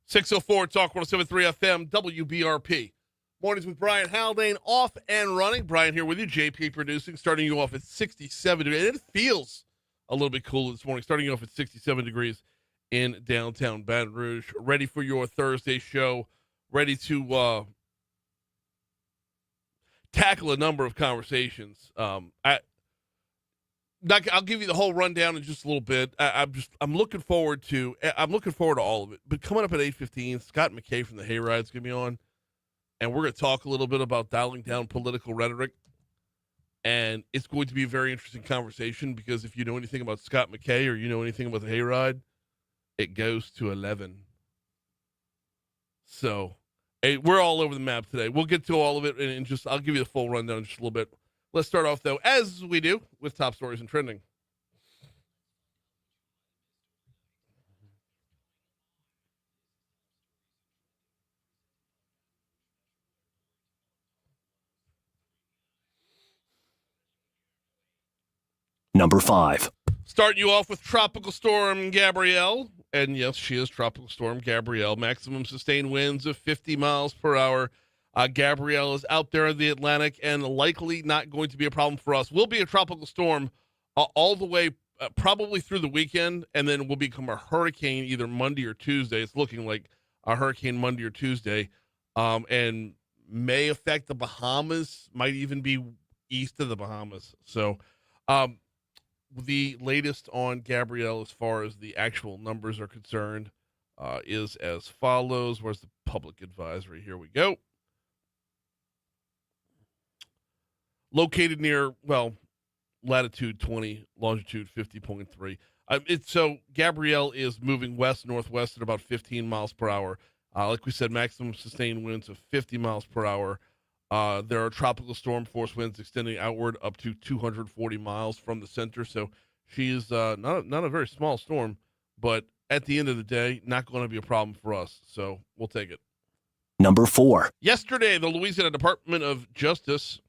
604 Talk 107.3 FM, WBRP. Mornings with Brian Haldane, off and running. Brian here with you, JP producing, starting you off at 67 degrees. It feels a little bit cooler this morning, starting you off at 67 degrees in downtown Baton Rouge. Ready for your Thursday show, ready to tackle a number of conversations. I'll give you the whole rundown in just a little bit. I'm looking forward to all of it. But coming up at 8:15, Scott McKay from the Hayride is going to be on, and we're going to talk a little bit about dialing down political rhetoric. And it's going to be a very interesting conversation because if you know anything about Scott McKay or you know anything about the Hayride, it goes to 11. So, hey, we're all over the map today. We'll get to all of it and I'll give you the full rundown in just a little bit. Let's start off, though, as we do, with top stories and trending. Number 5. Starting you off with Tropical Storm Gabrielle. And yes, she is Tropical Storm Gabrielle. Maximum sustained winds of 50 miles per hour. Gabrielle is out there in the Atlantic and likely not going to be a problem for us. We'll be a tropical storm all the way probably through the weekend, and then we'll become a hurricane either Monday or Tuesday. It's looking like a hurricane Monday or Tuesday, and may affect the Bahamas, might even be east of the Bahamas. So the latest on Gabrielle as far as the actual numbers are concerned is as follows. Where's the public advisory? Here we go. Located near, latitude 20, longitude 50.3. So Gabrielle is moving west-northwest at about 15 miles per hour. Like we said, maximum sustained winds of 50 miles per hour. There are tropical storm force winds extending outward up to 240 miles from the center. So she is not a very small storm, but at the end of the day, not going to be a problem for us. So we'll take it. Number 4. Yesterday, the Louisiana Department of Justice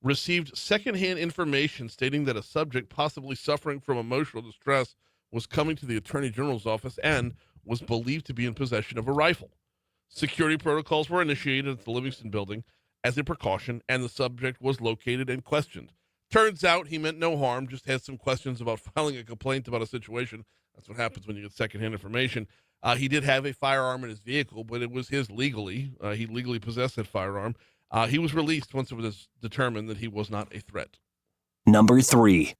received secondhand information stating that a subject possibly suffering from emotional distress was coming to the Attorney General's office and was believed to be in possession of a rifle. Security protocols were initiated at the Livingston building as a precaution, and the subject was located and questioned. Turns out he meant no harm, just had some questions about filing a complaint about a situation. That's what happens when you get secondhand information. He did have a firearm in his vehicle, but it was his legally. He legally possessed that firearm. He was released once it was determined that he was not a threat. Number 3.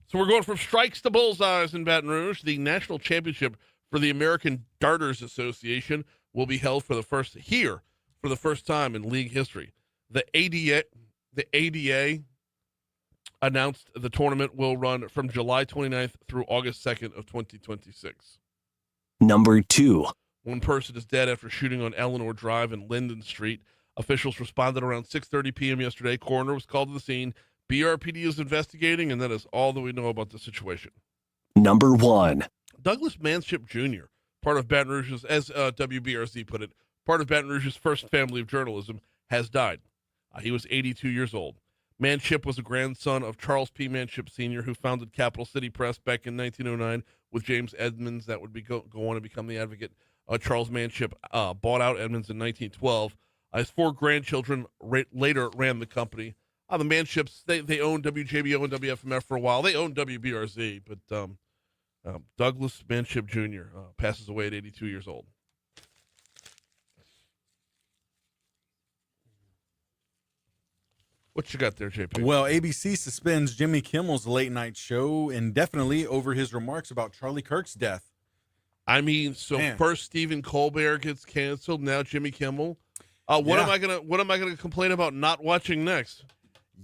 So we're going from strikes to bullseyes in Baton Rouge. The national championship for the American Darters Association will be held for the first time in league history. The ADA announced the tournament will run from July 29th through August 2nd of 2026. Number 2. One person is dead after shooting on Eleanor Drive and Linden Street. Officials responded around 6:30 p.m. yesterday. Coroner was called to the scene. BRPD is investigating, and that is all that we know about the situation. Number 1. Douglas Manship Jr., part of Baton Rouge's, as WBRZ put it, part of Baton Rouge's first family of journalism, has died. He was 82 years old. Manship was a grandson of Charles P. Manship Sr., who founded Capital City Press back in 1909 with James Edmonds. That would go on to become the Advocate. Charles Manship bought out Edmonds in 1912. His 4 grandchildren later ran the company. The Manships, they owned WJBO and WFMF for a while. They owned WBRZ, but Douglas Manship Jr. Passes away at 82 years old. What you got there, JP? Well, ABC suspends Jimmy Kimmel's late-night show indefinitely over his remarks about Charlie Kirk's death. I mean, so Man. First Stephen Colbert gets canceled. Now Jimmy Kimmel. What am I gonna complain about not watching next?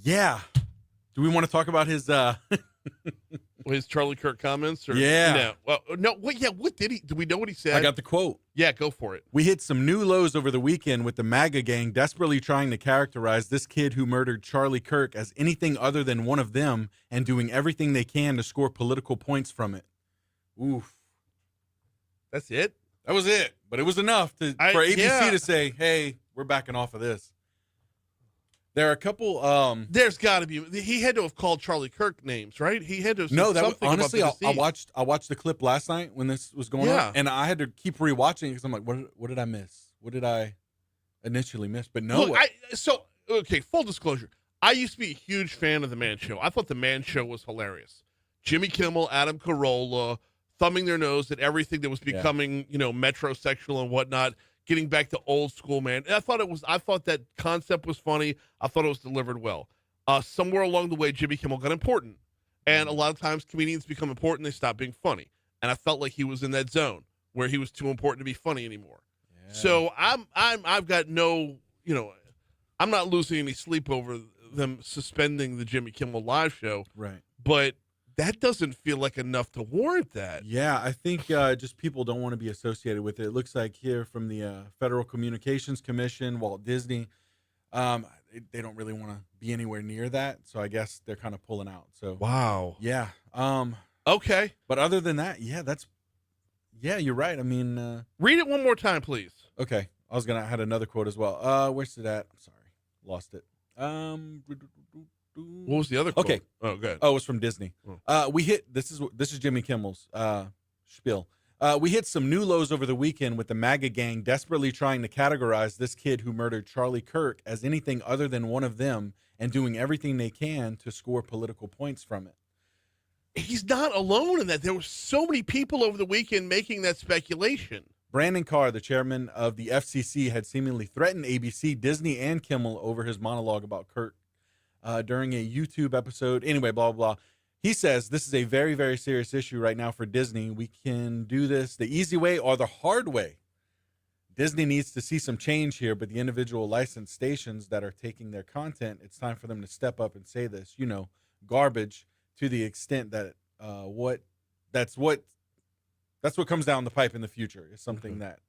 Yeah. Do we want to talk about his His Charlie Kirk comments? Or, Yeah. No. Well, no. What? Yeah. What did he? Do we know what he said? I got the quote. Yeah. Go for it. We hit some new lows over the weekend with the MAGA gang desperately trying to characterize this kid who murdered Charlie Kirk as anything other than one of them and doing everything they can to score political points from it. Oof. That's it. That was it. But it was enough for ABC to say, hey, we're backing off of this. There are a couple. There's got to be. He had to have called Charlie Kirk names, right? He had to have said No, that was, something honestly, about the I deceased. watched the clip last night when this was going Yeah. on, and I had to keep rewatching because I'm like, what did I miss? What did I initially miss? But no, Look, okay, full disclosure. I used to be a huge fan of The Man Show. I thought The Man Show was hilarious. Jimmy Kimmel, Adam Carolla, thumbing their nose at everything that was becoming, metrosexual and whatnot, getting back to old school, man. And I thought that concept was funny. I thought it was delivered well. Somewhere along the way, Jimmy Kimmel got important. And a lot of times comedians become important, they stop being funny. And I felt like he was in that zone where he was too important to be funny anymore. Yeah. So I've got no, I'm not losing any sleep over them suspending the Jimmy Kimmel live show. Right. But that doesn't feel like enough to warrant that. Yeah, I think just people don't want to be associated with it. It looks like here from the Federal Communications Commission, Walt Disney, they don't really want to be anywhere near that. So I guess they're kind of pulling out. So wow. Yeah. Okay. But other than that, yeah, you're right. I mean, read it one more time, please. Okay. I had another quote as well. Where's it at? I'm sorry, lost it. What was the other quote? Okay. Oh, good. Oh, it was from Disney. This is Jimmy Kimmel's spiel. We hit some new lows over the weekend with the MAGA gang desperately trying to categorize this kid who murdered Charlie Kirk as anything other than one of them and doing everything they can to score political points from it. He's not alone in that. There were so many people over the weekend making that speculation. Brandon Carr, the chairman of the FCC, had seemingly threatened ABC, Disney, and Kimmel over his monologue about Kirk during a YouTube episode. Anyway, blah, blah, blah. He says this is a very, very serious issue right now for Disney. We can do this the easy way or the hard way. Disney needs to see some change here, but the individual licensed stations that are taking their content, it's time for them to step up and say this, garbage to the extent that that's what comes down the pipe in the future is something that,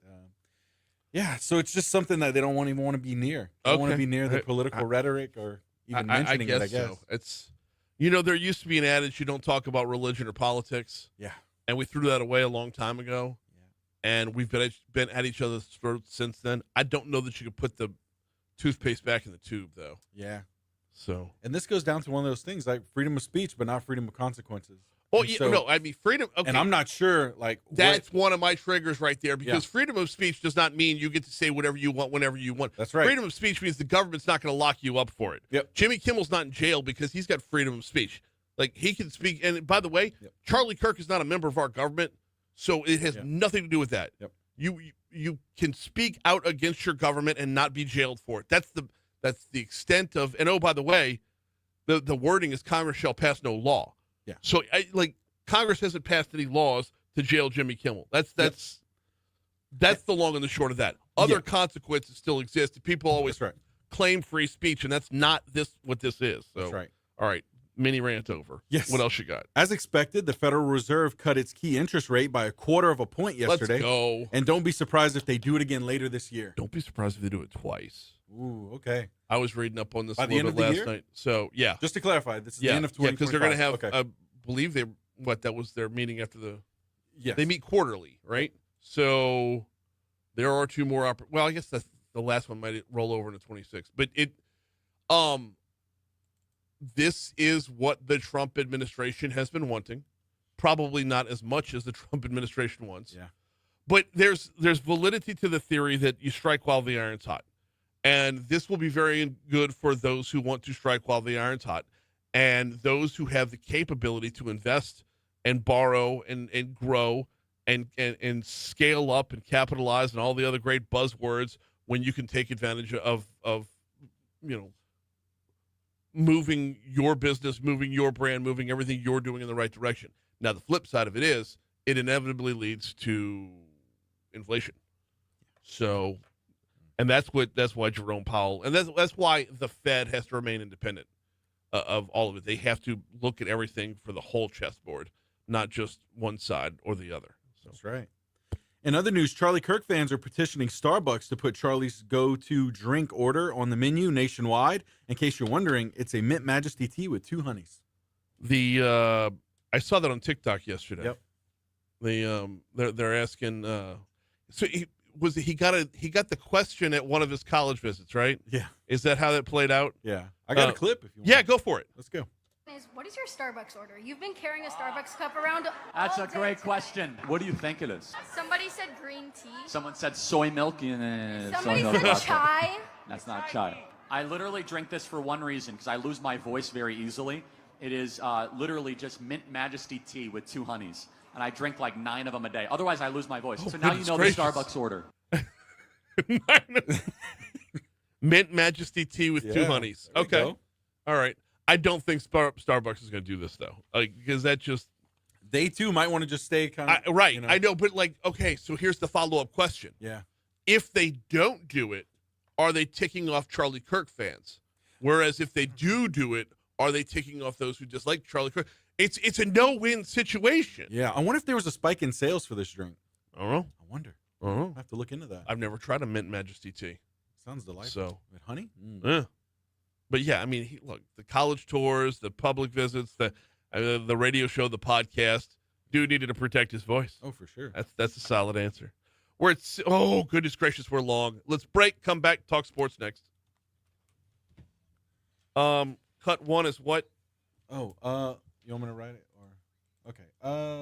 so it's just something that they don't even want to be near. They don't want to be near the political rhetoric or even mentioning it, I guess. So. It's, there used to be an adage, you don't talk about religion or politics. Yeah. And we threw that away a long time ago. Yeah. And we've been at each other's throats since then. I don't know that you could put the toothpaste back in the tube, though. Yeah. So. And this goes down to one of those things like freedom of speech, but not freedom of consequences. Oh, freedom. Okay. And I'm not sure, that's one of my triggers right there because freedom of speech does not mean you get to say whatever you want whenever you want. That's right. Freedom of speech means the government's not going to lock you up for it. Yep. Jimmy Kimmel's not in jail because he's got freedom of speech. Like, he can speak. And by the way, Charlie Kirk is not a member of our government, so it has nothing to do with that. Yep. You can speak out against your government and not be jailed for it. That's the extent of. And oh, by the way, the wording is Congress shall pass no law. Yeah. So Congress hasn't passed any laws to jail Jimmy Kimmel. That's the long and the short of that. Other consequences still exist. People always claim free speech, and that's not what this is. So, that's right. All right, mini rant over. Yes. What else you got? As expected, the Federal Reserve cut its key interest rate by 1/4 point yesterday. Let's go. And don't be surprised if they do it again later this year. Don't be surprised if they do it twice. Ooh, okay. I was reading up on this by a the end little of bit the last year? night. So, yeah. Just to clarify, this is the end of 2025. because they're going to have, I believe that was their meeting after they meet quarterly, right? So there are two more, well, I guess that's the last one might roll over into 26, but this is what the Trump administration has been wanting. Probably not as much as the Trump administration wants. Yeah. But there's validity to the theory that you strike while the iron's hot. And this will be very good for those who want to strike while the iron's hot. And those who have the capability to invest and borrow and grow and scale up and capitalize and all the other great buzzwords when you can take advantage of moving your business, moving your brand, moving everything you're doing in the right direction. Now, the flip side of it is it inevitably leads to inflation. So, and that's why Jerome Powell, and that's why the Fed has to remain independent of all of it. They have to look at everything for the whole chessboard, not just one side or the other. So. That's right. In other news, Charlie Kirk fans are petitioning Starbucks to put Charlie's go-to drink order on the menu nationwide. In case you're wondering, it's a Mint Majesty tea with 2 honeys. I saw that on TikTok yesterday. Yep. They're asking. was he got the question at one of his college visits, right? Yeah. Is that how that played out? Yeah. I got a clip if you want. Yeah, go for it. Let's go. What is your Starbucks order? You've been carrying a Starbucks cup around That's all a day great today. question. What do you think it is? Somebody said green tea. Someone said soy milk and Somebody soy milk said latte. chai. That's not chai. I literally drink this for one reason, because I lose my voice very easily. It is literally just Mint Majesty tea with 2 honeys. And I drink like 9 of them a day. Otherwise, I lose my voice. So now you know gracious. the Starbucks order. Mint Majesty tea with 2 honeys. There you Okay. go. All right. I don't think Starbucks is going to do this, though. Because that just... They, too, might want to just stay kind of... right. You know. I know, but okay, so here's the follow-up question. Yeah. If they don't do it, are they ticking off Charlie Kirk fans? Whereas if they do it, are they ticking off those who dislike Charlie Kirk? It's a no-win situation. Yeah. I wonder if there was a spike in sales for this drink. I don't know. I wonder. I don't know. I have to look into that. I've never tried a Mint Majesty tea. Sounds delightful. So, With honey? Mm. yeah. But yeah, I mean, look, the college tours, the public visits, the radio show, the podcast. Dude needed to protect his voice. Oh, for sure. That's a solid answer. Goodness gracious, we're long. Let's break, come back, talk sports next. Cut 1 is what? Oh, you want me to write it? Or okay.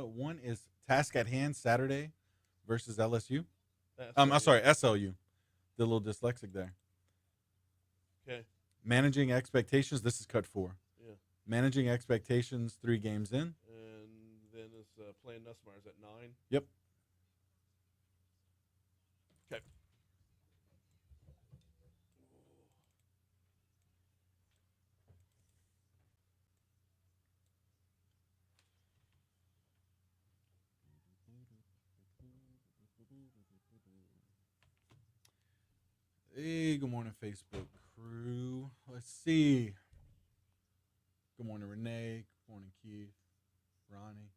1 is task at hand Saturday versus LSU. I'm sorry, SLU. The little dyslexic there. Okay. Managing expectations. This is cut 4. Yeah. Managing expectations 3 games in. And then it's playing Nussmeyer's at 9. Yep. Okay. Hey, good morning, Facebook crew. Let's see. Good morning, Renee. Good morning, Keith. Ronnie.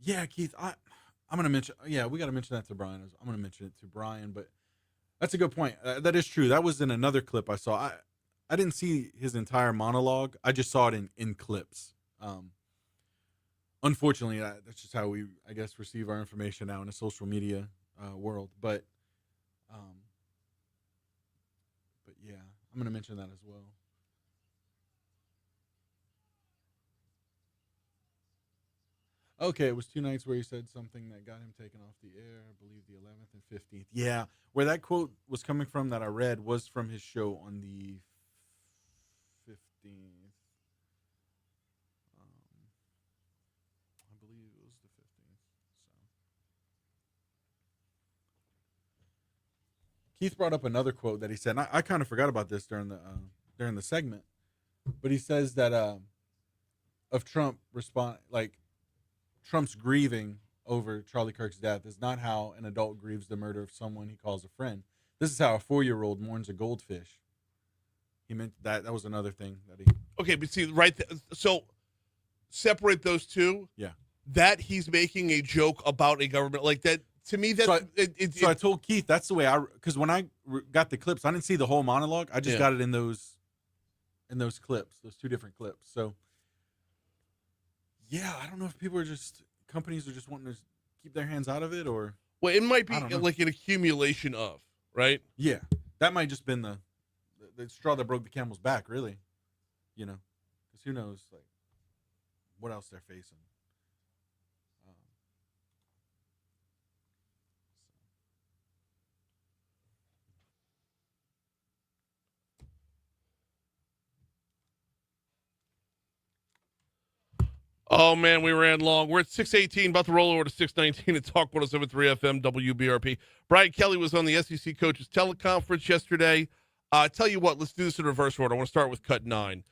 Yeah, Keith, I'm going to mention, yeah, we got to mention that to Brian. I'm going to mention it to Brian, but that's a good point. That is true. That was in another clip I saw. I didn't see his entire monologue. I just saw it in clips. Unfortunately, that's just how we, I guess, receive our information now in the social media world. But yeah, I'm going to mention that as well. Okay, it was 2 nights where he said something that got him taken off the air. I believe the 11th and 15th. Yeah, where that quote was coming from that I read was from his show on the 15th. I believe it was the 15th. So Keith brought up another quote that he said. And I kind of forgot about this during the segment, but he says that of Trump Trump's grieving over Charlie Kirk's death is not how an adult grieves the murder of someone he calls a friend. This is how a 4-year-old mourns a goldfish. He meant that was another thing that he... Okay, but see, right, so separate those two. Yeah. That he's making a joke about a government like that, to me, that... So I told Keith, that's the way because when I got the clips, I didn't see the whole monologue. I just got it in those clips, those 2 different clips. So... yeah, I don't know if companies are just wanting to keep their hands out of it or... Well, it might be like an accumulation of, right? Yeah, that might just been the straw that broke the camel's back, really. You know, because who knows, like, what else they're facing. Oh, man, we ran long. We're at 6:18, about to roll over to 6:19 and talk 107.3 FM WBRP. Brian Kelly was on the SEC Coaches Teleconference yesterday. Tell you what, let's do this in reverse order. I want to start with cut 9.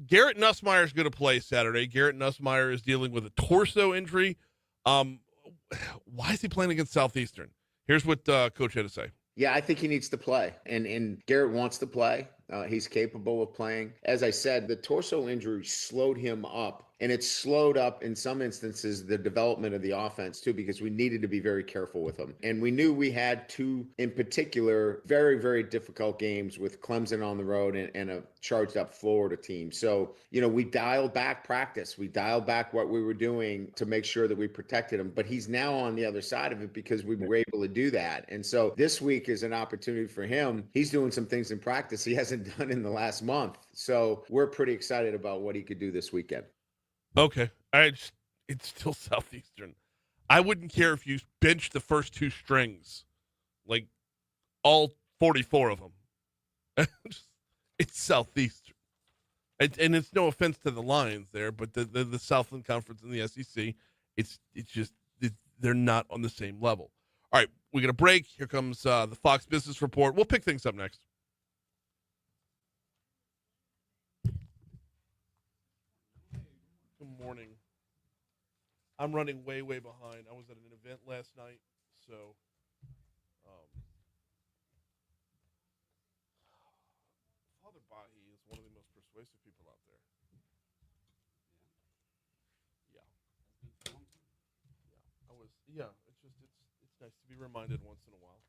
Garrett Nussmeier is going to play Saturday. Garrett Nussmeier is dealing with a torso injury. Why is he playing against Southeastern? Here's what Coach had to say. Yeah, I think he needs to play, and Garrett wants to play. He's capable of playing. As I said, the torso injury slowed him up, And it slowed up in some instances the development of the offense too, because we needed to be very careful with them. And we knew we had two in particular very, very difficult games with Clemson on the road and a charged up Florida team. So, we dialed back practice. We dialed back what we were doing to make sure that we protected him. But he's now on the other side of it because we were able to do that. And so this week is an opportunity for him. He's doing some things in practice he hasn't done in the last month. So we're pretty excited about what he could do this weekend. Okay. It's still Southeastern. I wouldn't care if you bench the first two strings, like all 44 of them. It's Southeastern. And it's no offense to the Lions there, but the Southland Conference and the SEC, they're not on the same level. All right, we got a break. Here comes the Fox Business Report. We'll pick things up next. Good morning. I'm running way, way behind. I was at an event last night, so Father Bahi is one of the most persuasive people out there. Yeah. It's nice to be reminded once in a while.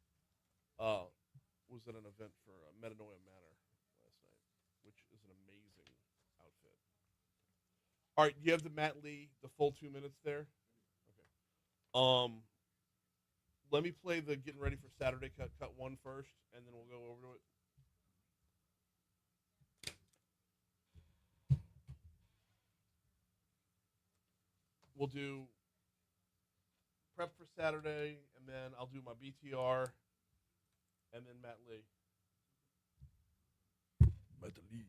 Was at an event for Metanoia Manor last night, which is an amazing outfit. All right, you have the Matt Lee, the full 2 minutes there. Okay. Let me play the getting ready for Saturday cut one first, and then we'll go over to it. We'll do prep for Saturday, and then I'll do my BTR, and then Matt Lee. Matt Lee.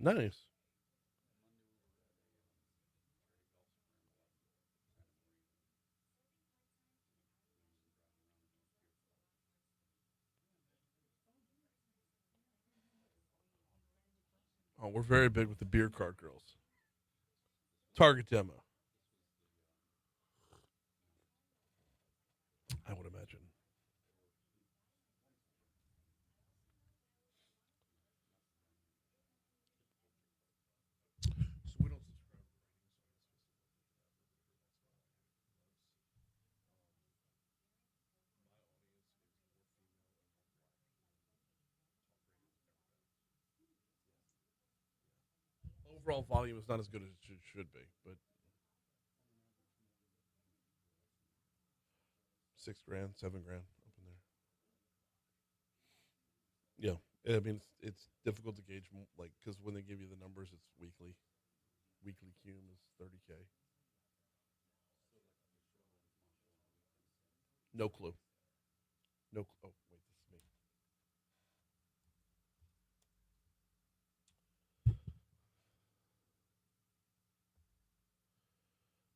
Nice. Oh, we're very big with the beer cart girls. Target demo. I would imagine. So we don't subscribe. Overall volume is not as good as it should be, but $6,000, $7,000 up in there. Yeah, I mean it's difficult to gauge, like because when they give you the numbers, it's weekly. Weekly cum is $30K. No clue. No. Oh wait, this is me.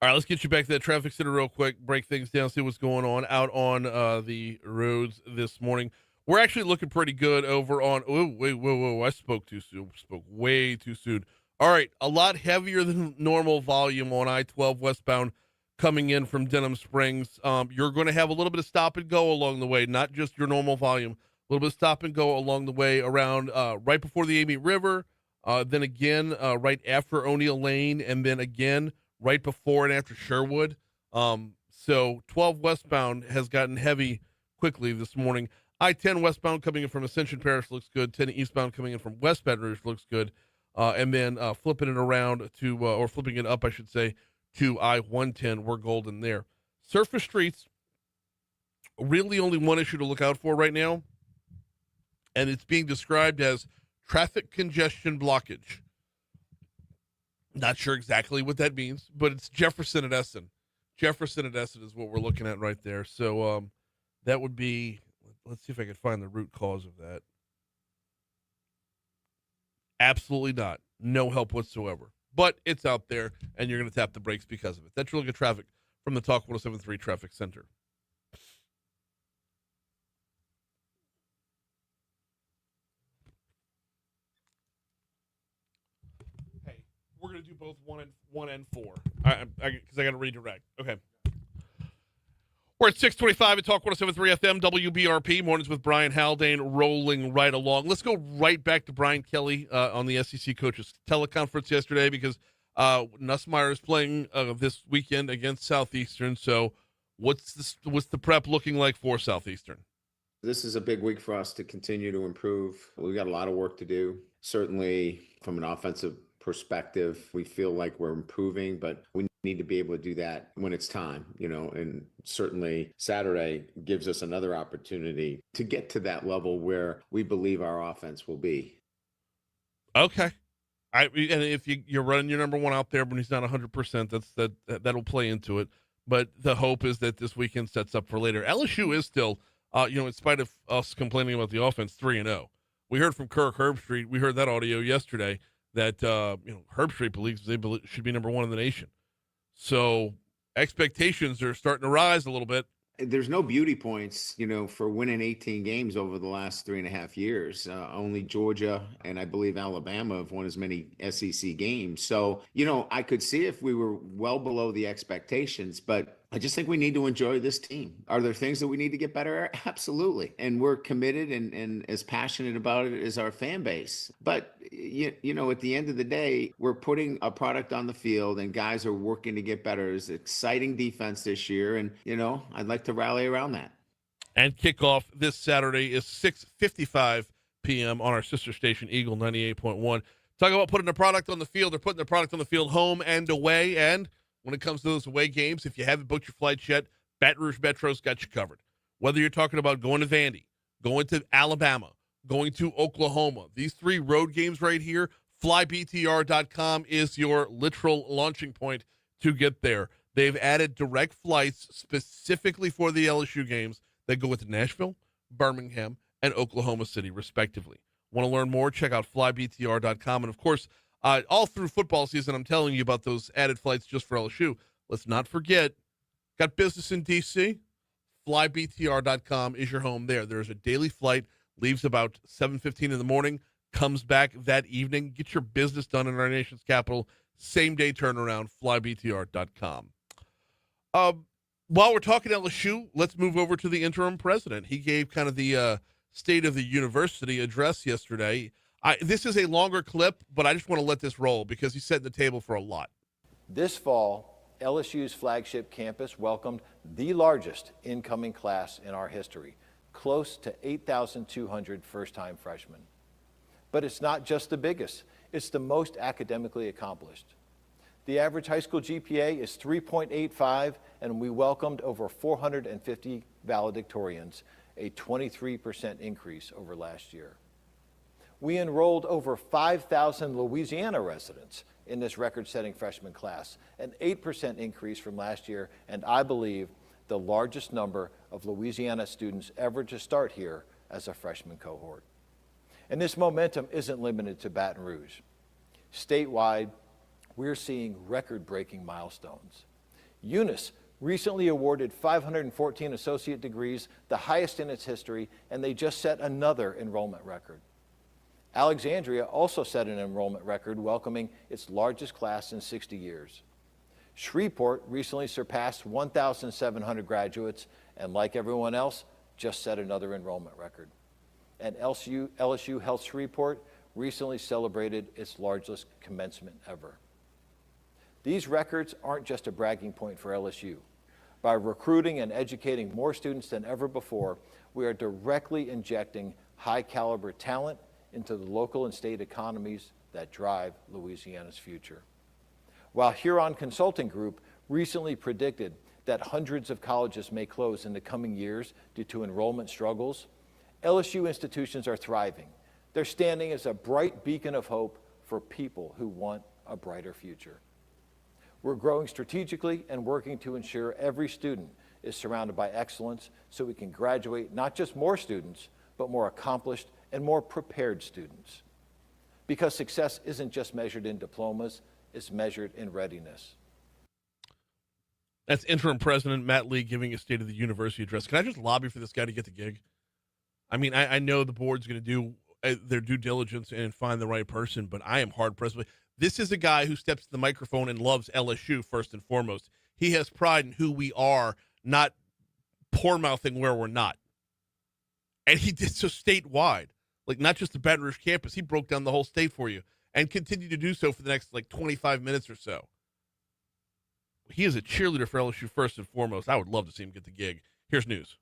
All right, let's get you back to that traffic center real quick, break things down, see what's going on out on the roads this morning. We're actually looking pretty good over on. Oh, wait, whoa. I spoke too soon. Spoke way too soon. All right, a lot heavier than normal volume on I-12 westbound coming in from Denham Springs. You're going to have a little bit of stop and go along the way, not just your normal volume. A little bit of stop and go along the way around right before the Amy River, then again right after O'Neill Lane, and then again right before and after Sherwood. So 12 westbound has gotten heavy quickly this morning. I-10 westbound coming in from Ascension Parish looks good. 10 eastbound coming in from West Baton Rouge looks good. And then flipping it around to, or flipping it up, I should say, to I-110. We're golden there. Surface streets, really only one issue to look out for right now, and it's being described as traffic congestion blockage. Not sure exactly what that means, but it's Jefferson and Essen. Jefferson and Essen is what we're looking at right there. So that would be, let's see if I can find the root cause of that. Absolutely not. No help whatsoever. But it's out there, and you're going to tap the brakes because of it. That's your look at traffic from the Talk 107.3 Traffic Center. Hey, we're going to do both one and four. Because I got to redirect. Okay. We're at 625 at Talk 107.3 FM, WBRP, Mornings with Brian Haldane, rolling right along. Let's go right back to Brian Kelly on the SEC coaches teleconference yesterday, because Nussmeier is playing this weekend against Southeastern. So what's the prep looking like for Southeastern? This is a big week for us to continue to improve. We've got a lot of work to do. Certainly from an offensive perspective, we feel like we're improving, but we need to be able to do that when it's time, and certainly Saturday gives us another opportunity to get to that level where we believe our offense will be. Okay. And if you're running your number one out there when he's not 100%, that'll play into it. But the hope is that this weekend sets up for later. LSU is still, in spite of us complaining about the offense, 3-0. We heard from Kirk Herbstreit. We heard that audio yesterday that Herbstreit believes they should be number one in the nation. So expectations are starting to rise a little bit. There's no beauty points, for winning 18 games over the last 3.5 years. Only Georgia and I believe Alabama have won as many SEC games. So, I could see if we were well below the expectations, but I just think we need to enjoy this team. Are there things that we need to get better at? Absolutely. And we're committed and as passionate about it as our fan base. But, at the end of the day, we're putting a product on the field and guys are working to get better. It's exciting defense this year. And, I'd like to rally around that. And kickoff this Saturday is 6:55 p.m. on our sister station, Eagle 98.1. Talk about putting the product on the field. They're putting the product on the field home and away. And when it comes to those away games, if you haven't booked your flights yet, Baton Rouge Metro's got you covered. Whether you're talking about going to Vandy, going to Alabama, going to Oklahoma, these 3 road games right here, flybtr.com is your literal launching point to get there. They've added direct flights specifically for the LSU games that go into Nashville, Birmingham, and Oklahoma City, respectively. Want to learn more? Check out flybtr.com. And, of course, all through football season, I'm telling you about those added flights just for LSU. Let's not forget, got business in D.C.? Flybtr.com is your home there. There's a daily flight, leaves about 7:15 in the morning, comes back that evening. Get your business done in our nation's capital. Same-day turnaround, flybtr.com. While we're talking LSU, let's move over to the interim president. He gave kind of the State of the University address yesterday. This is a longer clip, but I just want to let this roll because he's setting the table for a lot. This fall, LSU's flagship campus welcomed the largest incoming class in our history, close to 8,200 first-time freshmen. But it's not just the biggest, it's the most academically accomplished. The average high school GPA is 3.85, and we welcomed over 450 valedictorians, a 23% increase over last year. We enrolled over 5,000 Louisiana residents in this record-setting freshman class, an 8% increase from last year, and I believe the largest number of Louisiana students ever to start here as a freshman cohort. And this momentum isn't limited to Baton Rouge. Statewide, we're seeing record-breaking milestones. Eunice recently awarded 514 associate degrees, the highest in its history, and they just set another enrollment record. Alexandria also set an enrollment record, welcoming its largest class in 60 years. Shreveport recently surpassed 1,700 graduates, and like everyone else, just set another enrollment record. And LSU Health Shreveport recently celebrated its largest commencement ever. These records aren't just a bragging point for LSU. By recruiting and educating more students than ever before, we are directly injecting high-caliber talent into the local and state economies that drive Louisiana's future. While Huron Consulting Group recently predicted that hundreds of colleges may close in the coming years due to enrollment struggles, LSU institutions are thriving. They're standing as a bright beacon of hope for people who want a brighter future. We're growing strategically and working to ensure every student is surrounded by excellence so we can graduate not just more students, but more accomplished and more prepared students. Because success isn't just measured in diplomas, it's measured in readiness. That's interim president Matt Lee giving a State of the University address. Can I just lobby for this guy to get the gig? I mean, I know the board's going to do their due diligence and find the right person, but I am hard-pressed. This is a guy who steps to the microphone and loves LSU first and foremost. He has pride in who we are, not poor-mouthing where we're not. And he did so statewide, like not just the Baton Rouge campus. He broke down the whole state for you and continued to do so for the next 25 minutes or so. He is a cheerleader for LSU first and foremost. I would love to see him get the gig. Here's news.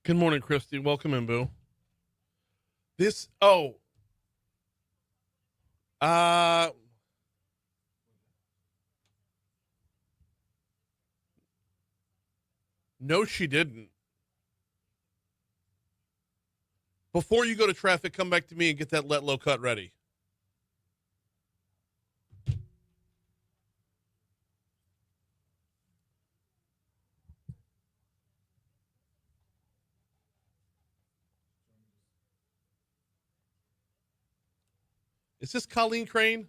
Good morning, Christy. Welcome in, boo. No, she didn't. Before you go to traffic, come back to me and get that let low cut ready. Is this Colleen Crane?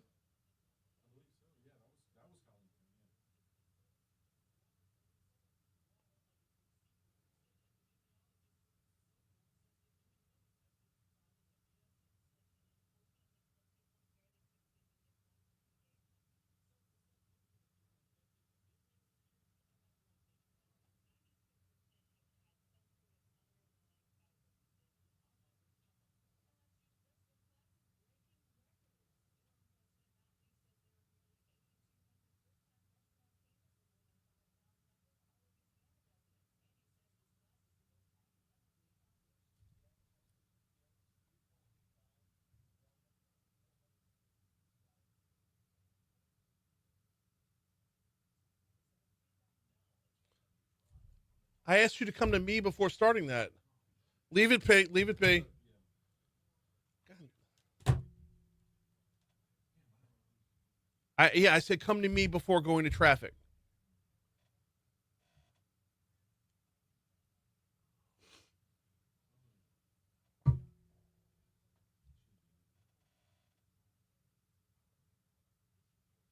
I asked you to come to me before starting that. Leave it be. Leave it be. I said come to me before going to traffic.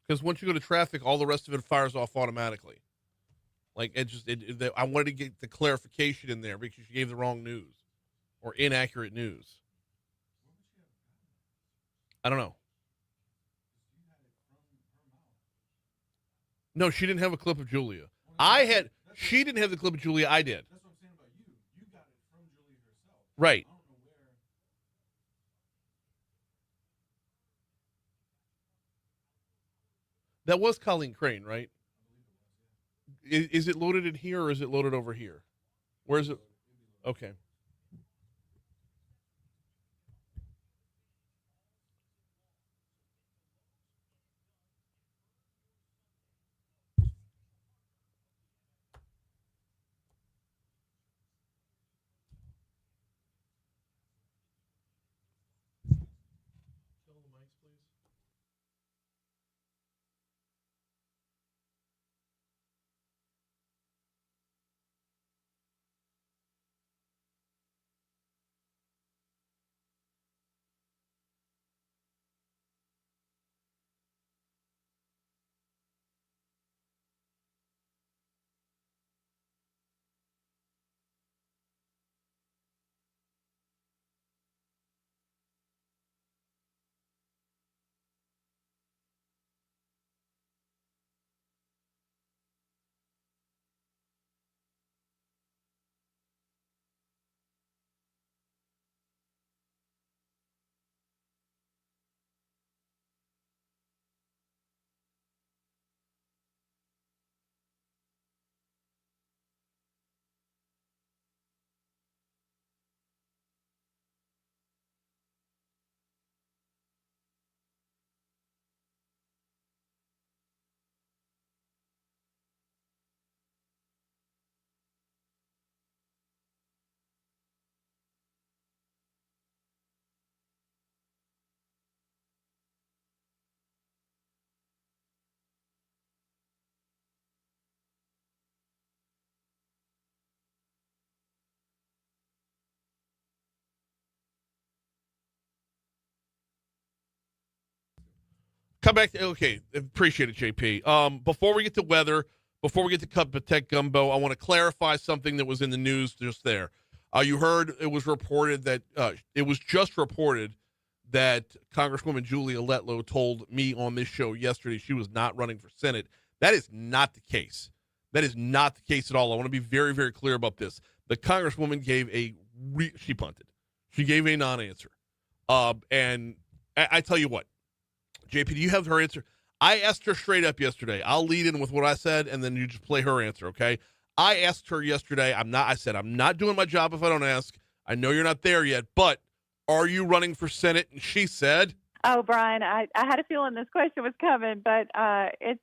Because once you go to traffic, all the rest of it fires off automatically. Like I wanted to get the clarification in there because she gave the wrong news or inaccurate news. I don't know. No, she didn't have a clip of Julia. She didn't have the clip of Julia. I did. That's what I'm saying about you. You got it from Julia herself. Right. I don't know where. That was Colleen Crane, right? Is it loaded in here or is it loaded over here? Where is it? Okay. Come back. Okay, appreciate it, JP. Before we get to weather, before we get to Cut Protect Gumbo, I want to clarify something that was in the news just there. You heard it was reported that it was just reported that Congresswoman Julia Letlow told me on this show yesterday she was not running for Senate. That is not the case. That is not the case at all. I want to be very, very clear about this. The Congresswoman gave she punted. She gave a non-answer. And I tell you what, JP, do you have her answer? I asked her straight up yesterday. I'll lead in with what I said, and then you just play her answer, okay? I asked her yesterday. I said, I'm not doing my job if I don't ask. I know you're not there yet, but are you running for Senate? And she said, oh, Brian, I had a feeling this question was coming, but it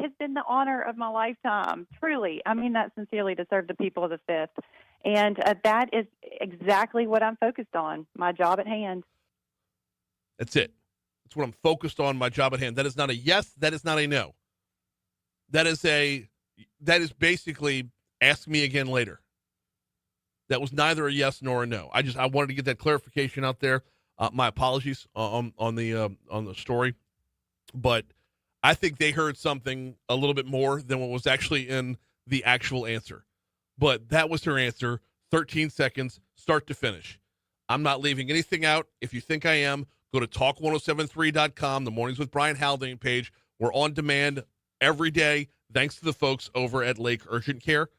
has been the honor of my lifetime, truly. I mean that sincerely, to serve the people of the Fifth. And that is exactly what I'm focused on, my job at hand. That's it. That's what I'm focused on, my job at hand. That is not a yes. That is not a no. That is basically ask me again later. That was neither a yes nor a no. I wanted to get that clarification out there. My apologies on the story, but I think they heard something a little bit more than what was actually in the actual answer. But that was her answer. 13 seconds, start to finish. I'm not leaving anything out. If you think I am, go to talk1073.com, the Mornings with Brian Haldane page. We're on demand every day, thanks to the folks over at Lake Urgent Care.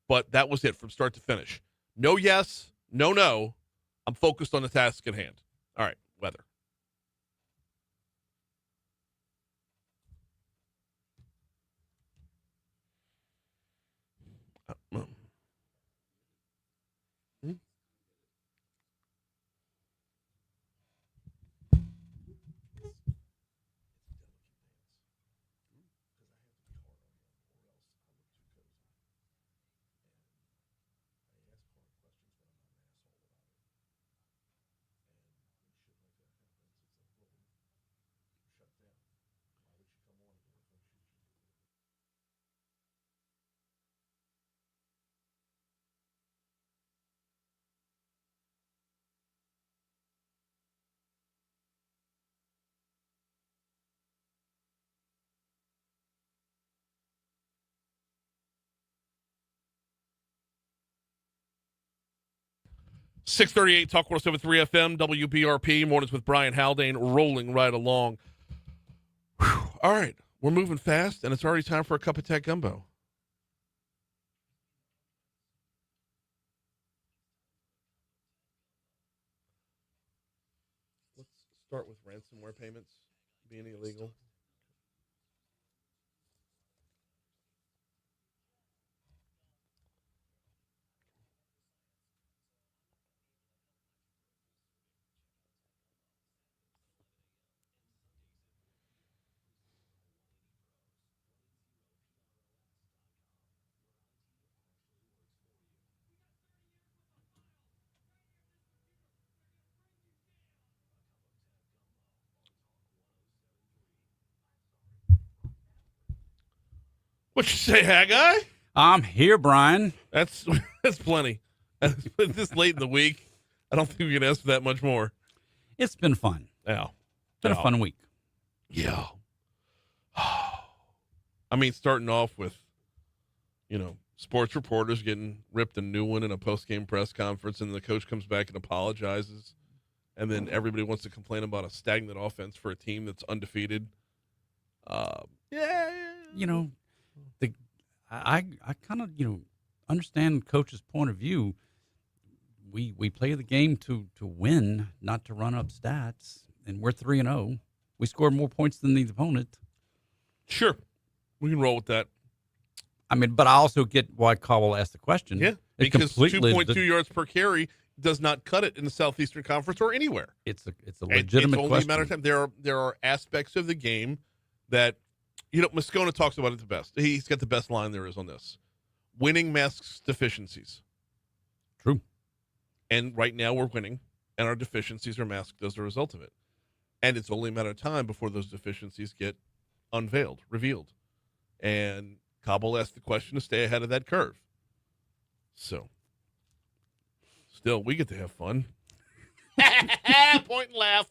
But that was it from start to finish. No yes, no. I'm focused on the task at hand. All right, weather. 638 Talk 107.3 FM, WBRP, mornings with Brian Haldane, rolling right along. Whew. All right, we're moving fast, and it's already time for a cup of tech gumbo. Let's start with ransomware payments being illegal. What you say, Haggai? I'm here, Brian. That's plenty. This late in the week, I don't think we can ask for that much more. It's been fun. Yeah. Been a fun week. Yeah. I mean, starting off with, sports reporters getting ripped a new one in a post-game press conference, and the coach comes back and apologizes, and then everybody wants to complain about a stagnant offense for a team that's undefeated. I kind of understand coach's point of view. We play the game to win, not to run up stats, and we're 3-0. We scored more points than the opponent. Sure, we can roll with that. I mean, but I also get why Cowell asked the question. Yeah, because 2.2 yards per carry does not cut it in the Southeastern Conference or anywhere. It's a legitimate it's only question. a matter of time. There are aspects of the game that, Moscona talks about it the best. He's got the best line there is on this. Winning masks deficiencies. True. And right now we're winning, and our deficiencies are masked as a result of it. And it's only a matter of time before those deficiencies get unveiled, revealed. And Cobble asked the question to stay ahead of that curve. So, still, we get to have fun. Point and laugh.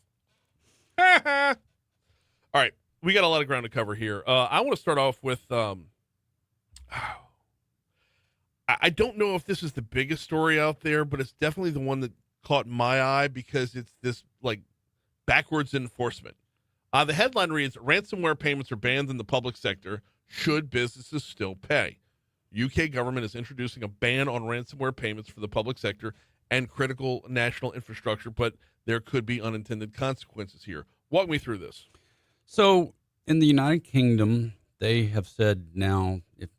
All right, we got a lot of ground to cover here. I want to start off with, I don't know if this is the biggest story out there, but it's definitely the one that caught my eye because it's this, backwards enforcement. The headline reads, ransomware payments are banned in the public sector. Should businesses still pay? UK government is introducing a ban on ransomware payments for the public sector and critical national infrastructure, but there could be unintended consequences here. Walk me through this. So in the United Kingdom, they have said now if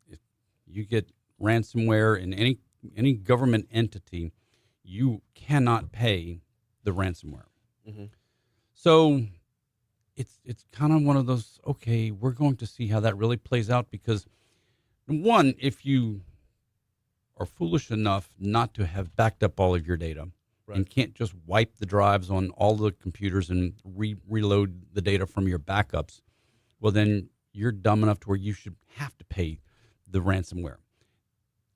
you get ransomware in any government entity, you cannot pay the ransomware. Mm-hmm. So it's kind of one of those, okay, we're going to see how that really plays out because, one, if you are foolish enough not to have backed up all of your data and can't just wipe the drives on all the computers and reload the data from your backups, well, then you're dumb enough to where you should have to pay the ransomware.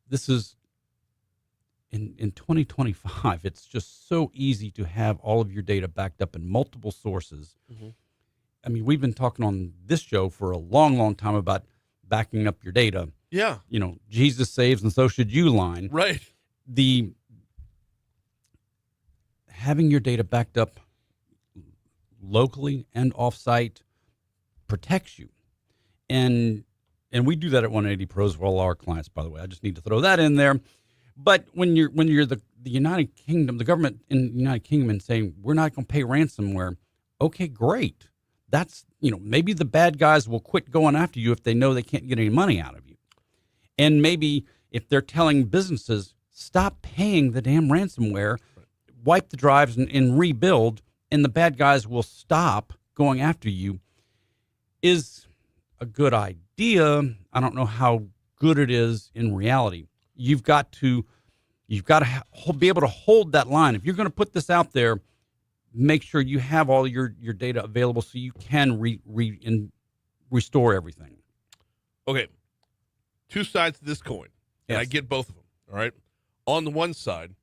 This is in 2025. It's just so easy to have all of your data backed up in multiple sources. Mm-hmm. I mean, we've been talking on this show for a long, long time about backing up your data. Yeah. Jesus saves and so should you line. Right. The having your data backed up locally and offsite protects you. And we do that at 180 Pros for all our clients, by the way. I just need to throw that in there. But when you're the United Kingdom, the government in the United Kingdom and saying, we're not going to pay ransomware, okay, great. That's, maybe the bad guys will quit going after you if they know they can't get any money out of you. And maybe if they're telling businesses, stop paying the damn ransomware, wipe the drives and rebuild, and the bad guys will stop going after you, is a good idea. I don't know how good it is in reality. You've got to be able to hold that line. If you're going to put this out there, make sure you have all your data available so you can restore everything. Okay. Two sides to this coin. And Yes. I get both of them. All right. On the one side,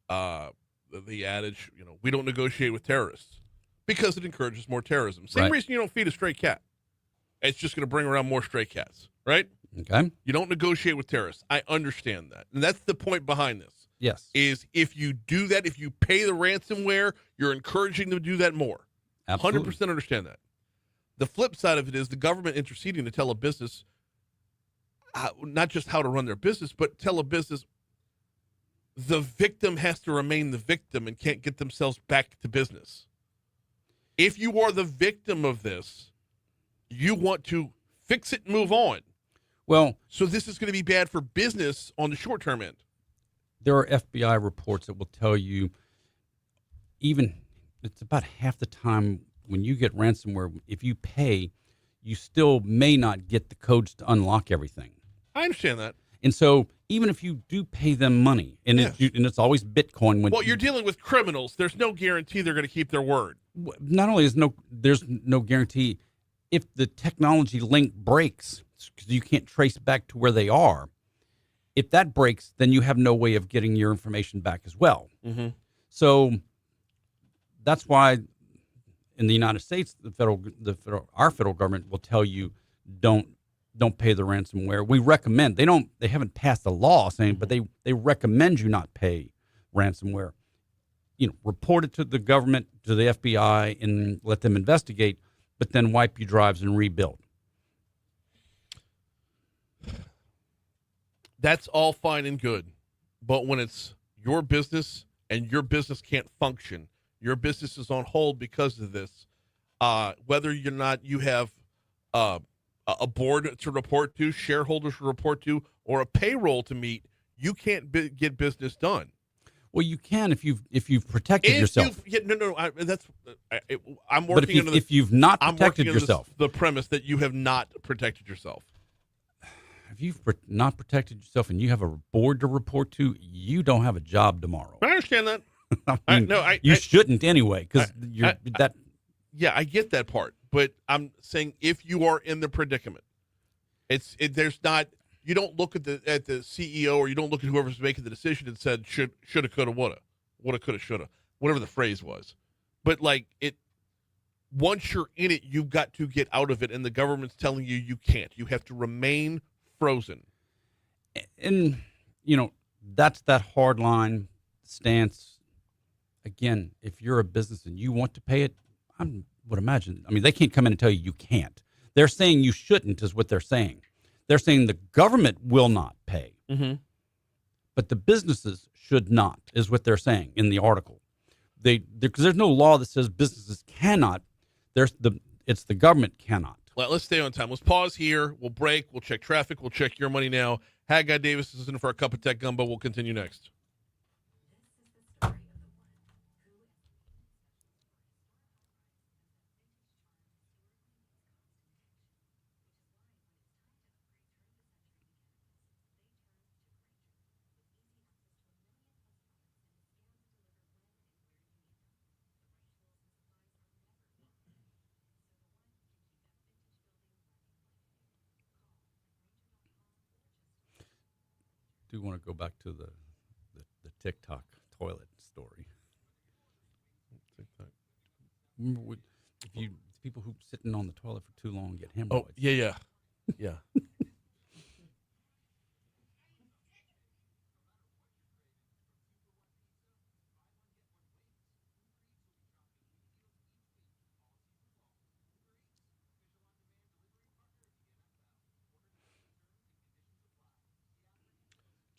the adage, we don't negotiate with terrorists because it encourages more terrorism. Same Right. reason you don't feed a stray cat. It's just going to bring around more stray cats, right? Okay. You don't negotiate with terrorists. I understand that. And that's the point behind this. Yes. Is if you do that, if you pay the ransomware, you're encouraging them to do that more. Absolutely. 100% understand that. The flip side of it is the government interceding to tell a business not just how to run their business, but tell a business the victim has to remain the victim and can't get themselves back to business. If you are the victim of this, you want to fix it and move on. Well, so this is going to be bad for business on the short-term end. There are FBI reports that will tell you even it's about half the time when you get ransomware, if you pay, you still may not get the codes to unlock everything. I understand that. And so even if you do pay them money, and, yes. and it's always Bitcoin. Well, you're dealing with criminals. There's no guarantee they're going to keep their word. Not only there's no guarantee, if the technology link breaks, because you can't trace back to where they are, if that breaks, then you have no way of getting your information back as well. Mm-hmm. So that's why in the United States, our federal government will tell you don't pay the ransomware. We recommend they haven't passed a law saying, but they recommend you not pay ransomware. Report it to the government, to the FBI, and let them investigate, but then wipe your drives and rebuild. That's all fine and good. But when it's your business and your business can't function, your business is on hold because of this, whether or not you have a board to report to, shareholders to report to, or a payroll to meet, you can't get business done. Well, you can if you've protected yourself. I'm working but if you've not protected yourself, the premise that you have not protected yourself. If you've not protected yourself and you have a board to report to, you don't have a job tomorrow. I understand that. You shouldn't anyway, because you're that. Yeah, I get that part, but I'm saying if you are in the predicament, there's not. You don't look at the CEO or you don't look at whoever's making the decision and said shoulda, coulda, woulda, coulda, shoulda, whatever the phrase was. But once you're in it, you've got to get out of it, and the government's telling you you can't. You have to remain frozen. And that's that hard line stance. Again, if you're a business and you want to pay it, I would imagine. I mean, they can't come in and tell you can't. They're saying you shouldn't, is what they're saying. They're saying the government will not pay, but the businesses should not, is what they're saying in the article. Because there's no law that says businesses cannot. It's the government cannot. Well, let's stay on time. Let's pause here. We'll break. We'll check traffic. We'll check your money now. Haggai Davis is in for a cup of tech gumbo. We'll continue next. I do want to go back to the TikTok toilet story. TikTok. Remember people who sitting on the toilet for too long get hemorrhoids. Oh, yeah.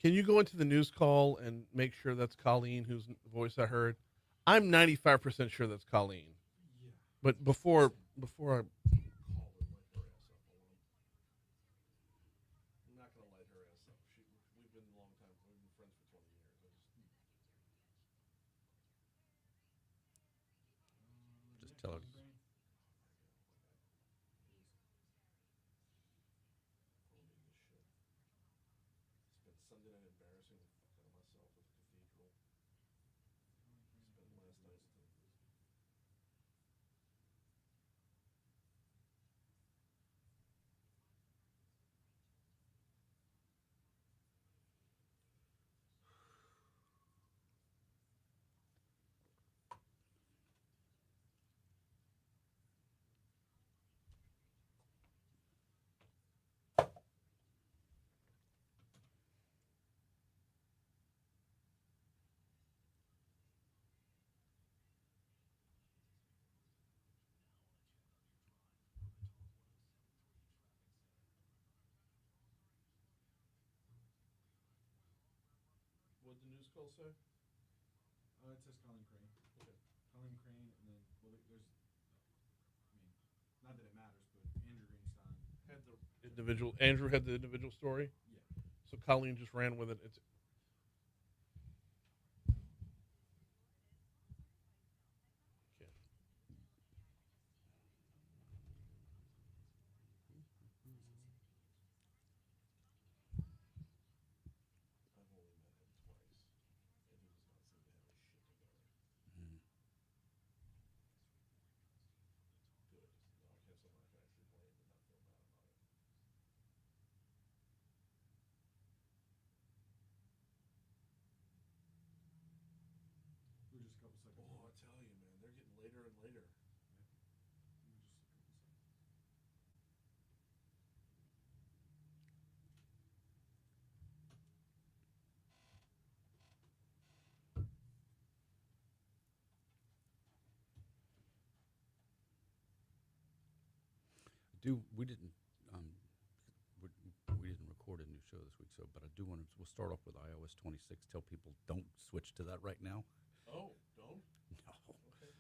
Can you go into the news call and make sure that's Colleen, whose voice I heard? I'm 95% sure that's Colleen. Yeah. But before I call her, I'm not going to light her ass up. We've been a long time. We've been friends for 20 years. Just tell her. the news call say? It says Colleen Crane. Okay. Colleen Crane, and then there's. Not that it matters, but Andrew Greenstein Had the individual. Andrew had the individual story. Yeah. So Colleen just ran with it. It's. We're just a couple seconds. Oh, I tell you, man, they're getting later and later. We didn't we didn't record a new show this week, but I do want to. We'll start off with iOS 26. Tell people don't switch to that right now. Oh, don't? No. Okay.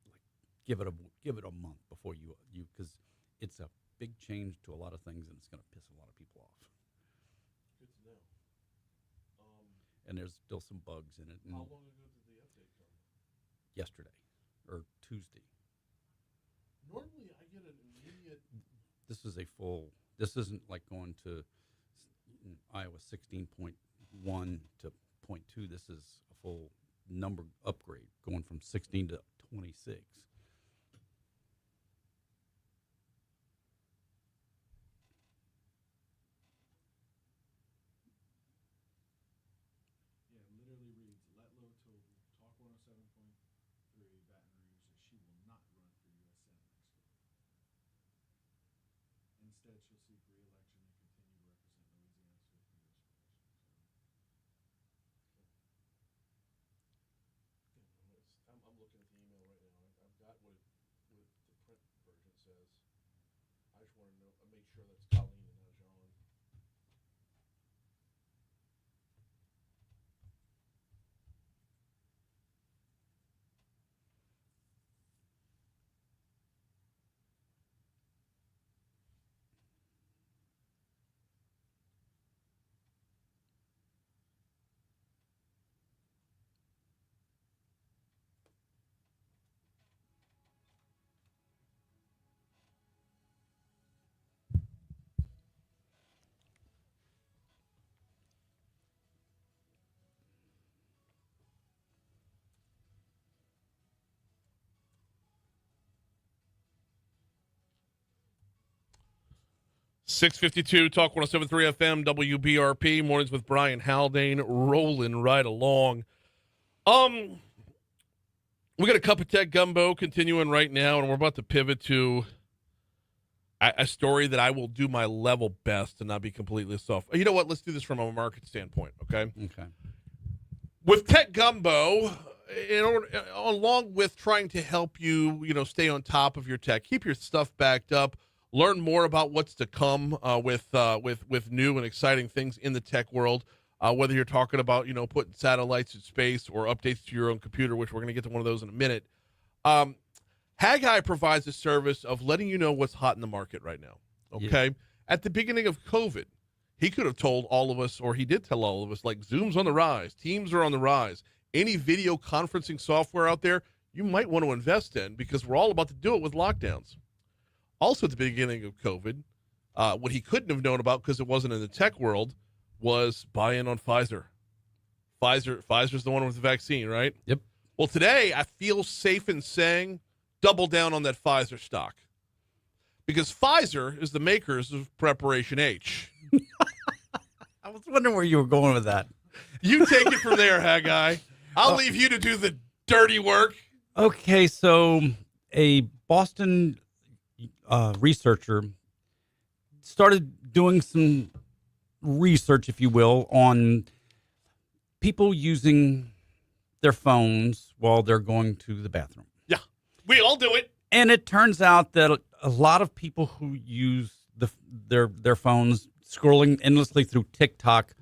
Like give it a month before you because it's a big change to a lot of things and it's going to piss a lot of people off. Good to know. And there's still some bugs in it. How long ago did the update come? Yesterday or Tuesday. Normally, I get an immediate. This is a full. This isn't like going to iOS 16.1 to 0.2. This is a full number upgrade, going from 16 to 26. Yeah, it literally reads, let low total, talk 107.3, Baton Rouge, that she will not run for U.S. Senate next year. Instead, she'll seek re-election and continue to represent Louisiana's 5th congressional district. I'm looking at the email right now. I've got what the print version says. I just want to make sure that's Colleen and not John. .652 Talk 107.3 FM WBRP mornings with Brian Haldane rolling right along. We got a cup of tech gumbo continuing right now, and we're about to pivot to a story that I will do my level best to not be completely soft. You know what? Let's do this from a market standpoint, okay? Okay. With Tech Gumbo, along with trying to help you, stay on top of your tech, keep your stuff backed up, learn more about what's to come with new and exciting things in the tech world, whether you're talking about, putting satellites in space or updates to your own computer, which we're going to get to one of those in a minute. Haggai provides a service of letting you know what's hot in the market right now, okay? Yeah. At the beginning of COVID, he could have told all of us, or he did tell all of us, like Zoom's on the rise, Teams are on the rise. Any video conferencing software out there, you might want to invest in because we're all about to do it with lockdowns. Also at the beginning of COVID, what he couldn't have known about because it wasn't in the tech world was buy-in on Pfizer. Pfizer's the one with the vaccine, right? Yep. Well, today I feel safe in saying double down on that Pfizer stock because Pfizer is the makers of Preparation H. I was wondering where you were going with that. You take it from there, Haggai. I'll leave you to do the dirty work. Okay, so a Boston researcher started doing some research, if you will, on people using their phones while they're going to the bathroom. Yeah, we all do it. And it turns out that a lot of people who use their phones scrolling endlessly through TikTok,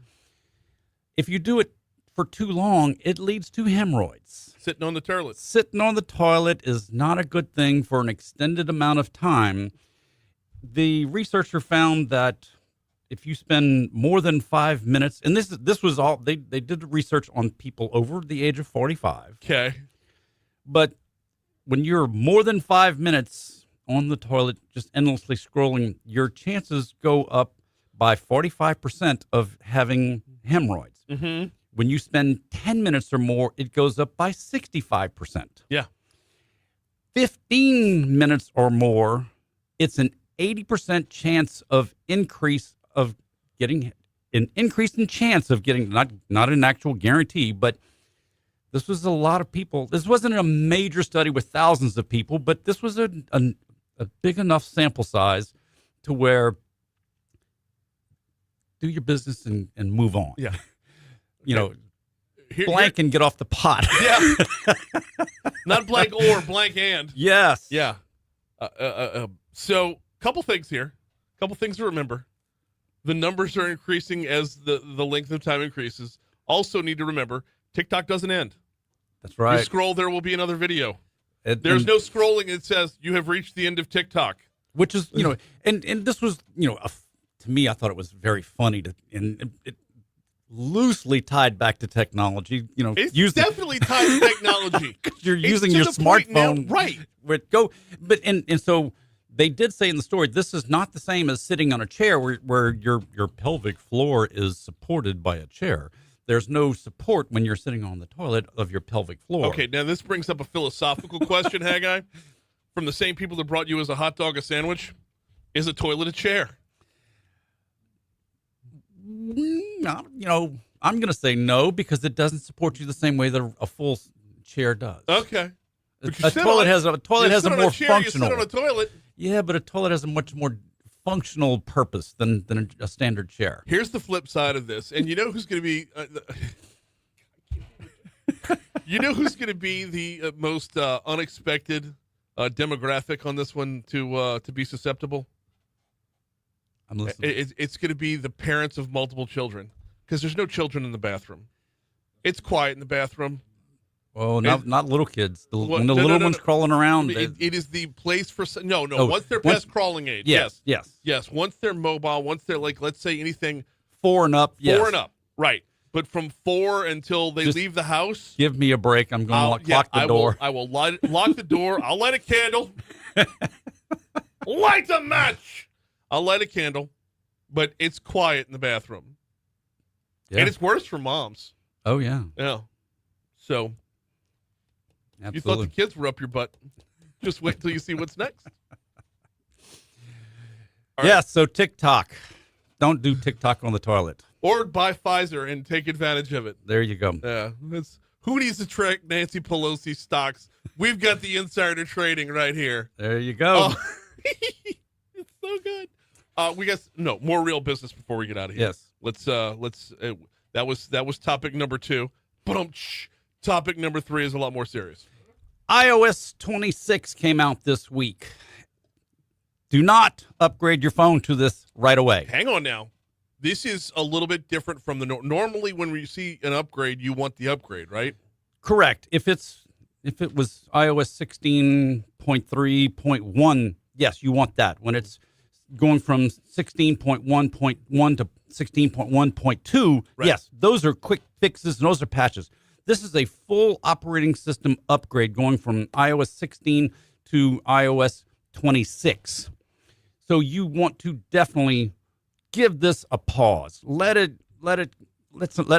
if you do it for too long, it leads to hemorrhoids. Sitting on the toilet. Sitting on the toilet is not a good thing for an extended amount of time. The researcher found that if you spend more than 5 minutes, and this was all they did the research on people over the age of 45. Okay. But when you're more than 5 minutes on the toilet, just endlessly scrolling, your chances go up by 45% of having hemorrhoids. Mm-hmm. When you spend 10 minutes or more, it goes up by 65%. Yeah. 15 minutes or more, it's an 80% chance of increase of getting an increase in chance of getting not an actual guarantee, but this was a lot of people. This wasn't a major study with thousands of people, but this was a big enough sample size to where do your business and move on. Yeah. You know, blank and get off the pot. Yeah. Not blank or blank and. Yes. Yeah. So, couple things here. Couple things to remember. The numbers are increasing as the length of time increases. Also need to remember, TikTok doesn't end. That's right. You scroll, there will be another video. There's no scrolling. It says you have reached the end of TikTok. Which is, and this was, to me, I thought it was very funny and it loosely tied back to technology. It's definitely tied to technology. You're using your smartphone, now, right? And so they did say in the story, this is not the same as sitting on a chair where your pelvic floor is supported by a chair. There's no support when you're sitting on the toilet of your pelvic floor. Okay, now this brings up a philosophical question, Haggai. From the same people that brought you as a hot dog a sandwich, is a toilet a chair? I'm going to say no because it doesn't support you the same way that a full chair does. Okay. A toilet has a more functional. You sit on a toilet. Yeah, but a toilet has a much more functional purpose than a standard chair. Here's the flip side of this, and you know who's going to be the most unexpected demographic on this one to be susceptible? I'm listening. It's going to be the parents of multiple children because there's no children in the bathroom. It's quiet in the bathroom. Oh, not little kids. When the little one's crawling around. It is the place for once they're past crawling age. Yes. Once they're mobile, once they're let's say anything 4 and up. Yes. 4 and up, right? But from 4 until they leave the house, give me a break. I'm going to lock the door. I will lock the door. I'll light a candle. Light a match. I'll light a candle, but it's quiet in the bathroom, and it's worse for moms. Oh yeah. Yeah. So. Absolutely. You thought the kids were up your butt. Just wait till you see what's next. Yeah, so TikTok. Don't do TikTok on the toilet. Or buy Pfizer and take advantage of it. There you go. Yeah. Who needs to track Nancy Pelosi stocks? We've got the insider trading right here. There you go. It's so good. We got more real business before we get out of here. Yes. Let's that was topic number 2. Topic number 3 is a lot more serious. iOS 26 came out this week. Do not upgrade your phone to this right away. Hang on now. This is a little bit different from the normally when you see an upgrade, you want the upgrade, right? Correct. If it was iOS 16.3.1, yes, you want that. When it's going from 16.1.1 to 16.1.2, right. Yes, those are quick fixes and those are patches. This is a full operating system upgrade going from iOS 16 to iOS 26. So you want to definitely give this a pause. Let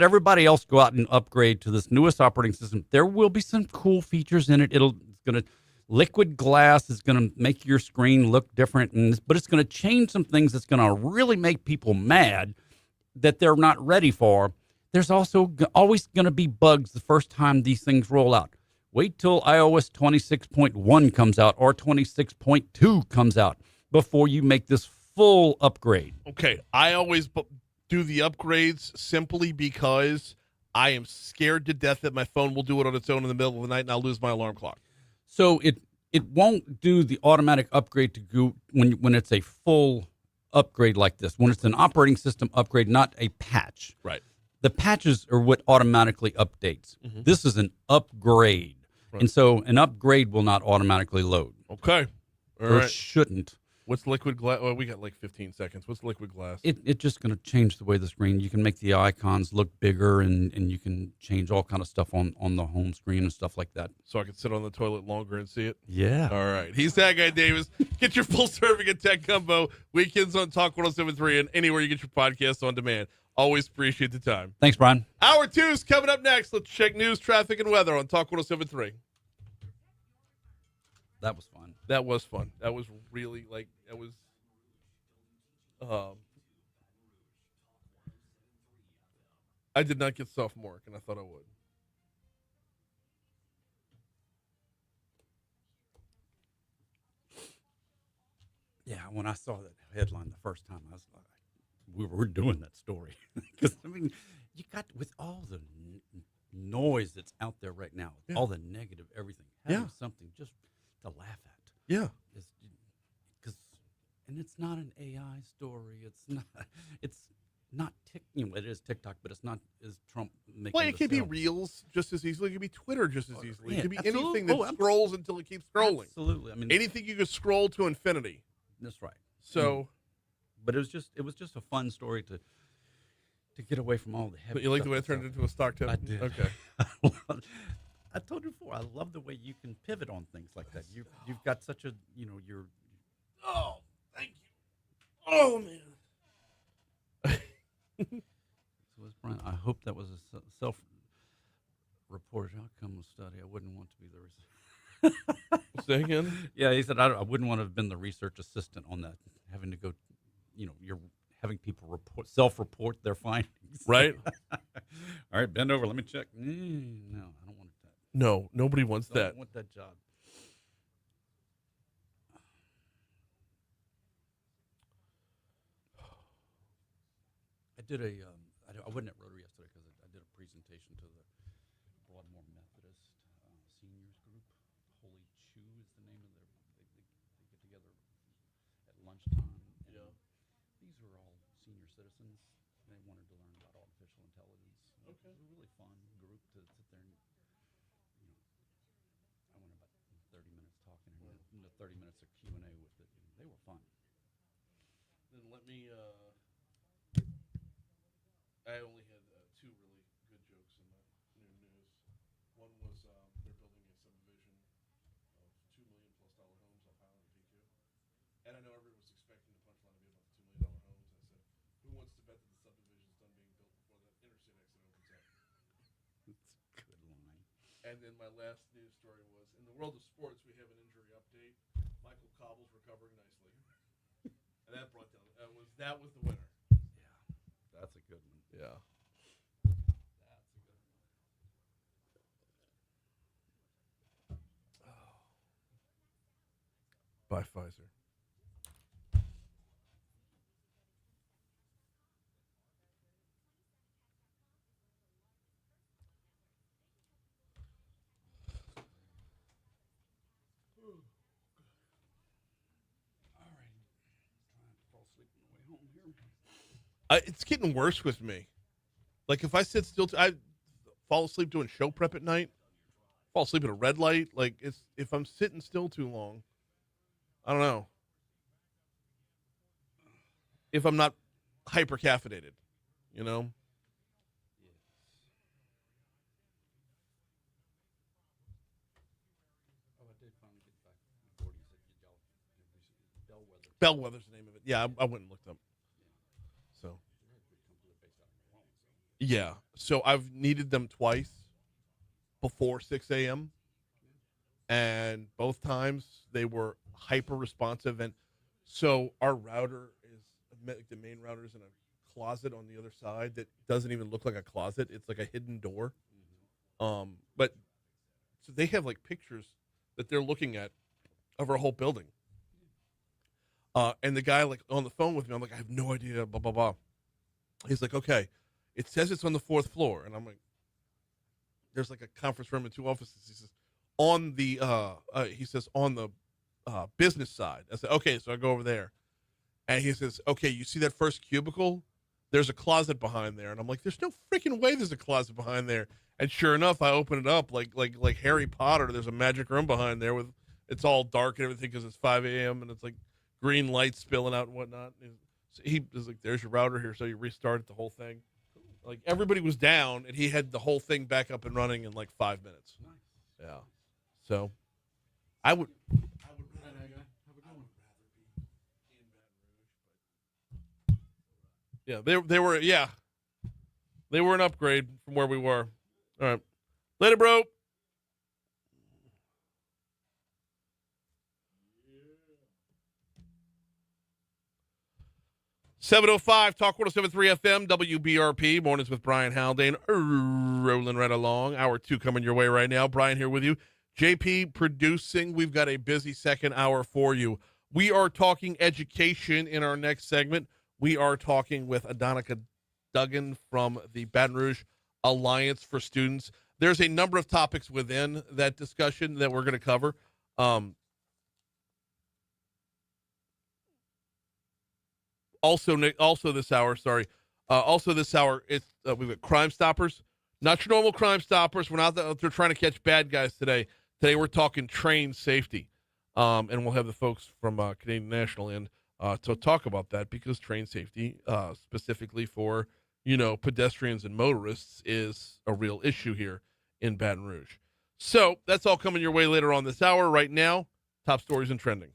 everybody else go out and upgrade to this newest operating system. There will be some cool features in it. Liquid glass is going to make your screen look different, but it's going to change some things that's going to really make people mad that they're not ready for. There's also always going to be bugs the first time these things roll out. Wait till iOS 26.1 comes out or 26.2 comes out before you make this full upgrade. Okay, I always do the upgrades simply because I am scared to death that my phone will do it on its own in the middle of the night and I'll lose my alarm clock. So it won't do the automatic upgrade to go when it's a full upgrade like this. When it's an operating system upgrade, not a patch. Right. The patches are what automatically updates. Mhm. This is an upgrade. Right. And so an upgrade will not automatically load. Okay. All Or right. shouldn't. What's liquid glass? Well, we got like 15 seconds. What's liquid glass? It's just going to change the way the screen. You can make the icons look bigger, and you can change all kind of stuff on the home screen and stuff like that. So I can sit on the toilet longer and see it? Yeah. All right. He's Haggai Davis. Get your full serving of Tech Gumbo. Weekends on Talk 107.3 and anywhere you get your podcasts on demand. Always appreciate the time. Thanks, Brian. Hour 2 is coming up next. Let's check news, traffic, and weather on Talk 107.3. That was fun. That was fun. That was really, that was... I did not get sophomoric, and I thought I would. Yeah, when I saw that headline the first time, I was like, we're doing that story. Because, I mean, you got, with all the noise that's out there right now, Yeah. all the negative everything, having Yeah. something just to laugh at. Yeah. And it's not an AI story. It's not it is TikTok, but it's not, is Trump making Well, it could be sell. Reels just as easily. It could be Twitter just as easily. Yeah, It could be absolutely. anything that Oh, scrolls until it keeps scrolling. Absolutely. I mean, Anything you could scroll to infinity. that's right. So, But it was just a fun story to get away from all the heavy but you like the stuff way I that's turned out it into a stock tip? I did. Okay. I told you before, I love the way you can pivot on things like that. You've got such a, you're. Oh, thank you. Oh, man. So was Brian, I hope that was a self-reported outcome of study. I wouldn't want to be the Say again? Yeah, he said, I wouldn't want to have been the research assistant on that, having to go, you're having people self-report their findings. Right? All right, bend over. Let me check. No, I don't want that. No, nobody wants I that. don't want that job. I did I wasn't at Rotary yesterday because I did a presentation to the Broadmoor Methodist Seniors Group. Holy Chew is the name of they get together at lunchtime. And these are all senior citizens. They wanted to learn about artificial intelligence. Okay. It was a really fun group to sit there and, I went about 30 minutes talking and 30 minutes of Q&A with it. And they were fun. Then let me, I only had two really good jokes in the new news. One was they're building a subdivision of $2 million+ homes off Highland and PQ. And I know everyone was expecting the punchline to be about the $2 million homes. I said, who wants to bet that the subdivision is done being built before that interstate exit opens up? That's a good line. And then my last news story was, in the world of sports, we have an injury update. Michael Cobble's recovering nicely. And that brought down, that was the winner. That's a good one. Yeah. That's a good one. Bye, Pfizer. All right. Trying to fall asleep on the way home here. It's getting worse with me. Like if I sit still, I fall asleep doing show prep at night. Fall asleep at a red light. Like if I'm sitting still too long, I don't know. If I'm not hyper caffeinated, Oh, I did finally get back before you said Bellwether. Bellwether's the name of it. Yeah, I went and looked up. So yeah, so I've needed them twice before 6 a.m. and both times they were hyper responsive. And so our router is the main router is in a closet on the other side that doesn't even look like a closet. It's like a hidden door. But so they have like pictures that they're looking at of our whole building. And the guy like on the phone with me, I'm like, I have no idea, blah, blah, blah. He's like, okay, it says it's on the 4th floor. And I'm like, there's like a conference room and 2 offices. He says, on the business side. I said, okay, so I go over there. And he says, okay, you see that first cubicle? there's a closet behind there. And I'm like, there's no freaking way there's a closet behind there. And sure enough, I open it up like Harry Potter. There's a magic room behind there with it's all dark and everything because it's 5 a.m. and it's like green lights spilling out and whatnot. And he was like, "There's your router here." So you restarted the whole thing. Like everybody was down, and he had the whole thing back up and running in like 5 minutes. Nice. Yeah. So I would. Yeah, they were an upgrade from where we were. All right, later, bro. .705 Talk 107.3 FM WBRP mornings with Brian Haldane rolling right along. Hour 2 coming your way right now. Brian here with you. JP producing. We've got a busy second hour for you. We are talking education in our next segment. We are talking with Adonica Duggan from the Baton Rouge Alliance for Students. There's a number of topics within that discussion that we're going to cover. Also this hour, it's we've got Crimestoppers. Not your normal Crimestoppers. We're not out there trying to catch bad guys today. Today we're talking train safety. And we'll have the folks from Canadian National in to talk about that because train safety, specifically for, pedestrians and motorists, is a real issue here in Baton Rouge. So that's all coming your way later on this hour. Right now, top stories and trending.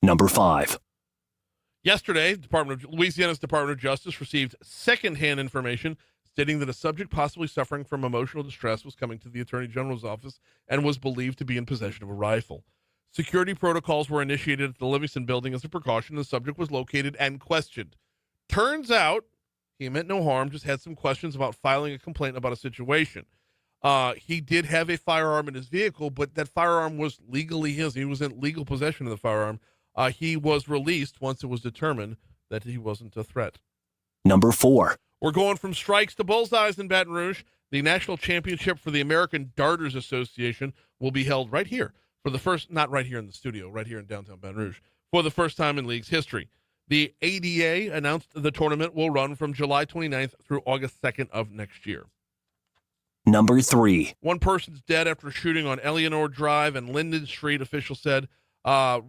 Number 5. Yesterday, Louisiana's Department of Justice received secondhand information stating that a subject possibly suffering from emotional distress was coming to the Attorney General's office and was believed to be in possession of a rifle. Security protocols were initiated at the Livingston building as a precaution. The subject was located and questioned. Turns out he meant no harm, just had some questions about filing a complaint about a situation. He did have a firearm in his vehicle, but that firearm was legally his. He was in legal possession of the firearm. He was released once it was determined that he wasn't a threat. Number 4. We're going from strikes to bullseyes in Baton Rouge. The national championship for the American Darters Association will be held right here for the first, not right here in the studio, right here in downtown Baton Rouge, for the first time in league's history. The ADA announced the tournament will run from July 29th through August 2nd of next year. Number 3. One person's dead after a shooting on Eleanor Drive and Linden Street, officials said.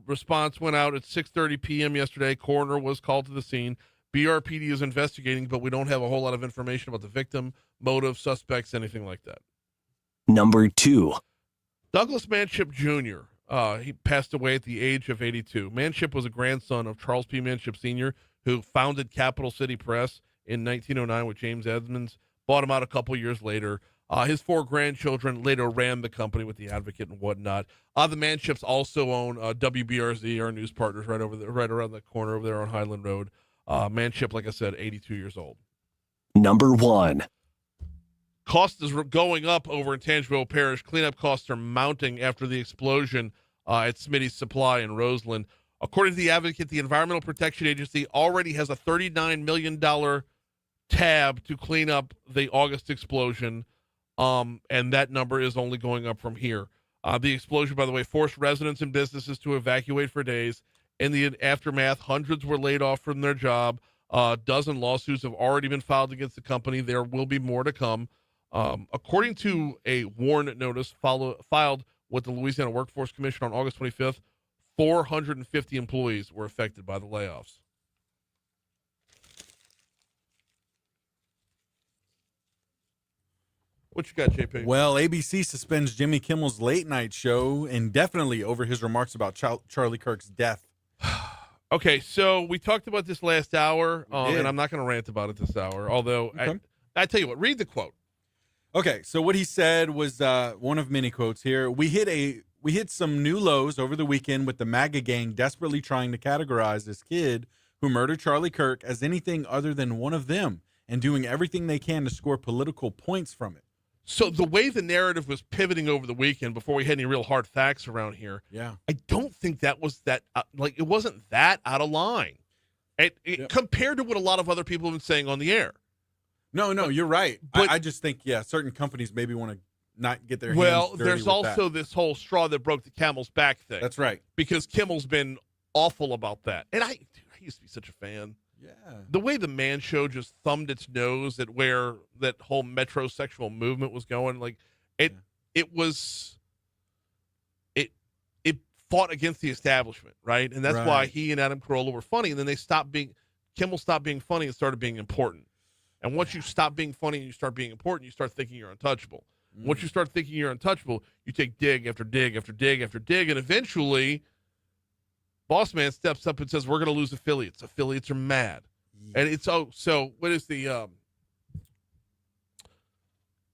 Response went out at 6:30 p.m. yesterday. Coroner was called to the scene. BRPD is investigating, but we don't have a whole lot of information about the victim, motive, suspects, anything like that. Number 2. Douglas Manship Jr., he passed away at the age of 82. Manship was a grandson of Charles P. Manship Sr., who founded Capital City Press in 1909 with James Edmonds, bought him out a couple years later. His 4 grandchildren later ran the company with the Advocate and whatnot. The Manships also own WBRZ, our news partners, right over there, right around the corner over there on Highland Road. Manship, like I said, 82 years old. Number 1. Costs is going up over in Tangeville Parish. Cleanup costs are mounting after the explosion at Smitty's Supply in Roseland. According to the Advocate, the Environmental Protection Agency already has a $39 million tab to clean up the August explosion. And that number is only going up from here. The explosion, by the way, forced residents and businesses to evacuate for days. In the aftermath, hundreds were laid off from their job. A dozen lawsuits have already been filed against the company. There will be more to come. According to a warrant notice filed with the Louisiana Workforce Commission on August 25th, 450 employees were affected by the layoffs. What you got, JP? Well, ABC suspends Jimmy Kimmel's late night show indefinitely over his remarks about Charlie Kirk's death. Okay, so we talked about this last hour, and I'm not going to rant about it this hour, although Okay. I tell you what, read the quote. Okay, so what he said was one of many quotes here. We hit some new lows over the weekend with the MAGA gang desperately trying to categorize this kid who murdered Charlie Kirk as anything other than one of them and doing everything they can to score political points from it. So the way the narrative was pivoting over the weekend before we had any real hard facts around here, Yeah. I don't think that was that, it wasn't that out of line compared to what a lot of other people have been saying on the air. No, you're right. But- I just think, certain companies maybe want to not get their hands Well, dirty there's with also that. this whole straw that broke the camel's back thing. That's right. Because Kimmel's been awful about that. And I used to be such a fan. Yeah. The way the Man Show just thumbed its nose at where that whole metrosexual movement was going, like it fought against the establishment, right? And that's why Right. he and Adam Carolla were funny. And then Kimmel stopped being funny and started being important. And once you stop being funny and you start being important, you start thinking you're untouchable. Once you start thinking you're untouchable, you take dig after dig after dig after dig, and eventually, Boss Man steps up and says, "We're going to lose affiliates. Affiliates are mad." And it's so. What is the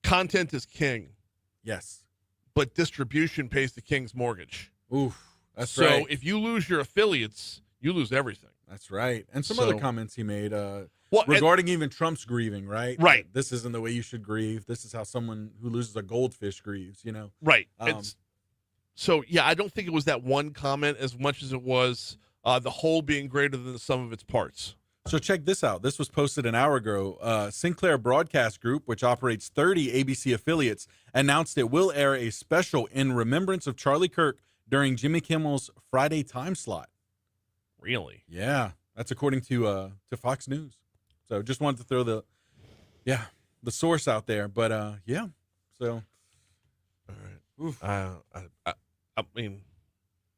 content is king, Yes. but distribution pays the king's mortgage. Oof. That's so right. if you lose your affiliates, you lose everything. That's right. And some So- other comments he made Well, regarding even Trump's grieving, right? Right. This isn't the way you should grieve. This is how someone who loses a goldfish grieves, you know? Right. Um, So, yeah, I don't think it was that one comment as much as it was the whole being greater than the sum of its parts. So check this out. This was posted an hour ago. Sinclair Broadcast Group, which operates 30 ABC affiliates, announced it will air a special in remembrance of Charlie Kirk during Jimmy Kimmel's Friday time slot. Really? Yeah, that's according to Fox News. So just wanted to throw the source out there. But so All right. oof. I mean,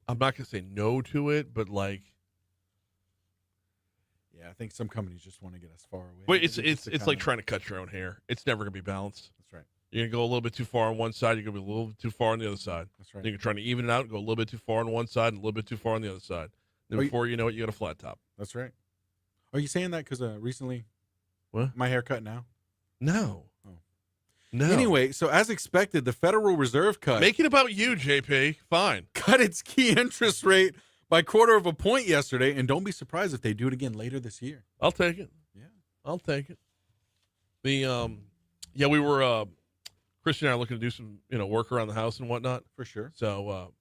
I'm not going to say no to it, but like, Yeah, I think some companies just want to get us far away. wait, it's Maybe just to like kinda- trying to cut your own hair. It's never going to be balanced. That's right. You're going to go a little bit too far on one side. You're going to be a little bit too far on the other side. That's right. You're trying to even it out and go a little bit too far on one side and a little bit too far on the other side. Then Are you- before you know it, you got a flat top. That's right. Are you saying that because recently What? my haircut now? No. Oh. No. Anyway, so as expected, the Federal Reserve Make it about you, JP. Fine. cut its key interest rate by 1/4 point yesterday, and don't be surprised if they do it again later this year. I'll take it. Yeah. I'll take it. The we were Christian and I are looking to do some work around the house and whatnot. For sure. So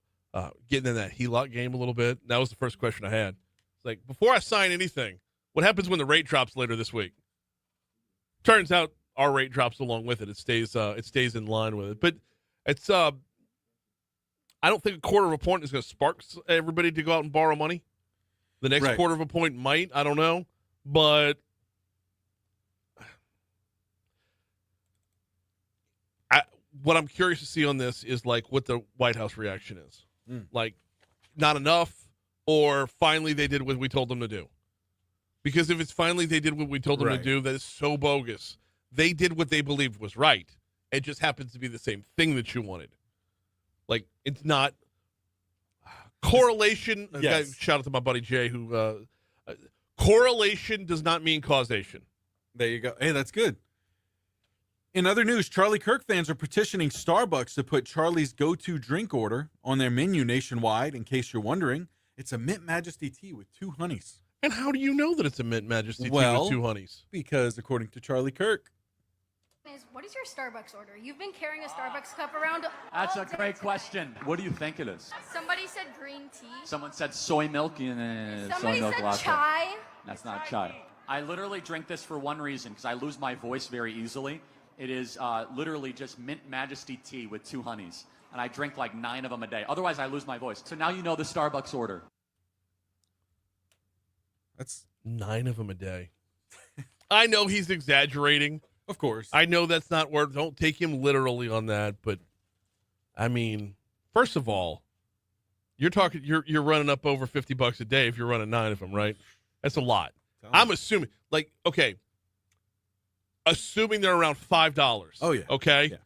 getting in that HELOC game a little bit. That was the first question I had. It's like, before I sign anything, what happens when the rate drops later this week? Turns out our rate drops along with it. It stays in line with it. But it's I don't think 1/4 point is going to spark everybody to go out and borrow money. The next Right. 1/4 point might. I don't know, but what I'm curious to see on this is like what the White House reaction is. Like, not enough, or finally they did what we told them to do. Because if it's finally they did what we told them to Right. do, that is so bogus. They did what they believed was right. It just happens to be the same thing that you wanted. Like, it's not correlation. Yes. Shout out to my buddy Jay, who correlation does not mean causation. There you go. Hey, that's good. In other news, Charlie Kirk fans are petitioning Starbucks to put Charlie's go-to drink order on their menu nationwide. In case you're wondering, it's a Mint Majesty tea with 2 honeys. And how do you know that it's a Mint Majesty tea Well- with 2 honeys? Because according to Charlie Kirk, What is your Starbucks order? You've been carrying a Starbucks cup around. That's all a day great today. question. What do you think it is? Somebody said green tea. Someone said soy milk and soy Somebody milk said latte. chai. That's not chai. I literally drink this for one reason, because I lose my voice very easily. It is literally just Mint Majesty tea with 2 honeys. And I drink like 9 of them a day. Otherwise, I lose my voice. So now you know the Starbucks order. that's 9 of them a day. I know he's exaggerating. of course. I know that's not word. Don't take him literally on that. But I mean, first of all, you're running up over $50 a day if you're running 9 of them, right? That's a lot. I'm assuming, like, okay, assuming they're around $5. Oh, yeah. Okay. Yeah.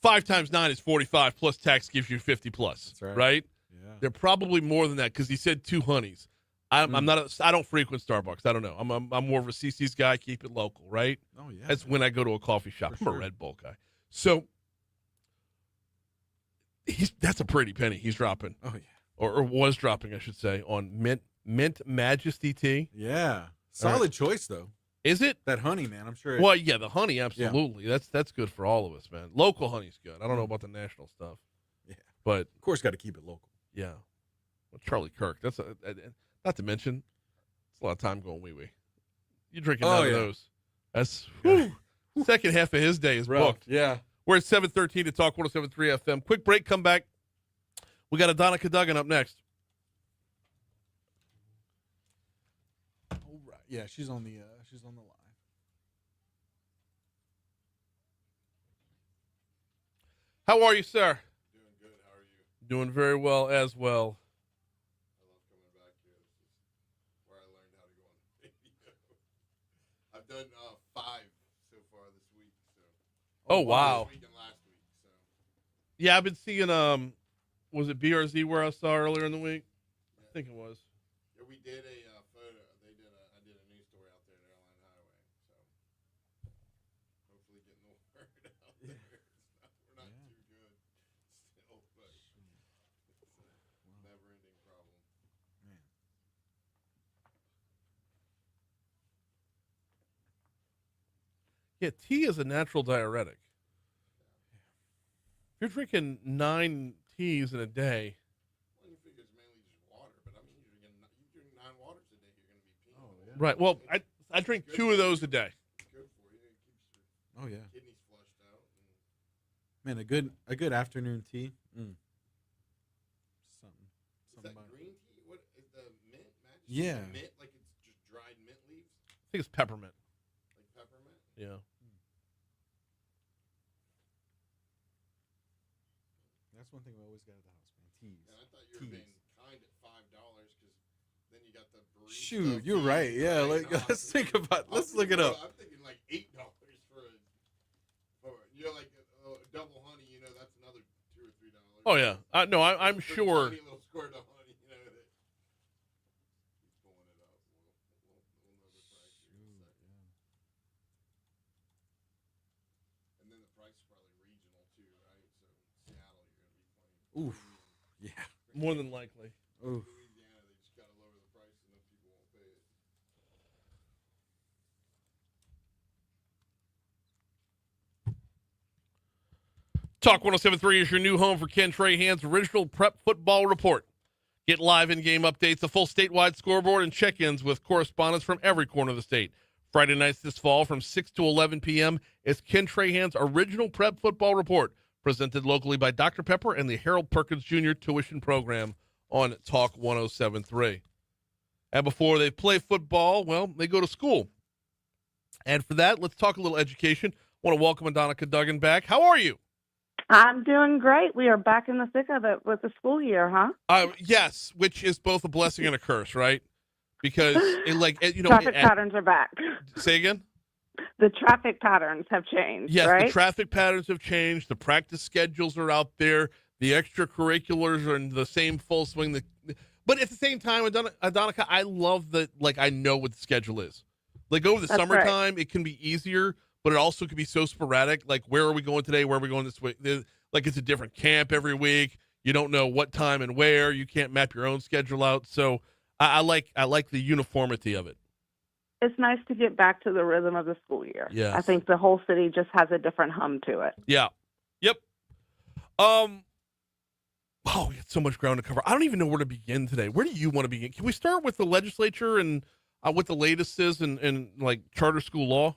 5 times 9 is 45 plus tax gives you 50 plus. That's right. Right? Yeah. They're probably more than that because he said 2 honeys. I'm not. I don't frequent Starbucks. I don't know. I'm more of a CC's guy. Keep it local, right? Oh yeah. That's when I go to a coffee shop. For I'm a sure. Red Bull guy. So that's a pretty penny he's dropping, Oh yeah. or was dropping, I should say, on Mint Majesty tea. Yeah. Solid choice though. Is it? That honey, man. I'm sure. Well, yeah, the honey, absolutely. That's good for all of us, man. Local honey's good. I don't know about the national stuff. Yeah. But Of course, got to keep it local. yeah, well, Charlie Kirk. That's not to mention, it's a lot of time going wee wee. You drinking Oh, none of yeah. those? That's whew. Second half of his day is booked. Yeah. We're at 7:13 to Talk 107.3 FM. Quick break, come back. We got Adonica Duggan up next. All right. Yeah, she's on the line. How are you, sir? Doing good. How are you? Doing very well as well. I love coming back here. This is where I learned how to go on radio. I've done 5 so far this week. So. Oh, wow. This week and last week. So. Yeah, I've been seeing, was it BRZ where I saw earlier in the week? Yeah. I think it was. Yeah, we did a photo. I did a news story out there at Airline Highway. So hopefully getting the word out there. We're not too good still, but it's a never-ending problem. Yeah, tea is a natural diuretic. If you're drinking 9 teas in a day. Well, you figure it's mainly just water, but I mean, you drink 9 waters a day, you're going to be peeing. Oh, yeah. Right. Well, I drink 2 of those a day. It's good for you. It keeps your Oh yeah. kidneys flushed out. Man, a good afternoon tea. Something. Is that about it. green tea? What is the mint? Magic? Yeah. Mint, like it's just dried mint leaves, I think it's peppermint. like peppermint. Yeah. That's one thing we always got at the house, man. Teas. And I thought you were Teas. being kind at $5 because then you got the barista. Shoot, you're fee, right. Yeah, right? like No, let's think about. Let's look it up. I'm thinking like $8 for like double honey. You know, that's another $2 or $3. Oh, yeah. No, I'm For a sure. Tiny little squirt of honey. You know that. He's pulling it up. We'll know the price here in a second. And then the price is probably regional too, right? So Seattle, you're going to be playing. Oof. Yeah. More than likely. Oof. Louisiana, they just got to lower the price, and then people won't pay it. Talk 107.3 is your new home for Ken Trahan's original prep football report. Get live in-game updates, a full statewide scoreboard, and check-ins with correspondents from every corner of the state. Friday nights this fall from 6 to 11 p.m. is Ken Trahan's original prep football report, presented locally by Dr. Pepper and the Harold Perkins Jr. Tuition Program on Talk 107.3. And before they play football, well, they go to school. And for that, let's talk a little education. I want to welcome Adonica Duggan back. How are you? I'm doing great. We are back in the thick of it with the school year, huh? Yes, which is both a blessing and a curse, right? Because traffic patterns are back. Say again? The traffic patterns have changed, Yes, right? the traffic patterns have changed. The practice schedules are out there. The extracurriculars are in the same full swing. But at the same time, Adonica, I love that, I know what the schedule is. Like, over the That's summertime, It can be easier, but it also can be so sporadic. Like, where are we going today? Where are we going this week? Like, it's a different camp every week. You don't know what time and where. You can't map your own schedule out. So I like the uniformity of it. It's nice to get back to the rhythm of the school year. Yes. I think the whole city just has a different hum to it. Yeah. Yep. We got so much ground to cover. I don't even know where to begin today. Where do you want to begin? Can we start with the legislature and what the latest is in charter school law?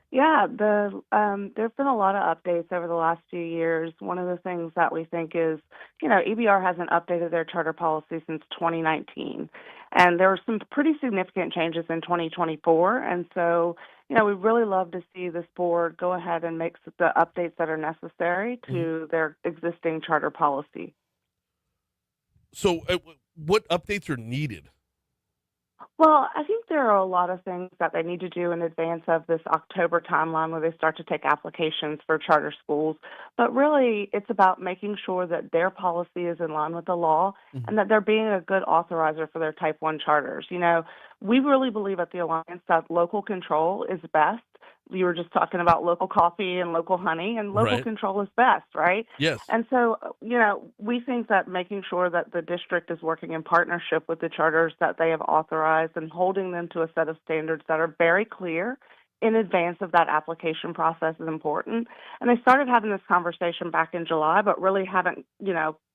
Yeah, there's been a lot of updates over the last few years. One of the things that we think is, EBR hasn't updated their charter policy since 2019. And there were some pretty significant changes in 2024. And so, we'd really love to see this board go ahead and make the updates that are necessary to their existing charter policy. So what updates are needed? Well, I think there are a lot of things that they need to do in advance of this October timeline where they start to take applications for charter schools. But really, it's about making sure that their policy is in line with the law and that they're being a good authorizer for their Type 1 charters. We really believe at the Alliance that local control is best. You were just talking about local coffee and local honey, and local control is best, right? Yes. And so, we think that making sure that the district is working in partnership with the charters that they have authorized and holding them to a set of standards that are very clear in advance of that application process is important. And they started having this conversation back in July, but really haven't,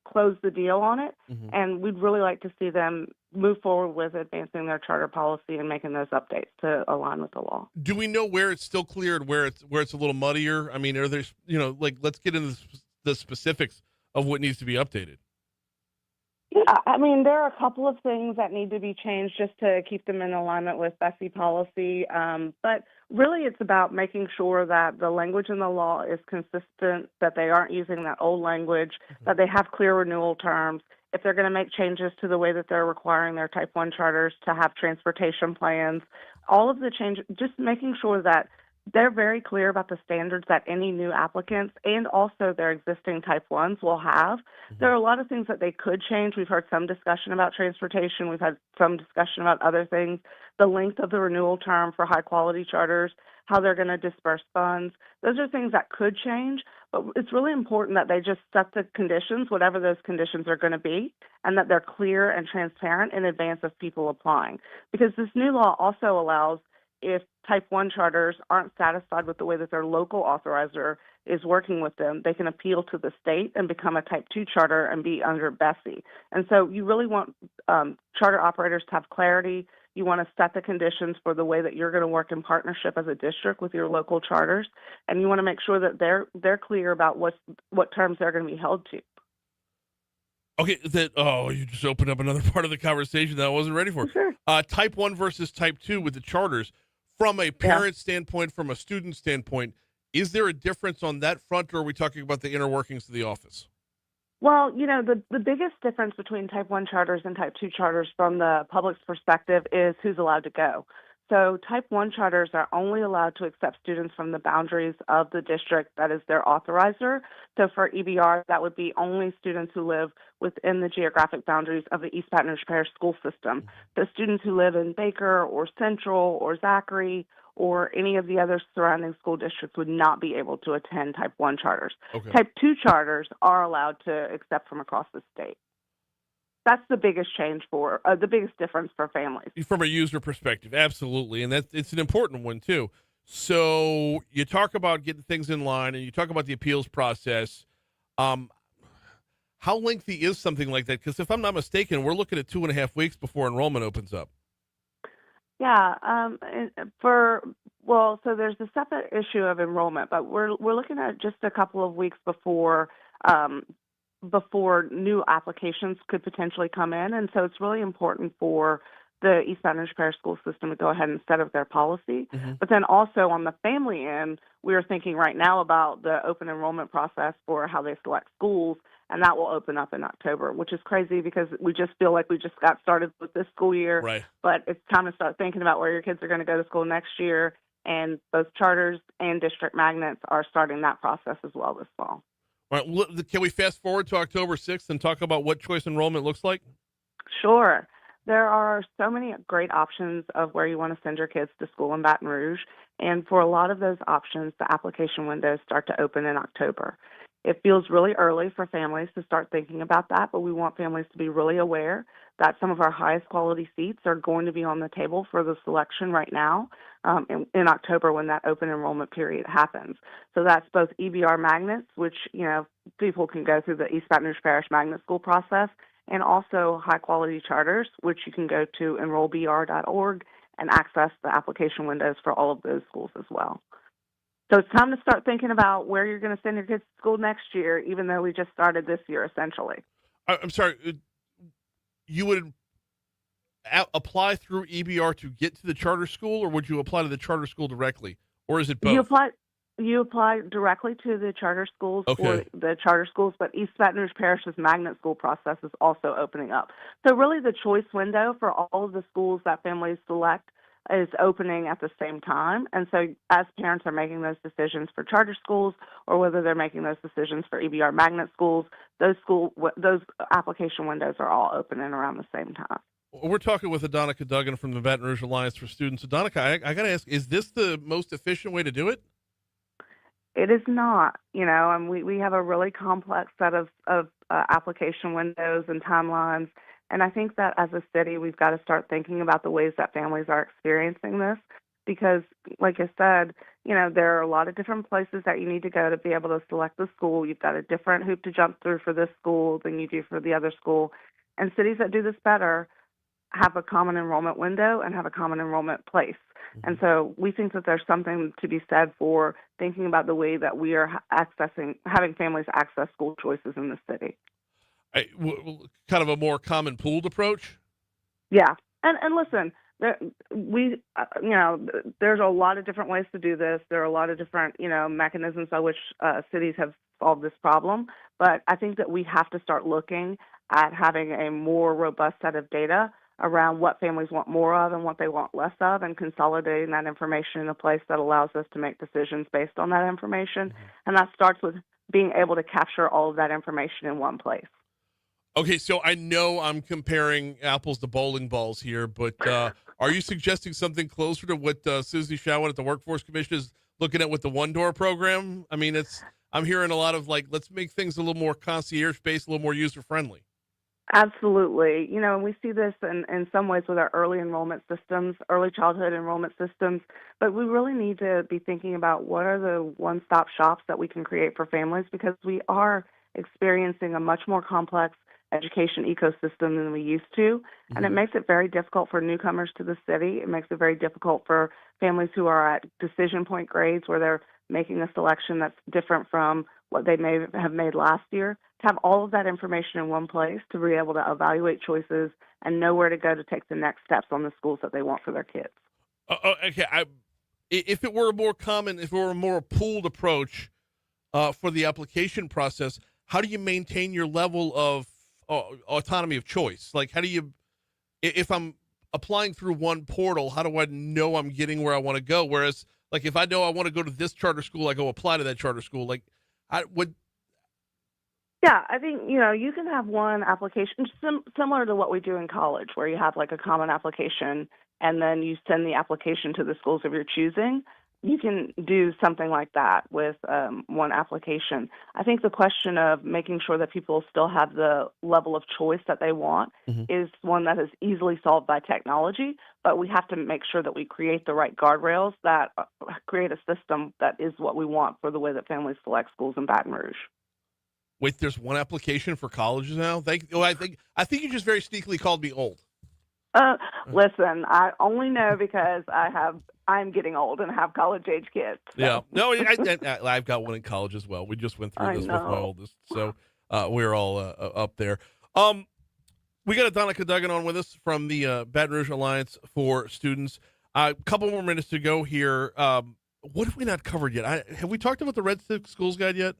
closed the deal on it. And we'd really like to see them move forward with advancing their charter policy and making those updates to align with the law. Do we know where it's still cleared, where it's a little muddier? I mean, are there, like, let's get into the specifics of what needs to be updated. Yeah, I mean, there are a couple of things that need to be changed just to keep them in alignment with Bessie policy. But really, it's about making sure that the language in the law is consistent, that they aren't using that old language, that they have clear renewal terms. If they're going to make changes to the way that they're requiring their Type 1 charters to have transportation plans, all of the changes, just making sure that they're very clear about the standards that any new applicants and also their existing Type 1s will have. There are a lot of things that they could change. We've heard some discussion about transportation. We've had some discussion about other things. The length of the renewal term for high-quality charters, how they're going to disperse funds. Those are things that could change, but it's really important that they just set the conditions, whatever those conditions are going to be, and that they're clear and transparent in advance of people applying. Because this new law also allows, if Type 1 charters aren't satisfied with the way that their local authorizer is working with them, they can appeal to the state and become a Type 2 charter and be under Bessie. And so you really want charter operators to have clarity. You want to set the conditions for the way that you're going to work in partnership as a district with your local charters, and you want to make sure that they're clear about what terms they're going to be held to. Okay, you just opened up another part of the conversation that I wasn't ready for. Sure. Type 1 versus Type 2 with the charters. From a parent standpoint, from a student standpoint, is there a difference on that front, or are we talking about the inner workings of the office? Well, the biggest difference between Type 1 charters and Type 2 charters from the public's perspective is who's allowed to go. So Type 1 charters are only allowed to accept students from the boundaries of the district that is their authorizer. So for EBR, that would be only students who live within the geographic boundaries of the East Baton Rouge Parish School System. So students who live in Baker or Central or Zachary or any of the other surrounding school districts would not be able to attend Type 1 charters. Okay. Type 2 charters are allowed to accept from across the state. That's the biggest change the biggest difference for families. From a user perspective, absolutely. And it's an important one, too. So you talk about getting things in line, and you talk about the appeals process. How lengthy is something like that? Because if I'm not mistaken, we're looking at 2.5 weeks before enrollment opens up. Yeah. So there's a separate issue of enrollment, but we're looking at just a couple of weeks before new applications could potentially come in. And so it's really important for the East Baton Rouge Parish School System to go ahead and set up their policy. Mm-hmm. But then also on the family end, we are thinking right now about the open enrollment process for how they select schools, and that will open up in October, which is crazy because we just feel like we just got started with this school year. Right. But it's time to start thinking about where your kids are going to go to school next year, and both charters and district magnets are starting that process as well this fall. All right, can we fast forward to October 6th and talk about what choice enrollment looks like? Sure. There are so many great options of where you want to send your kids to school in Baton Rouge. And for a lot of those options, the application windows start to open in October. It feels really early for families to start thinking about that, but we want families to be really aware that some of our highest quality seats are going to be on the table for the selection right now in October when that open enrollment period happens. So that's both EBR magnets, which, people can go through the East Baton Rouge Parish Magnet School process, and also high-quality charters, which you can go to enrollbr.org and access the application windows for all of those schools as well. So it's time to start thinking about where you're going to send your kids to school next year, even though we just started this year, essentially. I'm sorry. You would apply through EBR to get to the charter school, or would you apply to the charter school directly? Or is it both? You apply directly to the charter schools or the charter schools, but East Baton Rouge Parish's magnet school process is also opening up. So really the choice window for all of the schools that families select is opening at the same time. And so as parents are making those decisions for charter schools or whether they're making those decisions for EBR magnet schools, those application windows are all opening around the same time. We're talking with Adonica Duggan from the Baton Rouge Alliance for Students. Adonica, I got to ask, is this the most efficient way to do it? It is not, and we have a really complex set of application windows and timelines. And I think that as a city, we've got to start thinking about the ways that families are experiencing this because, like I said, there are a lot of different places that you need to go to be able to select the school. You've got a different hoop to jump through for this school than you do for the other school. And cities that do this better have a common enrollment window and have a common enrollment place. And so we think that there's something to be said for thinking about the way that we are having families access school choices in the city. Kind of a more common pooled approach? Yeah. And listen, there's a lot of different ways to do this. There are a lot of different, mechanisms by which cities have solved this problem. But I think that we have to start looking at having a more robust set of data around what families want more of and what they want less of, and consolidating that information in a place that allows us to make decisions based on that information. And that starts with being able to capture all of that information in one place. Okay, so I know I'm comparing apples to bowling balls here, but are you suggesting something closer to what Susie Showen at the Workforce Commission is looking at with the one-door program? I mean, I'm hearing a lot of let's make things a little more concierge-based, a little more user-friendly. Absolutely. And we see this in some ways with our early enrollment systems, early childhood enrollment systems, but we really need to be thinking about what are the one-stop shops that we can create for families, because we are experiencing a much more complex education ecosystem than we used to, and it makes it very difficult for newcomers to the city. It makes it very difficult for families who are at decision point grades where they're making a selection that's different from what they may have made last year, to have all of that information in one place to be able to evaluate choices and know where to go to take the next steps on the schools that they want for their kids. Okay, if it were more common, if it were a more pooled approach for the application process, how do you maintain your level of autonomy of choice? Like, how do you, if I'm applying through one portal, how do I know I'm getting where I want to go? Whereas, like, if I know I want to go to this charter school, I go apply to that charter school. Like, I would. Yeah, I think, you can have one application similar to what we do in college, where you have like a common application and then you send the application to the schools of your choosing. You can do something like that with one application. I think the question of making sure that people still have the level of choice that they want is one that is easily solved by technology, but we have to make sure that we create the right guardrails that create a system that is what we want for the way that families select schools in Baton Rouge. Wait, there's one application for colleges now? I think you just very sneakily called me old. Listen, I only know because I'm getting old and have college-age kids. So. Yeah. No, I've got one in college as well. We just went through this with my oldest. So we're all up there. We got Adonica Duggan on with us from the Baton Rouge Alliance for Students. A couple more minutes to go here. What have we not covered yet? Have we talked about the Red Stick Schools Guide yet?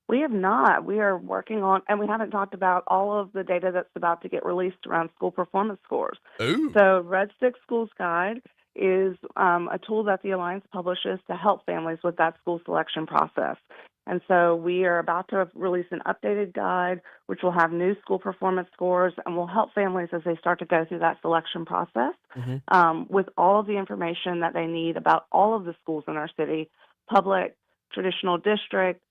We have not. We are working on, and we haven't talked about all of the data that's about to get released around school performance scores. Ooh. So Red Stick Schools Guide is a tool that the Alliance publishes to help families with that school selection process. And so we are about to release an updated guide, which will have new school performance scores and will help families as they start to go through that selection process with all of the information that they need about all of the schools in our city, public, traditional district,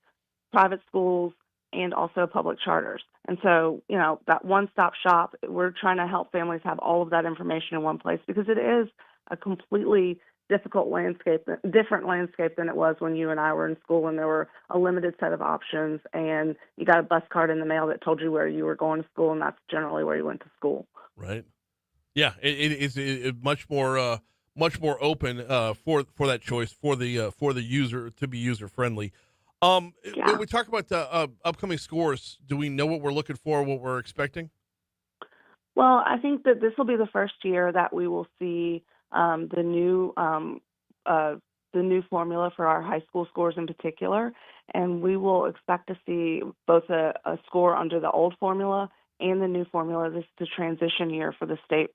private schools, and also public charters. And so, that one-stop shop, we're trying to help families have all of that information in one place, because it is a completely different landscape than it was when you and I were in school and there were a limited set of options and you got a bus card in the mail that told you where you were going to school, and that's generally where you went to school. Right. Yeah, it is much more open for that choice for the user, to be user friendly. When we talk about the upcoming scores, do we know what we're looking for, what we're expecting? Well, I think that this will be the first year that we will see the new formula for our high school scores in particular, and we will expect to see both a score under the old formula and the new formula. This is the transition year for the state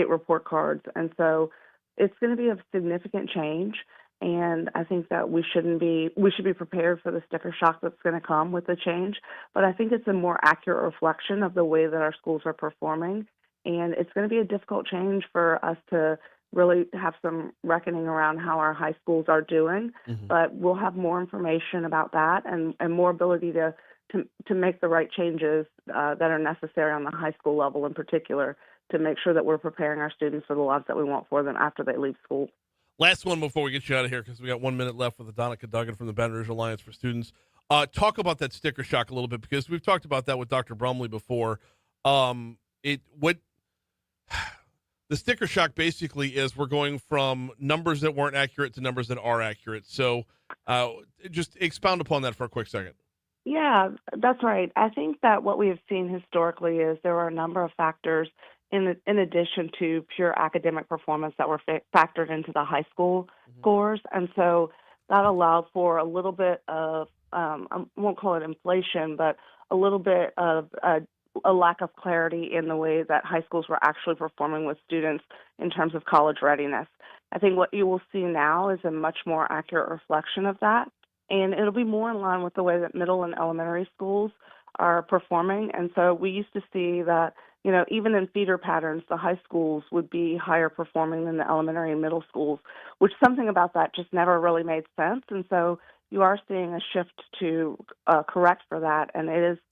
report cards, and so it's going to be a significant change. And I think that we should be prepared for the sticker shock that's going to come with the change. But I think it's a more accurate reflection of the way that our schools are performing. And it's going to be a difficult change for us to really have some reckoning around how our high schools are doing. But we'll have more information about that and more ability to make the right changes that are necessary on the high school level in particular, to make sure that we're preparing our students for the lives that we want for them after they leave school. Last one before we get you out of here, because we got 1 minute left with Adonica Duggan from the Baton Rouge Alliance for Students. Talk about that sticker shock a little bit, because we've talked about that with Dr. Brumley before. the sticker shock basically is we're going from numbers that weren't accurate to numbers that are accurate. So just expound upon that for a quick second. Yeah, that's right. I think that what we have seen historically is there were a number of factors in addition to pure academic performance that were factored into the high school scores. And so that allowed for a little bit of, I won't call it inflation, but a little bit of a lack of clarity in the way that high schools were actually performing with students in terms of college readiness. I think what you will see now is a much more accurate reflection of that. And it'll be more in line with the way that middle and elementary schools are performing. And so we used to see that, you know, even in feeder patterns, the high schools would be higher performing than the elementary and middle schools, which something about that just never really made sense. And so you are seeing a shift to correct for that. And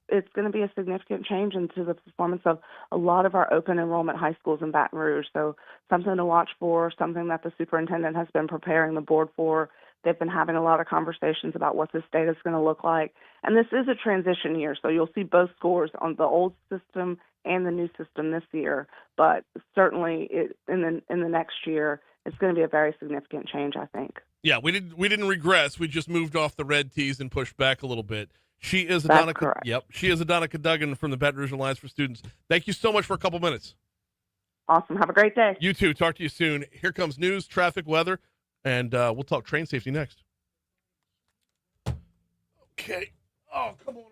it's going to be a significant change into the performance of a lot of our open enrollment high schools in Baton Rouge. So something to watch for, something that the superintendent has been preparing the board for. They've been having a lot of conversations about what this data is going to look like. And this is a transition year, so you'll see both scores on the old system and the new system this year. But certainly in the next year, it's going to be a very significant change, I think. Yeah, we didn't regress. We just moved off the red tees and pushed back a little bit. She is That's Adonica. correct. Yep, she is Adonica Duggan from the Baton Rouge Alliance for Students. Thank you so much for a couple minutes. Awesome. Have a great day. You too. Talk to you soon. Here comes news, traffic, weather, and we'll talk train safety next. Okay. Oh, come on.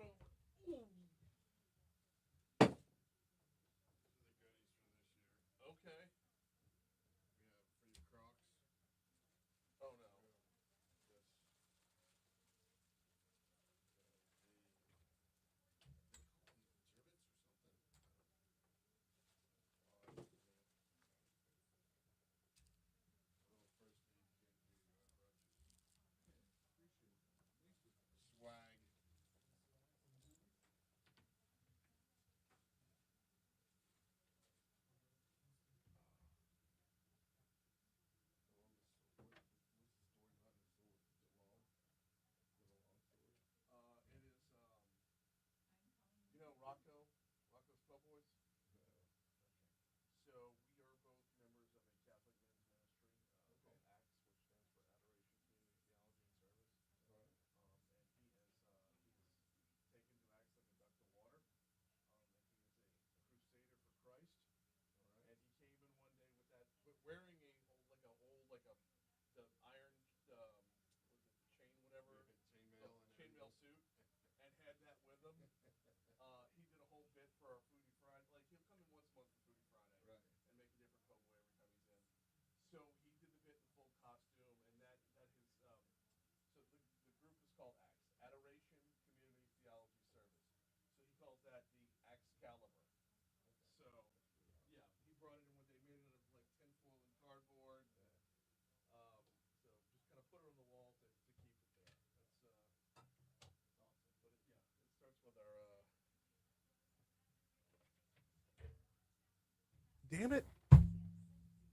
Damn it.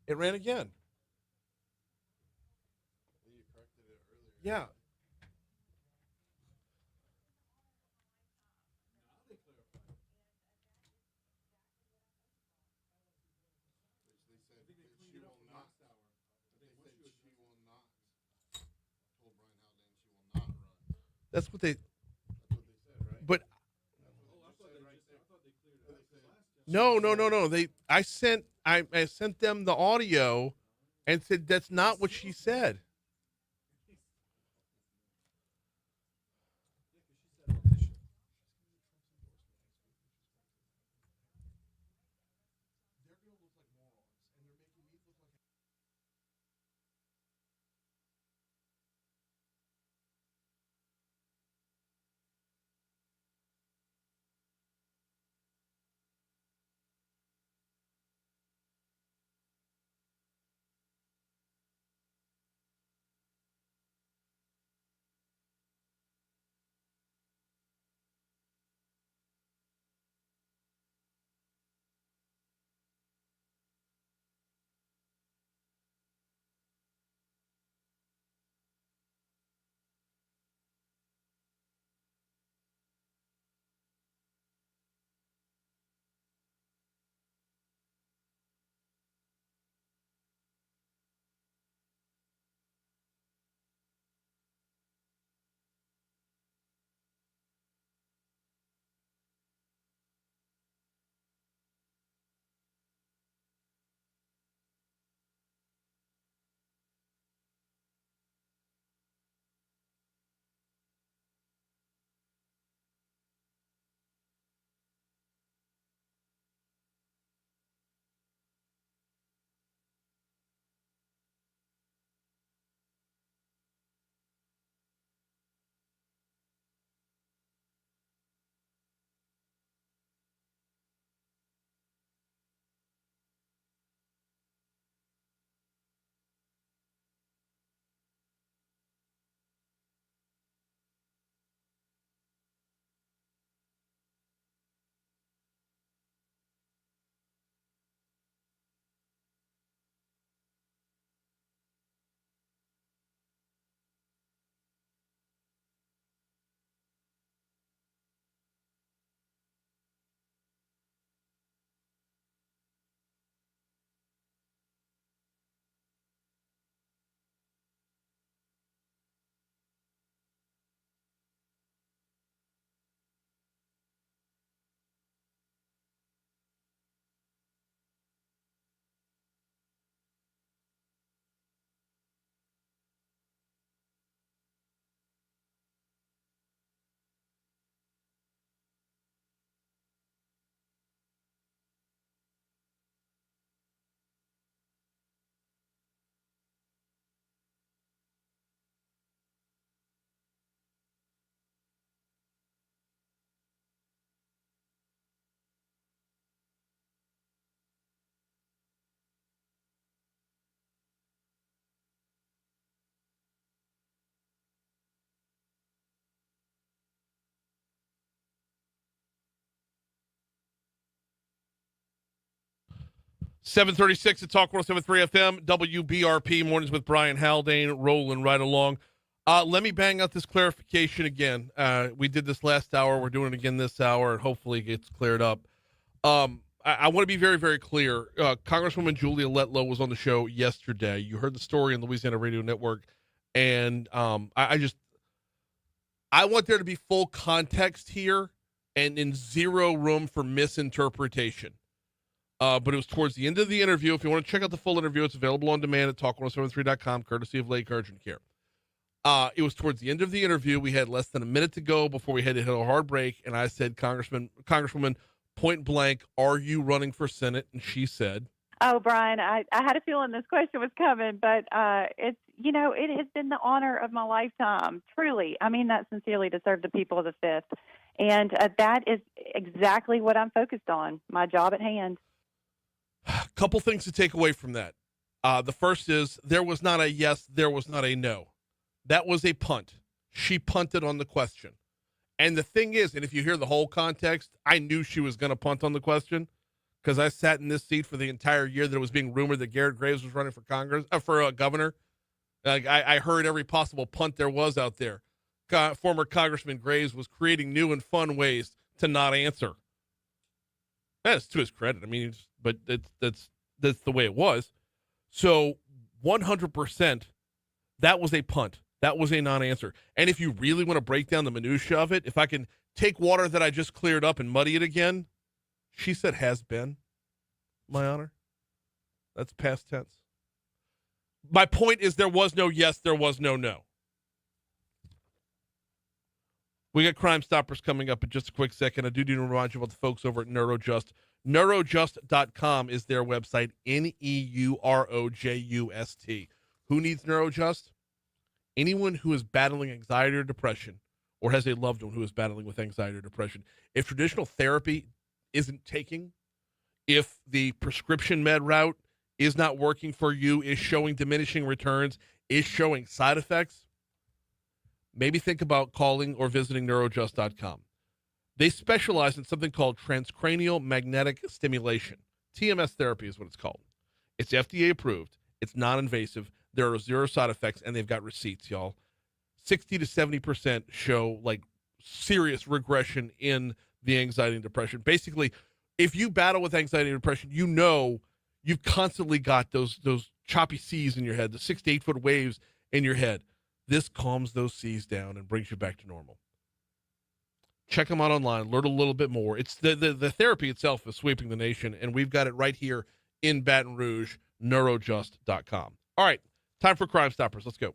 It ran again. Yeah. That's what they. But no. I sent them the audio, and said that's not what she said. 736 at Talk 107.3 FM, WBRP, Mornings with Brian Haldane, rolling right along. Let me bang out this clarification again. We did this last hour. We're doing it again this hour, and hopefully it gets cleared up. I want to be very, very clear. Congresswoman Julia Letlow was on the show yesterday. You heard the story on the Louisiana Radio Network, and I want there to be full context here and in zero room for misinterpretation. But it was towards the end of the interview. If you want to check out the full interview, it's available on demand at talk1073.com, courtesy of Lake Urgent Care. It was towards the end of the interview. We had less than a minute to go before we had to hit a hard break, and I said, Congresswoman, point blank, are you running for Senate? And she said, Oh, Brian, I had a feeling this question was coming, but it's, it has been the honor of my lifetime, truly. I mean that sincerely, to serve the people of the 5th. And that is exactly what I'm focused on, my job at hand. Couple things to take away from that. The first is there was not a yes, there was not a no. That was a punt. She punted on the question. And the thing is, and if you hear the whole context, I knew she was going to punt on the question because I sat in this seat for the entire year that it was being rumored that Garrett Graves was running for governor. I heard every possible punt there was out there. Former Congressman Graves was creating new and fun ways to not answer. That's to his credit. I mean, but that's the way it was. So 100%, that was a punt. That was a non-answer. And if you really want to break down the minutia of it, if I can take water that I just cleared up and muddy it again, she said has been, my honor. That's past tense. My point is there was no yes, there was no no. We got Crimestoppers coming up in just a quick second. I do need to remind you about the folks over at Neurojust. Neurojust.com is their website, Neurojust. Who needs Neurojust? Anyone who is battling anxiety or depression or has a loved one who is battling with anxiety or depression. If traditional therapy isn't taking, if the prescription med route is not working for you, is showing diminishing returns, is showing side effects, maybe think about calling or visiting Neurojust.com. They specialize in something called transcranial magnetic stimulation. TMS therapy is what it's called. It's FDA approved. It's non-invasive. There are 0 side effects, and they've got receipts, y'all. 60 to 70% show, serious regression in the anxiety and depression. Basically, if you battle with anxiety and depression, you've constantly got those choppy seas in your head, the 6 to 8 foot waves in your head. This calms those seas down and brings you back to normal. Check them out online. Learn a little bit more. It's the therapy itself is sweeping the nation, and we've got it right here in Baton Rouge, neurojust.com. All right, time for Crimestoppers. Let's go.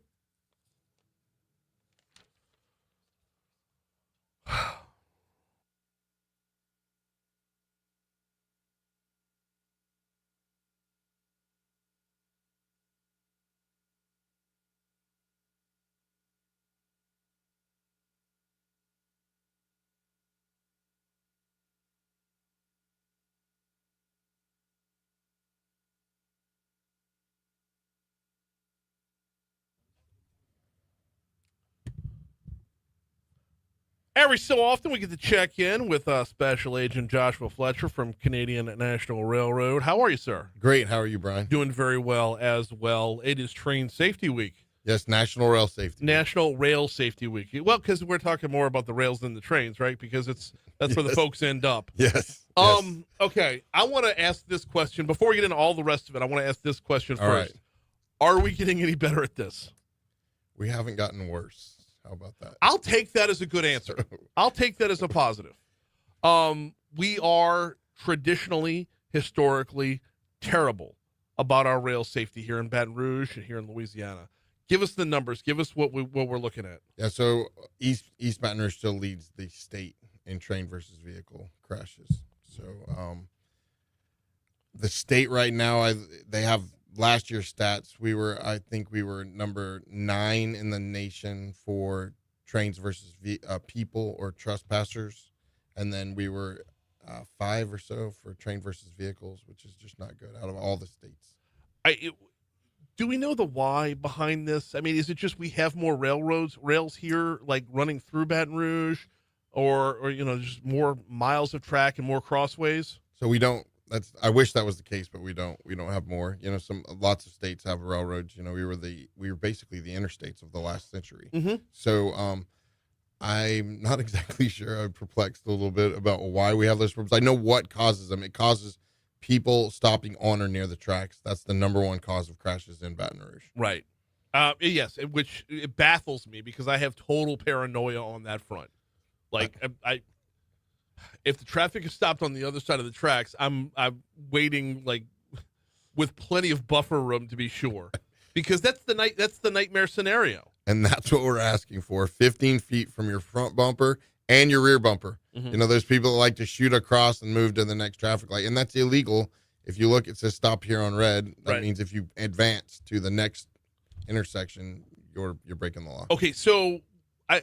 Every so often, we get to check in with Special Agent Joshua Fletcher from Canadian National Railroad. How are you, sir? Great. How are you, Brian? Doing very well as well. It is Train Safety Week. Yes, National Rail Safety Week. National Rail Safety Week. Well, because we're talking more about the rails than the trains, right? Because that's where the folks end up. Yes. Okay. I want to ask this question. Before we get into all the rest of it, I want to ask this question All first. right. Are we getting any better at this? We haven't gotten worse. How about that? I'll take that as a good answer. I'll take that as a positive. We are traditionally, historically terrible about our rail safety here in Baton Rouge and here in Louisiana. Give us the numbers. Give us what we're looking at. Yeah, so East Baton Rouge still leads the state in train versus vehicle crashes. So the state right now, they have last year's stats. I think we were number 9 in the nation for trains versus people or trespassers, and then we were 5 or so for train versus vehicles, which is just not good out of all the states. Do we know the why behind this? I mean, is it just we have more rails here, running through Baton Rouge, or just more miles of track and more crossways? So we don't. I wish that was the case, but we don't have more. Lots of states have railroads. We were basically the interstates of the last century. Mm-hmm. So I'm not exactly sure. I'm perplexed a little bit about why we have those problems. I know what causes them. It causes people stopping on or near the tracks. That's the number one cause of crashes in Baton Rouge. Right. Yes, which it baffles me because I have total paranoia on that front. Like, if the traffic is stopped on the other side of the tracks, I'm waiting like with plenty of buffer room to be sure, because that's the nightmare scenario. And that's what we're asking for: 15 feet from your front bumper and your rear bumper. Mm-hmm. Those people that like to shoot across and move to the next traffic light, and that's illegal. If you look, it says stop here on red. That Right. means if you advance to the next intersection, you're breaking the law. Okay, so I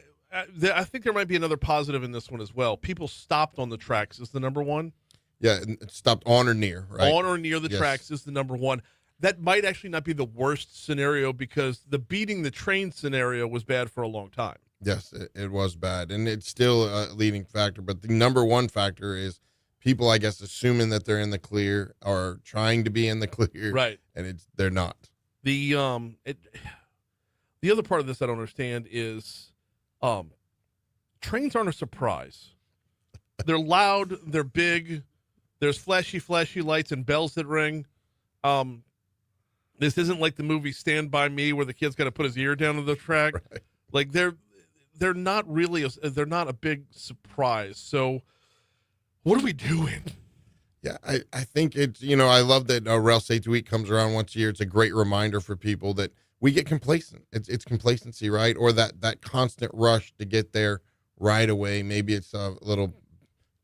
think there might be another positive in this one as well. People stopped on the tracks is the number one. Yeah, and it stopped on or near, right? On or near the Yes. tracks is the number one. That might actually not be the worst scenario because the beating the train scenario was bad for a long time. Yes, it was bad, and it's still a leading factor. But the number one factor is people, I guess, assuming that they're in the clear or trying to be in the clear, Right. And they're not. The other part of this I don't understand is trains aren't a surprise. They're loud, they're big, there's flashy lights and bells that ring. This isn't like the movie Stand By Me where the kid's got to put his ear down to the track. Right. Like they're not really they're not a big surprise. So what are we doing? Yeah, I think it's, I love that Rail Safety Week comes around once a year. It's a great reminder for people that we get complacent. It's complacency, right? Or that constant rush to get there right away. Maybe it's a little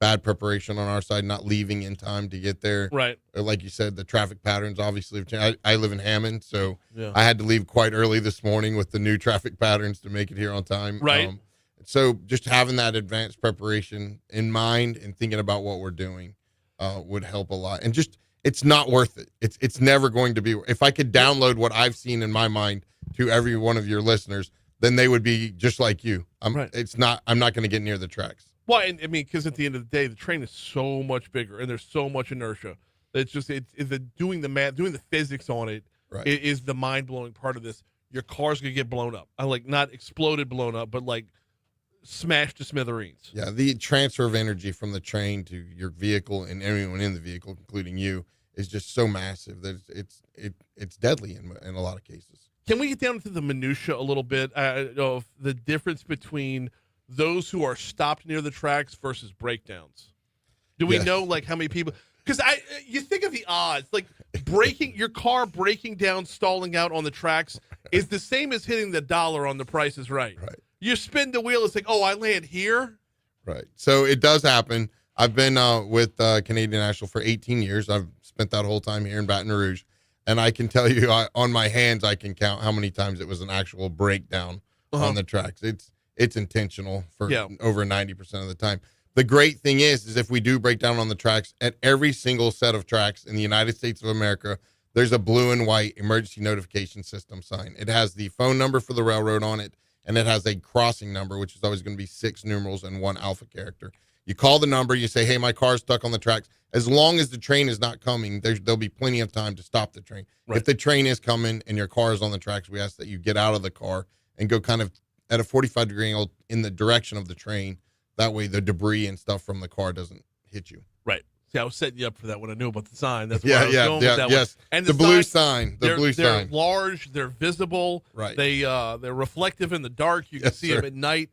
bad preparation on our side, not leaving in time to get there. Right. Or like you said, the traffic patterns obviously have changed. I live in Hammond, so Yeah. I had to leave quite early this morning with the new traffic patterns to make it here on time. Right. So just having that advanced preparation in mind and thinking about what we're doing would help a lot. And just, it's not worth it. It's never going to be. If I could download what I've seen in my mind to every one of your listeners, then they would be just like you. Right. I'm not going to get near the tracks. Well, I mean, because at the end of the day, the train is so much bigger and there's so much inertia. It's just doing the math, doing the physics on it Right. is the mind blowing part of this. Your car's gonna get blown up. Not exploded, blown up, but like smashed to smithereens. Yeah, the transfer of energy from the train to your vehicle and everyone in the vehicle, including you, is just so massive that it's deadly in a lot of cases. Can we get down to the minutia a little bit of the difference between those who are stopped near the tracks versus breakdowns? Do we Yes. know like how many people? Because you think of the odds, like your car breaking down, stalling out on the tracks is the same as hitting the dollar on The Price is Right. Right. You spin the wheel, it's like, oh, I land here. Right. So it does happen. I've been with Canadian National for 18 years. I've spent that whole time here in Baton Rouge. And I can tell you on my hands, I can count how many times it was an actual breakdown on the tracks. It's intentional for over 90% of the time. The great thing is if we do break down on the tracks, at every single set of tracks in the United States of America, there's a blue and white emergency notification system sign. It has the phone number for the railroad on it, and it has a crossing number, which is always going to be 6 numerals and 1 alpha character. You call the number, you say, hey, my car's stuck on the tracks. As long as the train is not coming, there'll be plenty of time to stop the train. Right. If the train is coming and your car is on the tracks, we ask that you get out of the car and go kind of at a 45-degree angle in the direction of the train. That way the debris and stuff from the car doesn't hit you. Right. See, I was setting you up for that when I knew about the sign. That's where I was going with that yes. one. And the blue sign. They're sign. Large. They're visible. Right. They're reflective in the dark. You can see them at night.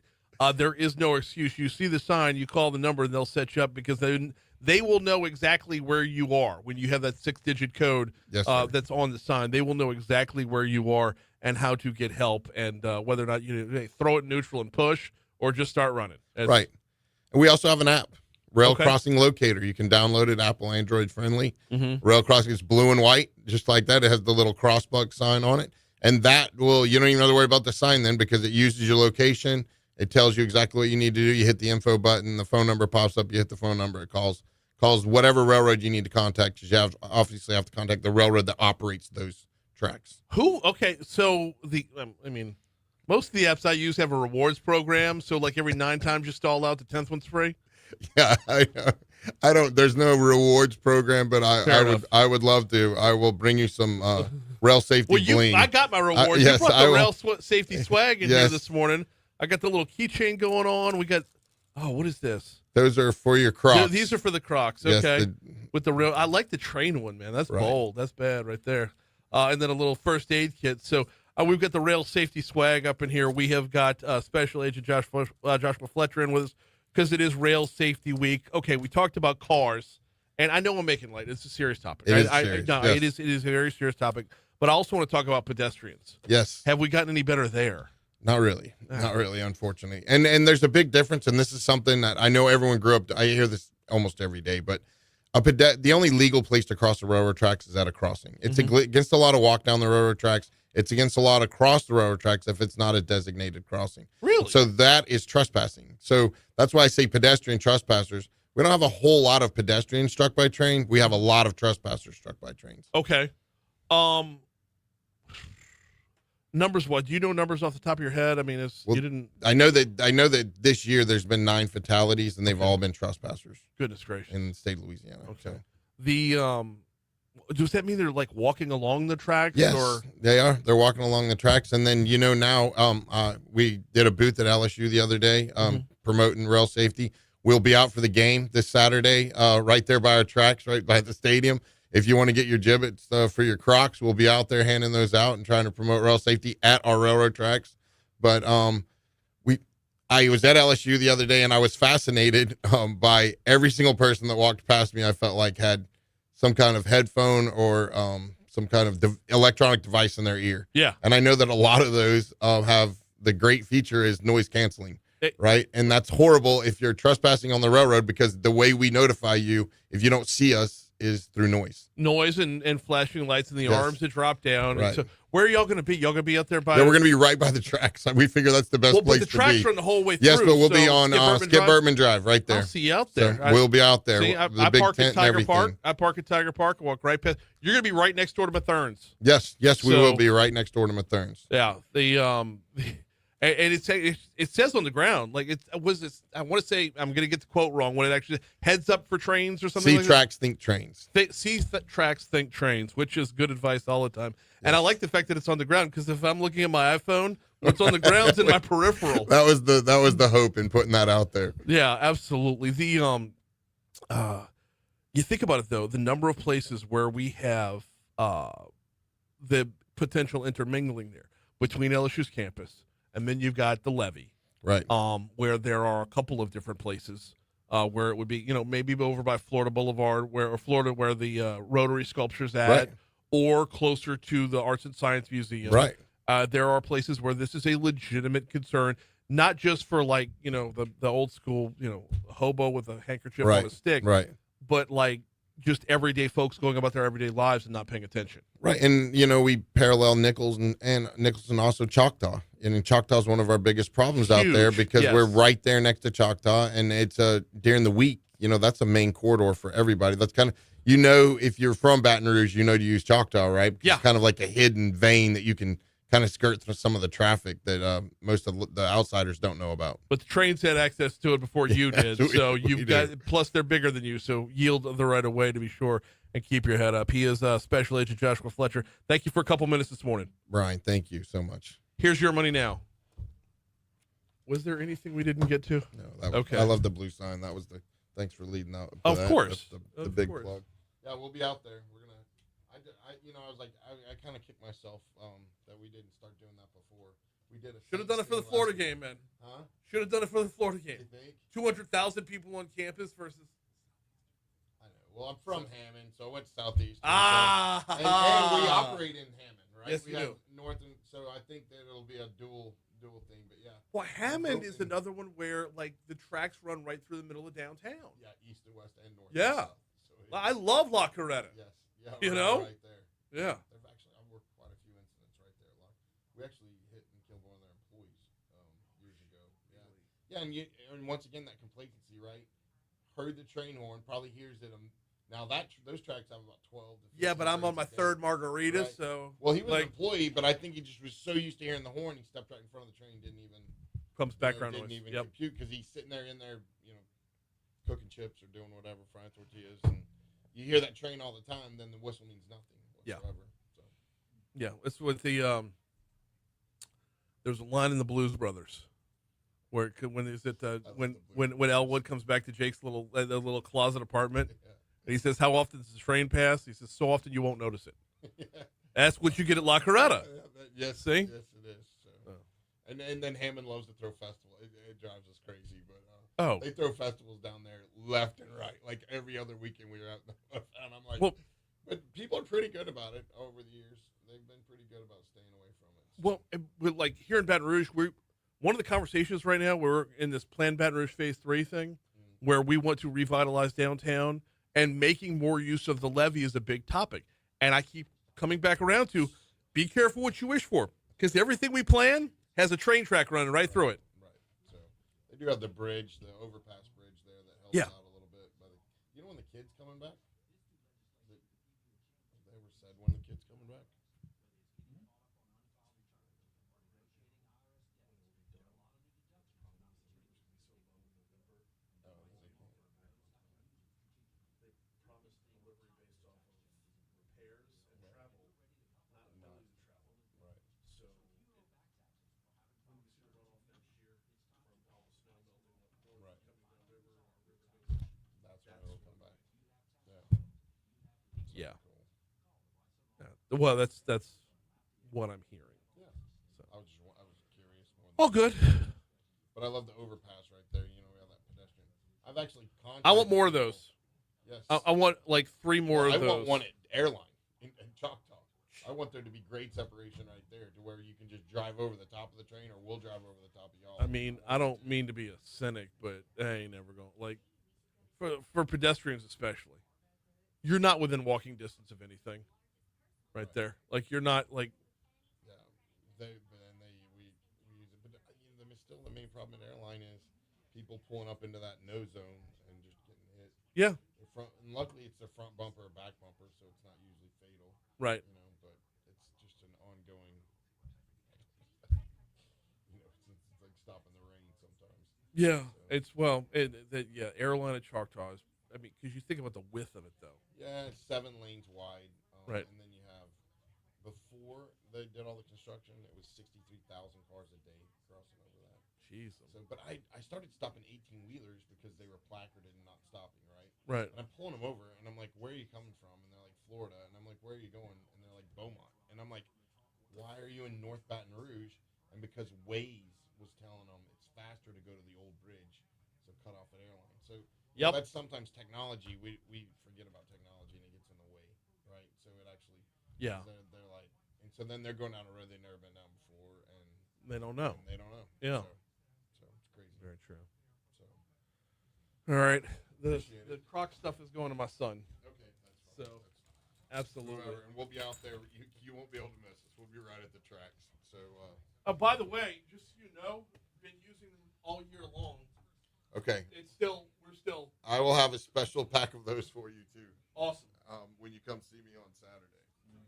There is no excuse. You see the sign, you call the number, and they'll set you up because they will know exactly where you are when you have that 6-digit code that's on the sign. They will know exactly where you are and how to get help and whether or not you throw it neutral and push or just start running. Right. And we also have an app, Rail Crossing Locator. You can download it, Apple, Android friendly. Mm-hmm. Rail Crossing is blue and white, just like that. It has the little crossbuck sign on it. And that you don't even have to worry about the sign then because it uses your location. It tells you exactly what you need to do. You hit the info button, the phone number pops up, you hit the phone number, it calls whatever railroad you need to contact. You obviously have to contact the railroad that operates those tracks. So most of the apps I use have a rewards program. So like every 9 times you stall out, the 10th one's free. Yeah, I know. I don't. There's no rewards program, but Fair enough. I would love to. I will bring you some rail safety bling. I got my reward. Yes, you brought I the will. rail safety swag in here Yes. this morning. I got the little keychain going on. We got. Oh, what is this? Those are for your Crocs. These are for the Crocs. Yes, Okay. the- With the real, I like the train one, man. That's Right. bold. That's bad right there. And then a little first aid kit. So we've got the rail safety swag up in here. We have got Special Agent Joshua Fletcher in with us because it is Rail Safety Week. Okay, we talked about cars, and I know I'm making light. It's a serious topic. It is serious, No, yes. it is a very serious topic. But I also want to talk about pedestrians. Yes. Have we gotten any better there? Not really. Not really, unfortunately. And there's a big difference, and this is something that I know everyone grew up. I hear this almost every day, but the only legal place to cross the railroad tracks is at a crossing. It's against a lot of walk down the railroad tracks. It's against a lot of cross the railroad tracks if it's not a designated crossing. Really? So that is trespassing. So that's why I say pedestrian trespassers. We don't have a whole lot of pedestrians struck by train. We have a lot of trespassers struck by trains. Okay. Numbers, what? Do you know numbers off the top of your head? I mean, Well, you didn't. I know that this year there's been 9 fatalities, and they've all been trespassers Goodness gracious. in the state of Louisiana. Okay. So. The does that mean they're like walking along the tracks? Yes, Or they are. They're walking along the tracks, and then now we did a booth at LSU the other day promoting rail safety. We'll be out for the game this Saturday, right there by our tracks, right by the stadium. If you want to get your gibbets for your Crocs, we'll be out there handing those out and trying to promote rail safety at our railroad tracks. But I was at LSU the other day, and I was fascinated by every single person that walked past me. I felt like had some kind of headphone or some kind of electronic device in their ear. Yeah. And I know that a lot of those have the great feature is noise canceling. Right. And that's horrible if you're trespassing on the railroad, because the way we notify you if you don't see us is through noise. Noise and flashing lights in the Yes. arms that drop down. Right. And so where are y'all going to be? Y'all going to be out there by? Yeah, we're going to be right by the tracks. We figure that's the best Well, but place the to tracks be. run the whole way through. Yes, but we'll be so on Skip Burtman Drive right there. I'll see you out there. So we'll be out there. See, The I big park tent at and Tiger everything. Park. I park at Tiger Park and walk right past. You're going to be right next door to Mathern's. Yes, we So- will be right next door to Mathern's. Yeah. And it says on the ground, like it was this. I want to say I'm going to get the quote wrong when it actually heads up for trains or something. See like tracks, think trains. Tracks, think trains, which is good advice all the time. And I like the fact that it's on the ground, because if I'm looking at my iPhone, what's on the ground's in my peripheral. That was the hope in putting that out there. Yeah, absolutely. You think about it though, the number of places where we have the potential intermingling there between LSU's campus, and then you've got the levee, right? Where there are a couple of different places where it would be, maybe over by Florida Boulevard, where the Rotary sculpture's at, Right. or closer to the Arts and Science Museum. Right. There are places where this is a legitimate concern, not just for like the old school hobo with a handkerchief Right. on a stick, Right. but like just everyday folks going about their everyday lives and not paying attention. Right. And, we parallel Nichols and Nichols and also Choctaw. And Choctaw is one of our biggest problems out there, Huge, because yes. we're right there next to Choctaw. And it's during the week, that's a main corridor for everybody. That's kind of, if you're from Baton Rouge, to use Choctaw, right? Yeah. It's kind of like a hidden vein that you can kind of skirt through some of the traffic that most of the outsiders don't know about. But the trains had access to it before you did, Yes, so we you've got. did. Plus, they're bigger than you, so yield the right of way to be sure and keep your head up. He is Special Agent Joshua Fletcher. Thank you for a couple minutes this morning. Brian, thank you so much. Here's your money now. Was there anything we didn't get to? No, Okay. I love the blue sign. That was thanks for leading out. Of that. course. That's the Of big course. plug. Yeah, we'll be out there. We're gonna. I was like, I kind of kicked myself that we didn't start doing that before. We did it. Should have done it for the Florida game, man. Huh? Should have done it for the Florida game. You think? 200,000 people on campus versus. I know. Well, I'm from Hammond, so I went to Southeast. Ah. And we operate in Hammond, right? Yes, we you have do. North, and so I think that it'll be a dual thing. But yeah. Well, Hammond is Dual thing. another one where like the tracks run right through the middle of downtown. Yeah, east and west and north. Yeah. And south. So I love La Coretta. Yes. Yeah. You right, know? right there. Yeah. They've actually, I've worked quite a few incidents right there. We actually hit and killed one of their employees years ago. Yeah. Yeah, and once again, that complacency, right? Heard the train horn, probably hears it. Now those tracks have about 12. To 15 Yeah, but I'm on my trains a day. third margarita, Right. so Well, he was like an employee, but I think he just was so used to hearing the horn, he stepped right in front of the train, didn't even comes background didn't noise. even Yep. compute because he's sitting there in there, cooking chips or doing whatever, frying tortillas, and you hear that train all the time, then the whistle means nothing whatsoever. So. Yeah, it's with the there's a line in the Blues Brothers where when is it when Elwood comes back to Jake's little the little closet apartment, and he says, "How often does the train pass?" He says, "So often you won't notice it." That's what you get at La Carreta. Yes, See? Yes, it is. So. And then Hammond loves to throw festival. It drives us crazy, but they throw festivals down there left and right. Like every other weekend we were out, and I'm like, but people are pretty good about it over the years. They've been pretty good about staying away from it. So. Well, like here in Baton Rouge, we're one of the conversations right now. We're in this Plan Baton Rouge Phase 3 thing, where we want to revitalize downtown, and making more use of the levee is a big topic. And I keep coming back around to be careful what you wish for, because everything we plan has a train track running right through it. Right. So they do have the bridge, the overpass bridge there that helps out a little bit. But you know when the kid's coming back? They ever said when the kid's coming back? Yeah. Well, that's what I'm hearing. Yeah. So. I was curious. All good. But I love the overpass right there. You know, we have that pedestrian. I've actually I want more of those. Yes. I want like 3 more of those. I want one at Airline in Choctaw. I want there to be grade separation right there to where you can just drive over the top of the train, or we'll drive over the top of y'all. I mean, I don't mean to be a cynic, but I ain't never going like for pedestrians especially. You're not within walking distance of anything, right there. Like you're not like. Yeah, we use it, but still the main problem at Airline is people pulling up into that no zone and just getting hit. Yeah. And luckily it's their front bumper or back bumper, so it's not usually fatal. Right. You know, but it's just an ongoing. It's like stopping the rain sometimes. Yeah, so. Airline at Choctaw is. I mean, because you think about the width of it, though. Yeah, it's 7 lanes wide. Right. And then you have, before they did all the construction, it was 63,000 cars a day crossing over that. Jeez. So, but I started stopping 18-wheelers because they were placarded and not stopping, right? Right. And I'm pulling them over, and I'm like, where are you coming from? And they're like, Florida. And I'm like, where are you going? And they're like, Beaumont. And I'm like, why are you in North Baton Rouge? And because Waze was telling them it's faster to go to the old bridge, so cut off at Airline. So. Yep. That's sometimes technology. We forget about technology and it gets in the way, right? So it actually, they're like, and so then they're going down a road they've never been down before, and they don't know. Yeah. So it's crazy. Very true. So. All right. The Croc stuff is going to my son. Okay, that's fine. So, absolutely. Whoever, and we'll be out there. You won't be able to miss us. We'll be right at the tracks. So. By the way, just so you know, been using them all year long. Okay. We're still. I will have a special pack of those for you too. Awesome. When you come see me on Saturday.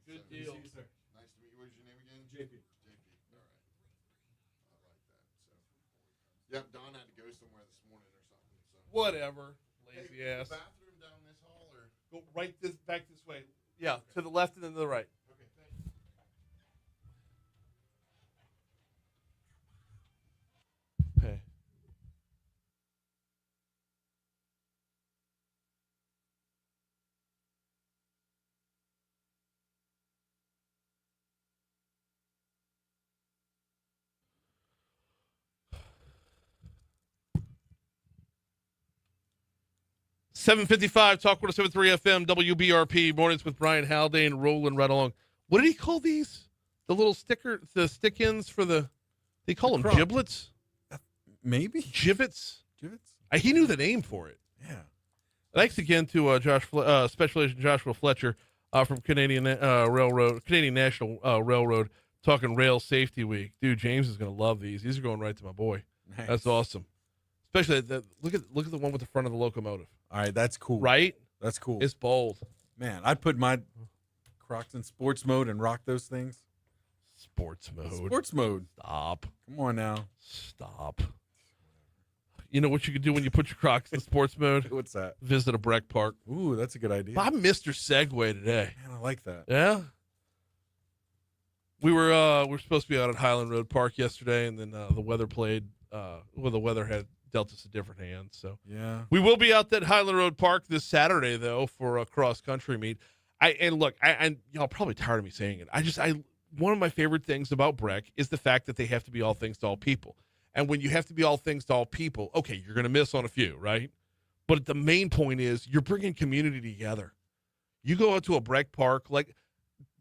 Good deal. See you, sir. Nice to meet you. What's your name again? JP. All right. I like that. So. Yep. Don had to go somewhere this morning or something. So. Whatever. Lazy ass. The bathroom down this hall or go back this way. Yeah, okay. To the left and then to the right. Okay. Thank you. Hey. .755 Talk 107.3 FM WBRP mornings with Brian Haldane rolling right along. What did he call these? The little stick-ins for the. They call them giblets. Maybe Givets. He knew the name for it. Yeah. Thanks again to Special Agent Joshua Fletcher from Canadian National Railroad talking Rail Safety Week. Dude, James is going to love these. These are going right to my boy. Nice. That's awesome. Especially look at the one with the front of the locomotive. All right, that's cool. Right? That's cool. It's bold. Man, I'd put my Crocs in sports mode and rock those things. Sports mode. Sports mode. Stop. Come on now. Stop. You know what you could do when you put your Crocs in sports mode? What's that? Visit a Breck Park. Ooh, that's a good idea. I'm Mr. Segway today. Man, I like that. Yeah. We were supposed to be out at Highland Road Park yesterday, and then the weather played. The weather had dealt us a different hand. So Yeah. we will be out at Highland Road Park this Saturday though for a cross country meet. And y'all probably tired of me saying it. One of my favorite things about Breck is the fact that they have to be all things to all people. And when you have to be all things to all people, okay, you're going to miss on a few, right? But the main point is you're bringing community together. You go out to a Breck Park, like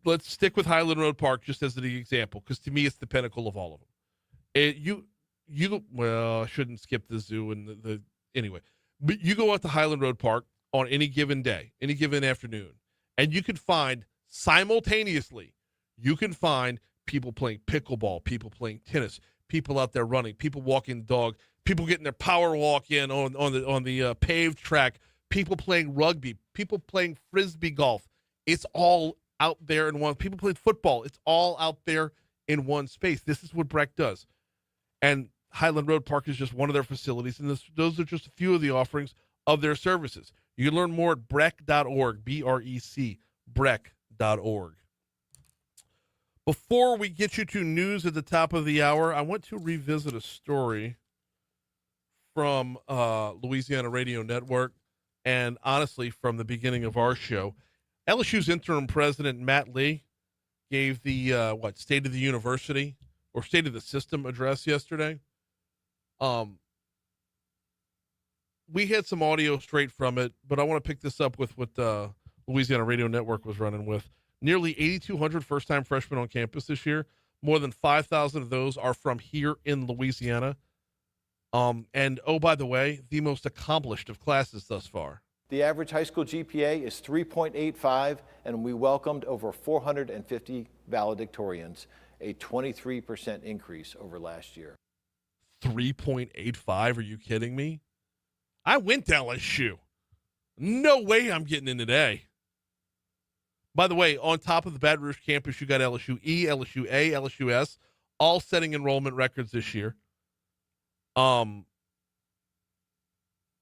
let's stick with Highland Road Park just as the example, because to me it's the pinnacle of all of them. I shouldn't skip the zoo and anyway, but you go out to Highland Road Park on any given day, any given afternoon, and you can find simultaneously, people playing pickleball, people playing tennis, people out there running, people walking the dog, people getting their power walk in on the paved track, people playing rugby, people playing frisbee golf. It's all out there in one. People playing football. It's all out there in one space. This is what Breck does. And Highland Road Park is just one of their facilities, and those are just a few of the offerings of their services. You can learn more at breck.org, B-R-E-C, breck.org. Before we get you to news at the top of the hour, I want to revisit a story from Louisiana Radio Network, and honestly, from the beginning of our show. LSU's interim president, Matt Lee, gave the State of the University or State of the System address yesterday. We had some audio straight from it, but I want to pick this up with what Louisiana Radio Network was running with. Nearly 8,200 first-time freshmen on campus this year. More than 5,000 of those are from here in Louisiana. And, oh, by the way, the most accomplished of classes thus far. The average high school GPA is 3.85, and we welcomed over 450 valedictorians, a 23% increase over last year. 3.85? Are you kidding me? I went to LSU. No way I'm getting in today. By the way, on top of the Baton Rouge campus, you got LSU E, LSU A, LSU S, all setting enrollment records this year.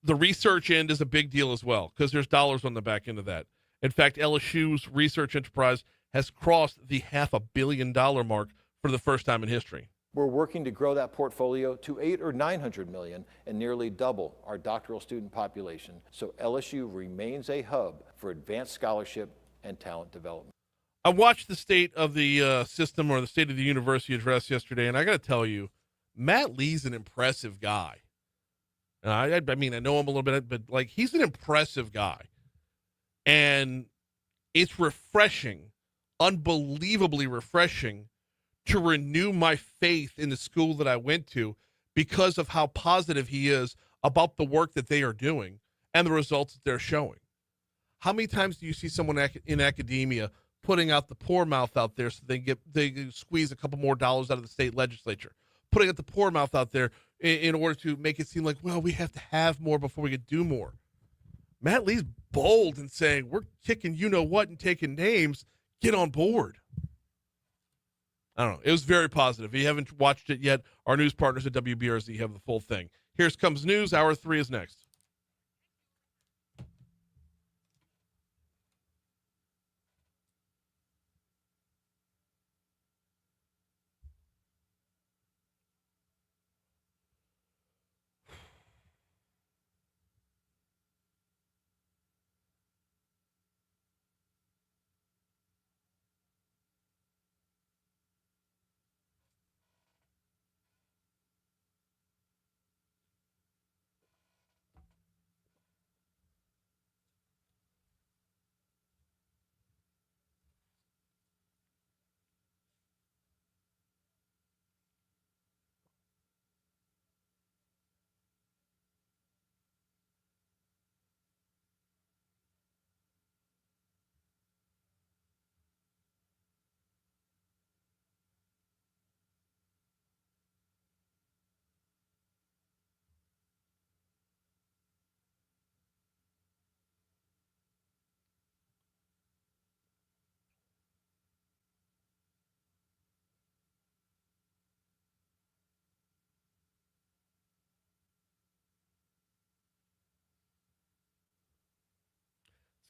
The research end is a big deal as well because there's dollars on the back end of that. In fact, LSU's research enterprise has crossed the $500 million mark for the first time in history. We're working to grow that portfolio to 800 or 900 million and nearly double our doctoral student population, so LSU remains a hub for advanced scholarship and talent development. I watched the State of the System or the State of the University address yesterday, and I got to tell you, Matt Lee's an impressive guy. I mean, I know him a little bit, but like he's an impressive guy. And it's refreshing, unbelievably refreshing to renew my faith in the school that I went to because of how positive he is about the work that they are doing and the results that they're showing. How many times do you see someone in academia putting out the poor mouth out there so they squeeze a couple more dollars out of the state legislature, putting out the poor mouth out there in order to make it seem like, well, we have to have more before we can do more. Matt Lee's bold in saying, we're kicking you-know-what and taking names. Get on board. I don't know. It was very positive. If you haven't watched it yet, our news partners at WBRZ have the full thing. Here comes news. Hour 3 is next.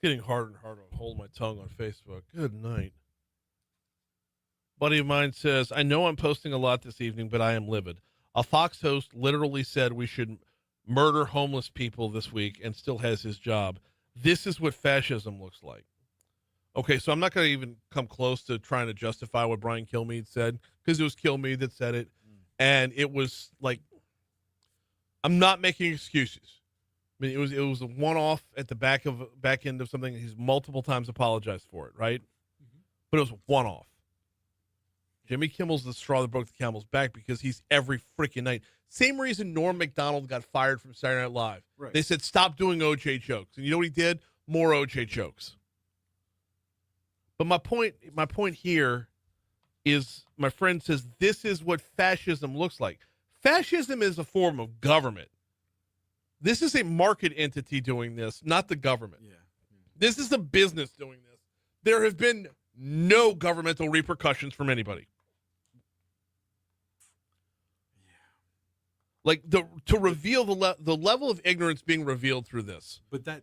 getting harder and harder to hold my tongue on Facebook. Good night. Buddy of mine says, I know I'm posting a lot this evening, but I am livid. A Fox host literally said we should murder homeless people this week and still has his job. This is what fascism looks like. Okay, so I'm not going to even come close to trying to justify what Brian Kilmeade said, because it was Kilmeade that said it. And it was like, I'm not making excuses. I mean, it was a one-off at the back end of something. He's multiple times apologized for it, right? But it was a one-off. Jimmy Kimmel's the straw that broke the camel's back because he's every freaking night. Same reason Norm Macdonald got fired from Saturday Night Live. Right. They said, stop doing OJ jokes. And you know what he did? More OJ jokes. But my point here is, my friend says, this is what fascism looks like. Fascism is a form of government. This is a market entity doing this, not the government. Yeah. This is a business doing this. There have been no governmental repercussions from anybody. Like to reveal the level of ignorance being revealed through this. But that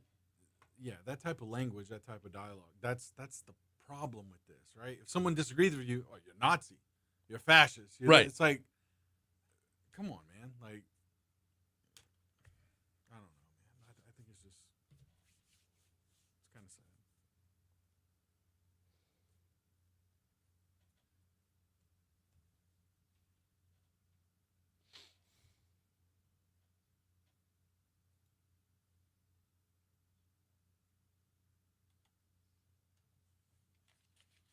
type of language, that type of dialogue, that's the problem with this, right? If someone disagrees with you, oh, you're Nazi, you're fascist, right? It's like, come on, man. Like, I don't know, man. I think it's kind of sad.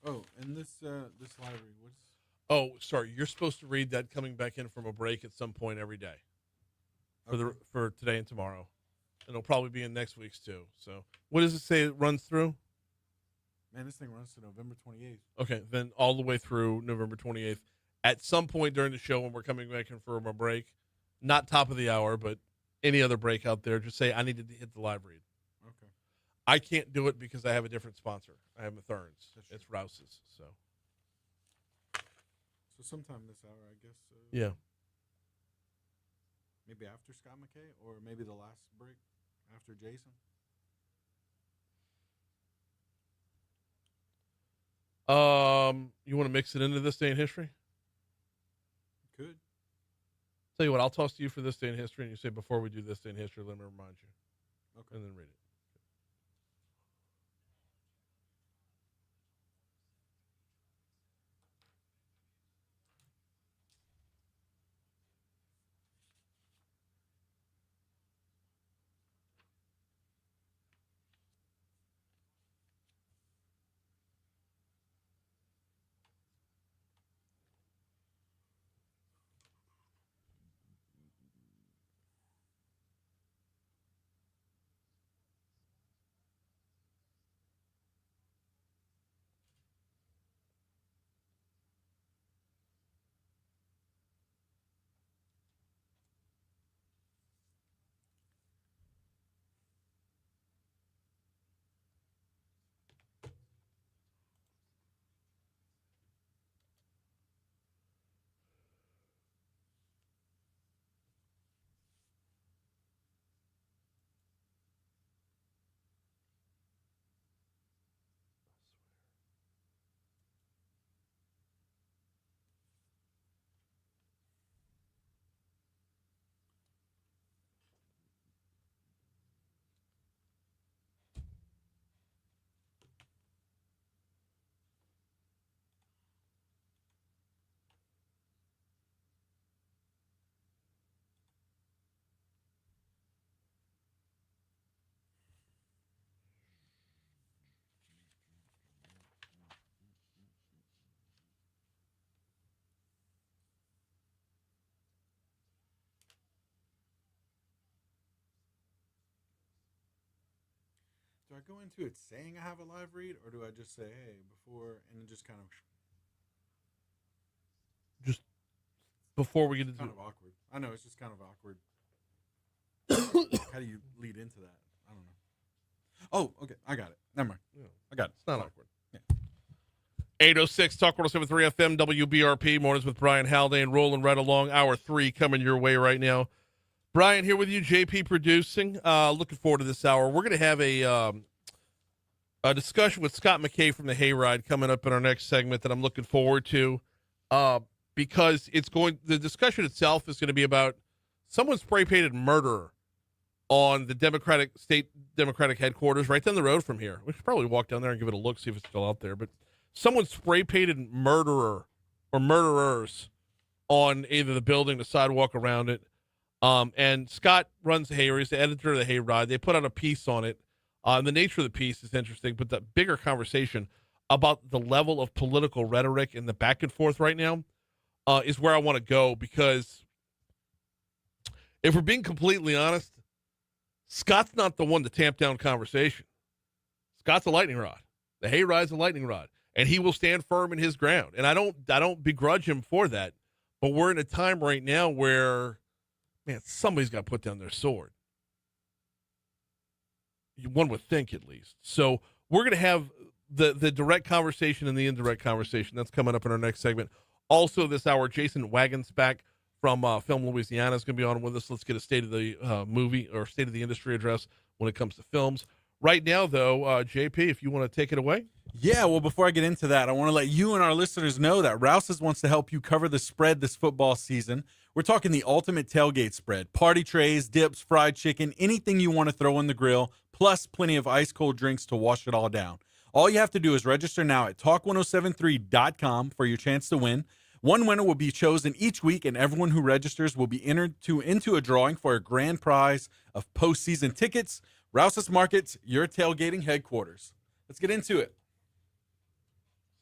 Oh, and this library, what's... Oh, sorry. You're supposed to read that coming back in from a break at some point every day for today and tomorrow. And it'll probably be in next week's too. So what does it say it runs through? Man, this thing runs to November 28th. Okay, then all the way through November 28th. At some point during the show when we're coming back in for a break, not top of the hour, but any other break out there, just say, I need to hit the live read. Okay. I can't do it because I have a different sponsor. I have Mathern's. It's Rouse's. So sometime this hour, I guess. Yeah. Maybe after Scott McKay, or maybe the last break after Jason. You want to mix it into this day in history? Could. Tell you what, I'll toss to you for this day in history, and you say, before we do this day in history, let me remind you. Okay. And then read it. Do I go into it saying I have a live read, or do I just say, hey, before, and then just kind of... Just before we get into kind of awkward. I know, it's just kind of awkward. How do you lead into that? I don't know. Oh, okay, I got it. Never mind. Yeah. I got it. It's not awkward. Yeah. 806 Talk 107.3 FM WBRP. Mornings with Brian Haldane, rolling right along. Hour 3 coming your way right now. Brian here with you, JP producing. Looking forward to this hour. We're going to have a discussion with Scott McKay from the Hayride coming up in our next segment that I'm looking forward to, because the discussion itself is going to be about someone spray painted murderer on the state Democratic headquarters right down the road from here. We should probably walk down there and give it a look, see if it's still out there. But someone spray painted murderer or murderers on either the building, the sidewalk around it. And Scott runs the Hayride. He's the editor of the Hayride. They put out a piece on it. And the nature of the piece is interesting, but the bigger conversation about the level of political rhetoric and the back and forth right now is where I want to go, because if we're being completely honest, Scott's not the one to tamp down conversation. Scott's a lightning rod. The Hayride's a lightning rod, and he will stand firm in his ground. And I don't begrudge him for that, but we're in a time right now where, man, somebody's got to put down their sword. One would think, at least. So we're going to have the direct conversation and the indirect conversation. That's coming up in our next segment. Also this hour, Jason Waggenspack from Film Louisiana is going to be on with us. Let's get a state of the movie or state of the industry address when it comes to films. Right now, though, JP, if you want to take it away. Yeah, well, before I get into that, I want to let you and our listeners know that Rouse's wants to help you cover the spread this football season. We're talking the ultimate tailgate spread. Party trays, dips, fried chicken, anything you want to throw on the grill, plus plenty of ice-cold drinks to wash it all down. All you have to do is register now at talk1073.com for your chance to win. One winner will be chosen each week, and everyone who registers will be entered into a drawing for a grand prize of postseason tickets. Rouse's Markets, your tailgating headquarters. Let's get into it.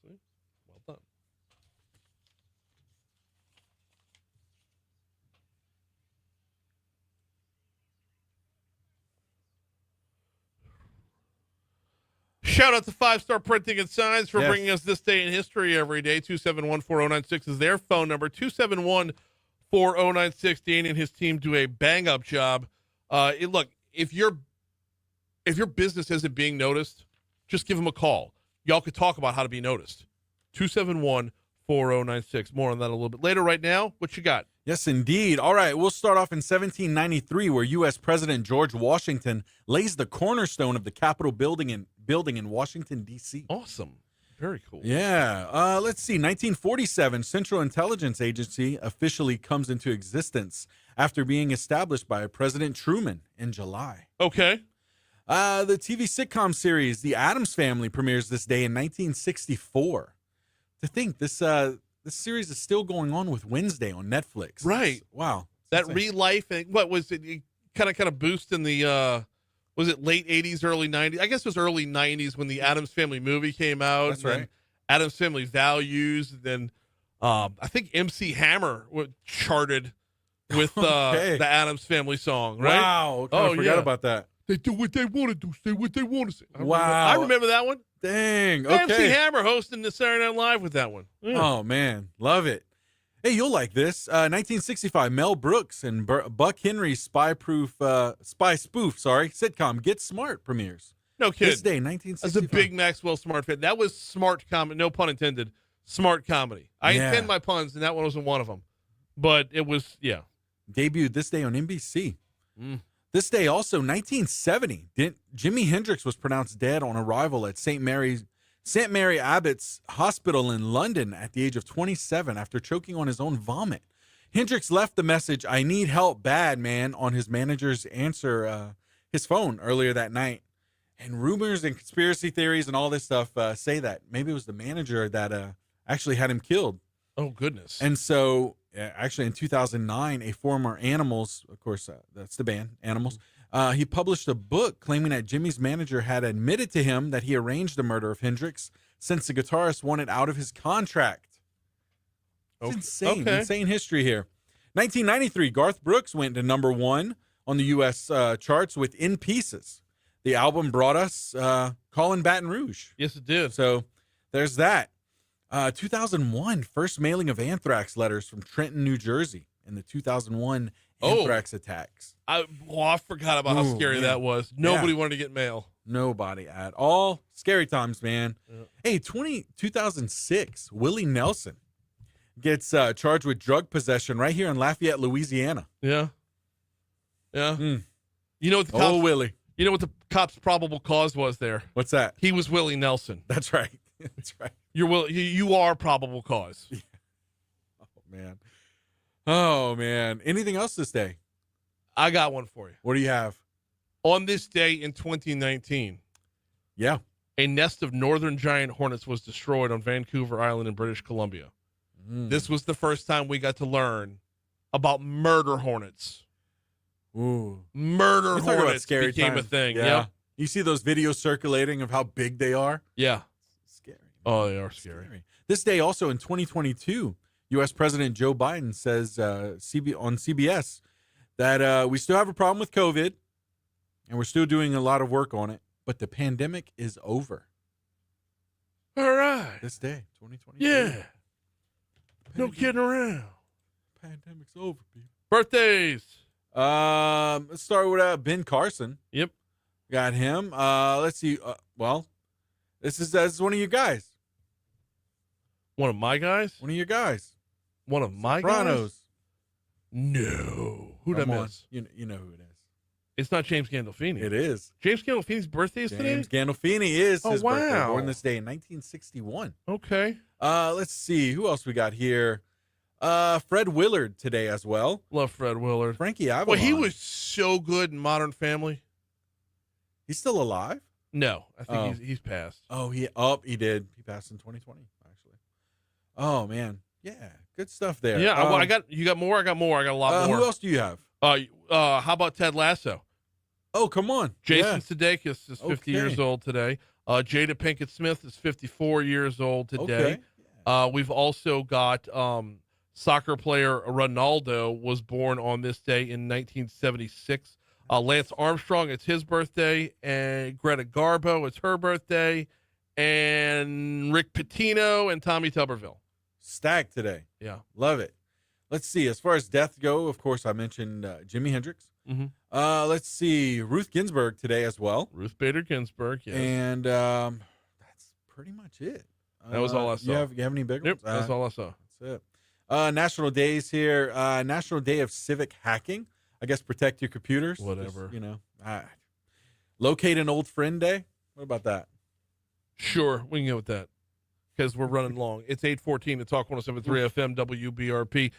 Well done. Shout out to 5 Star Printing and Signs for bringing us this day in history every day. 271-4096 is their phone number. 271-4096. Danny and his team do a bang-up job. Look, if your business isn't being noticed, just give them a call. Y'all could talk about how to be noticed. 271-4096. More on that a little bit later. Right now, what you got? Yes, indeed. All right, we'll start off in 1793, where U.S. President George Washington lays the cornerstone of the Capitol building in Washington, D.C. Awesome. Very cool. Yeah. Let's see. 1947, Central Intelligence Agency officially comes into existence after being established by President Truman in July. Okay. The TV sitcom series The Addams Family premieres this day in 1964. To think this series is still going on with Wednesday on Netflix. Right. Wow. That re-life, what was it? Kind of boost in the was it late 80s, early 90s? I guess it was early 90s when the Addams Family movie came out. That's right. Addams Family Values. And then I think MC Hammer charted with the Addams Family song, right? Wow. I forgot about that. They do what they want to do, say what they want to say. I remember that one. Dang. Okay. MC Hammer hosting the Saturday Night Live with that one. Yeah. Oh, man. Love it. Hey, you'll like this. 1965, Mel Brooks and Buck Henry's spy spoof sitcom Get Smart premieres. No kidding. This day, 1965. As a big Maxwell Smart fan, that was smart comedy. No pun intended. Smart comedy. I intend my puns, and that one wasn't one of them. But it was, yeah. Debuted this day on NBC. This day also, 1970, Jimi Hendrix was pronounced dead on arrival at St. Mary Abbott's Hospital in London at the age of 27 after choking on his own vomit. Hendrix left the message, "I need help bad, man," on his manager's his phone earlier that night. And rumors and conspiracy theories and all this stuff say that maybe it was the manager that actually had him killed. Oh, goodness. And so, actually, in 2009, a former Animals, of course, that's the band, Animals, he published a book claiming that Jimmy's manager had admitted to him that he arranged the murder of Hendrix since the guitarist wanted out of his contract. It's insane. Insane history here. 1993, Garth Brooks went to number 1 on the U.S. charts with In Pieces. The album brought us Callin' Baton Rouge. Yes, it did. So there's that. 2001, first mailing of anthrax letters from Trenton, New Jersey in the 2001 anthrax attacks. I forgot about how scary that was. Nobody wanted to get mail. Nobody at all. Scary times, man. Yeah. Hey, 2006, Willie Nelson gets charged with drug possession right here in Lafayette, Louisiana. Yeah. Yeah. You know what the cops... Oh, Willie. You know what the cop's probable cause was there? What's that? He was Willie Nelson. That's right. That's right. You are probable cause. Oh, man. Anything else this day? I got one for you. What do you have? On this day in 2019, Yeah. a nest of northern giant hornets was destroyed on Vancouver Island in British Columbia. This was the first time we got to learn about murder hornets. Ooh. Murder We're talking about hornets scary became a times. thing. Yeah. Yep. You see those videos circulating of how big they are? Yeah. Scary. Oh, they are scary. This day also in 2022, U.S. President Joe Biden says on CBS that we still have a problem with COVID and we're still doing a lot of work on it, but the pandemic is over. All right. This day, 2022. Yeah. No kidding around. Pandemic's over, people. Birthdays. Let's start with Ben Carson. Yep. Got him. Let's see. Well, this is one of your guys. One of my guys? One of your guys. One of my Sopranos. guys? No. Who'd I Come on. miss? You know who it is. It's not James Gandolfini. It is. James Gandolfini's birthday is today? James Gandolfini is his birthday. wow. Born this day in 1961. Okay. Let's see. Who else we got here? Fred Willard today as well. Love Fred Willard. Frankie Avalon. Well, he was so good in Modern Family. He's still alive? No, I think he's passed. Oh, he did. He passed in 2020, actually. Oh, man. Yeah. Good stuff there. Yeah, you got more? I got more. I got a lot more. Who else do you have? How about Ted Lasso? Oh, come on. Jason Sudeikis is 50 Okay. years old today. Jada Pinkett Smith is 54 years old today. Okay. We've also got soccer player Ronaldo was born on this day in 1976. Lance Armstrong, it's his birthday. And Greta Garbo, it's her birthday. And Rick Pitino and Tommy Tuberville. Stacked today. Yeah. Love it. Let's see. As far as death go, of course, I mentioned Jimi Hendrix. Mm-hmm. Let's see. Ruth Ginsburg today as well. Ruth Bader Ginsburg, yes. And that's pretty much it. That was all I saw. You have any bigger Yep, ones? that's all I saw. That's it. National days here. National Day of Civic Hacking. I guess protect your computers. Whatever. Just, locate an old friend day. What about that? Sure, we can go with that because we're running long. It's 8:14 to Talk 107.3 FM WBRP.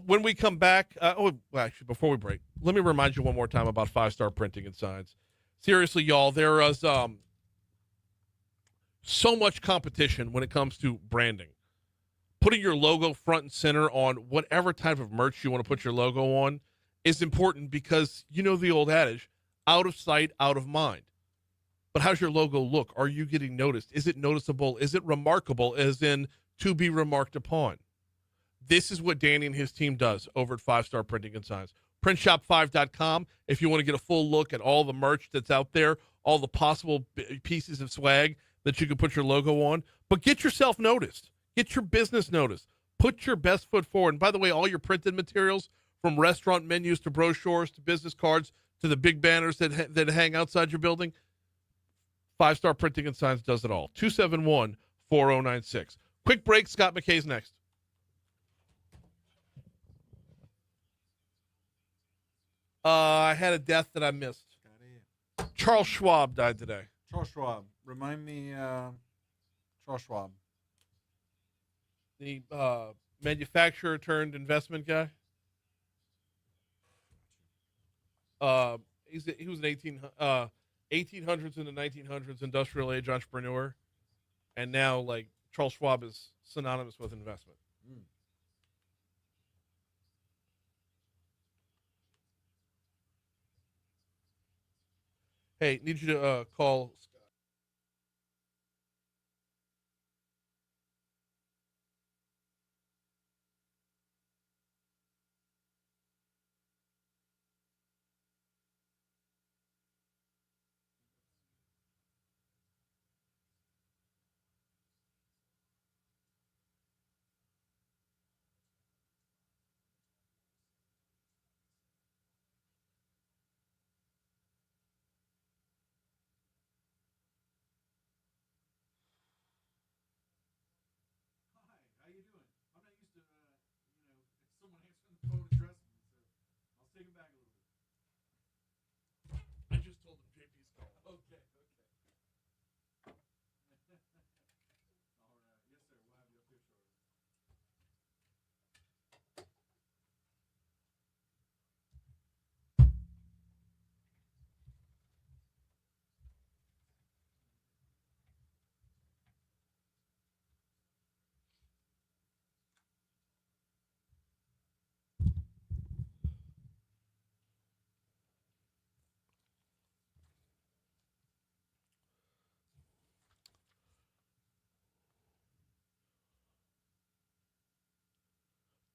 When we come back, actually, before we break, let me remind you one more time about 5-Star Printing and Signs. Seriously, y'all, there is so much competition when it comes to branding. Putting your logo front and center on whatever type of merch you want to put your logo on is important because you know the old adage, out of sight, out of mind. But how's your logo look? Are you getting noticed? Is it noticeable? Is it remarkable, as in to be remarked upon? This is what Danny and his team does over at 5-Star Printing and Signs. Printshop5.com if you want to get a full look at all the merch that's out there, all the possible pieces of swag that you can put your logo on. But get yourself noticed. Get your business noticed. Put your best foot forward. And by the way, all your printed materials, from restaurant menus to brochures to business cards to the big banners that hang outside your building, 5-Star Printing and Signs does it all. 271-4096. Quick break. Scott McKay's next. I had a death that I missed. Charles Schwab died today. Charles Schwab. Remind me, Charles Schwab. The manufacturer turned investment guy. He was an 1800s and the 1900s industrial age entrepreneur, and now like Charles Schwab is synonymous with investment. Hey, need you to call. I just told him JP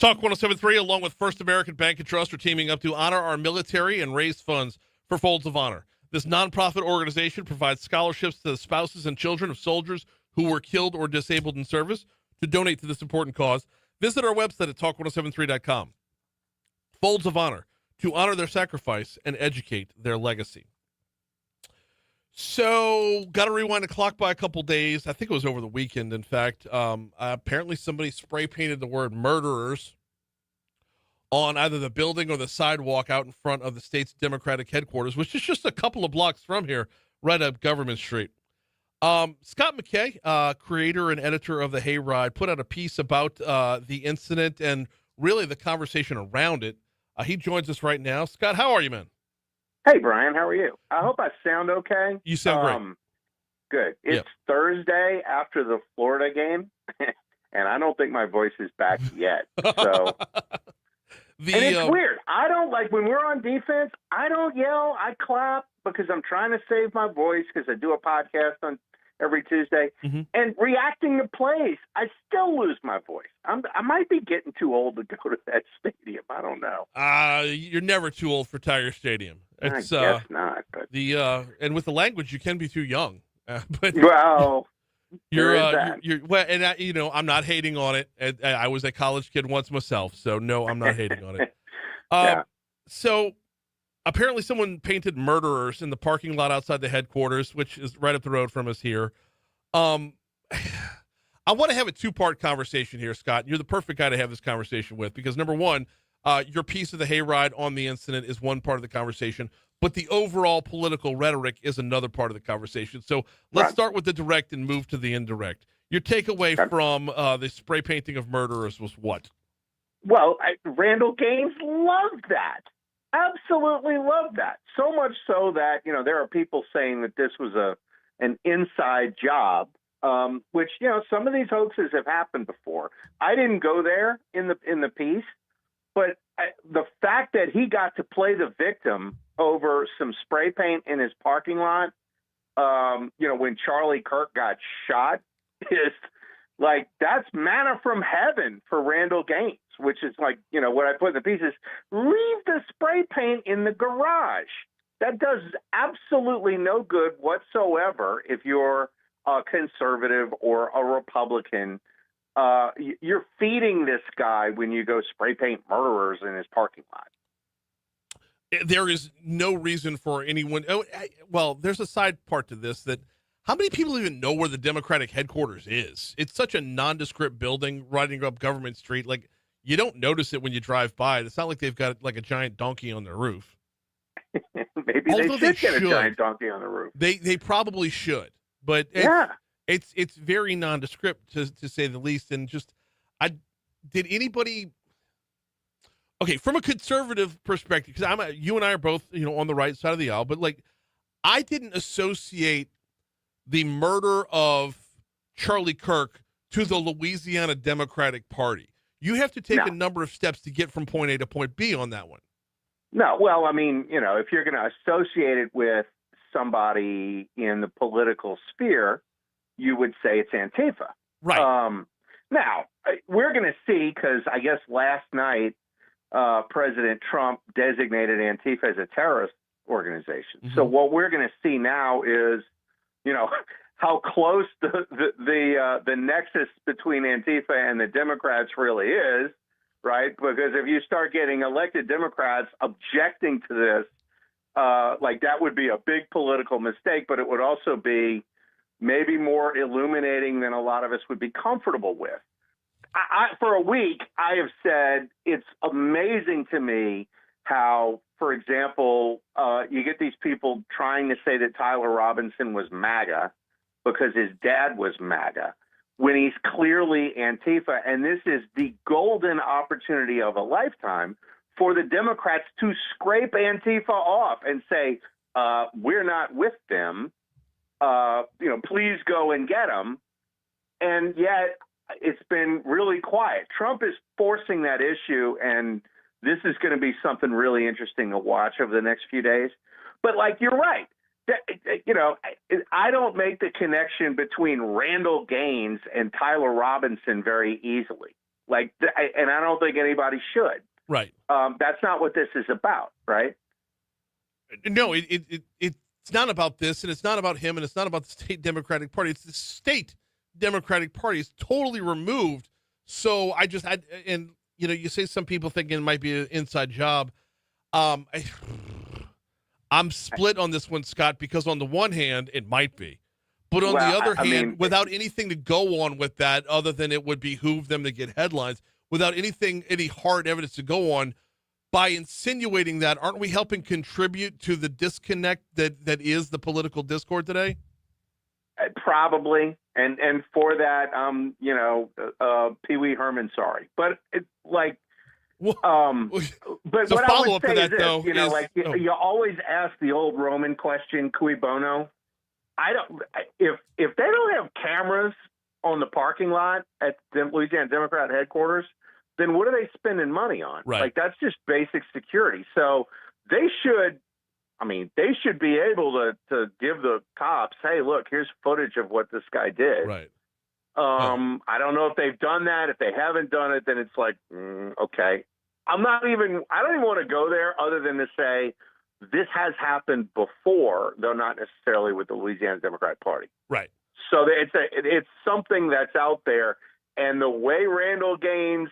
Talk 1073, along with First American Bank and Trust, are teaming up to honor our military and raise funds for Folds of Honor. This nonprofit organization provides scholarships to the spouses and children of soldiers who were killed or disabled in service. To donate to this important cause, visit our website at talk1073.com. Folds of Honor, to honor their sacrifice and educate their legacy. So, got to rewind the clock by a couple days. I think it was over the weekend, in fact. Apparently somebody spray painted the word murderers on either the building or the sidewalk out in front of the state's Democratic headquarters, which is just a couple of blocks from here, right up Government Street. Scott McKay, creator and editor of the Hayride, put out a piece about the incident and really the conversation around it. He joins us right now. Scott, how are you, man? Hey, Brian, how are you? I hope I sound okay. You sound great. Good. It's Thursday after the Florida game, and I don't think my voice is back yet. So, and it's weird. I don't when we're on defense, I don't yell. I clap because I'm trying to save my voice because I do a podcast on every Tuesday. Mm-hmm. And reacting to plays, I still lose my voice. I might be getting too old to go to that stadium. I don't know. You're never too old for Tiger Stadium. It's, I guess not. But and with the language, you can be too young. But well, you're well, and I'm not hating on it. I was a college kid once myself, so no, I'm not hating on it. So apparently someone painted murderers in the parking lot outside the headquarters, which is right up the road from us here. I want to have a two-part conversation here, Scott. You're the perfect guy to have this conversation with because, number one, your piece of the Hayride on the incident is one part of the conversation, but the overall political rhetoric is another part of the conversation. So let's start with the direct and move to the indirect. Your takeaway from the spray painting of murderers was what? Well, Randall Gaines loved that. Absolutely loved that. So much so that, there are people saying that this was an inside job, which, some of these hoaxes have happened before. I didn't go there in the piece, but the fact that he got to play the victim over some spray paint in his parking lot, when Charlie Kirk got shot, is that's manna from heaven for Randall Gaines, which is what I put in the piece is leave the spray paint in the garage. That does absolutely no good whatsoever if you're a conservative or a Republican. You're feeding this guy when you go spray paint murderers in his parking lot. There is no reason for anyone. Well, there's a side part to this that how many people even know where the Democratic headquarters is? It's such a nondescript building riding up Government Street. You don't notice it when you drive by. It's not like they've got a giant donkey on their roof. Maybe they should get a giant donkey on the roof. They probably should, but it's very nondescript to say the least. And did anybody? Okay, from a conservative perspective, because you and I are both on the right side of the aisle, but I didn't associate the murder of Charlie Kirk to the Louisiana Democratic Party. You have to take a number of steps to get from point A to point B on that one. No, well, if you're going to associate it with somebody in the political sphere, you would say it's Antifa. Right. Now, we're going to see, because I guess last night President Trump designated Antifa as a terrorist organization. Mm-hmm. So what we're going to see now is, how close the nexus between Antifa and the Democrats really is, right? Because if you start getting elected Democrats objecting to this, that would be a big political mistake, but it would also be maybe more illuminating than a lot of us would be comfortable with. For a week, I have said it's amazing to me how, for example, you get these people trying to say that Tyler Robinson was MAGA because his dad was MAGA, when he's clearly Antifa. And this is the golden opportunity of a lifetime for the Democrats to scrape Antifa off and say, we're not with them. Please go and get them. And yet it's been really quiet. Trump is forcing that issue, and this is going to be something really interesting to watch over the next few days. But you're right. I don't make the connection between Randall Gaines and Tyler Robinson very easily. And I don't think anybody should. Right. That's not what this is about, right? No, it's not about this, and it's not about him, and it's not about the state Democratic Party. It's the state Democratic Party. It's totally removed. So you say some people thinking it might be an inside job. I'm split on this one, Scott, because on the one hand, it might be. But on the other hand, without anything to go on with that, other than it would behoove them to get headlines, without any hard evidence to go on, by insinuating that, aren't we helping contribute to the disconnect that is the political discord today? Probably. And for that, Pee Wee Herman, sorry. But it's like, but so what I follow would up say to that, is this, though, you always ask the old Roman question, cui bono? If they don't have cameras on the parking lot at the Louisiana Democrat headquarters, then what are they spending money on? Right. Like, that's just basic security. So they should be able to give the cops, hey, look, here's footage of what this guy did. Right. I don't know if they've done that. If they haven't done it, then it's like, okay. I don't even want to go there other than to say this has happened before, though not necessarily with the Louisiana Democrat Party. Right. So it's something that's out there. And the way Randall Gaines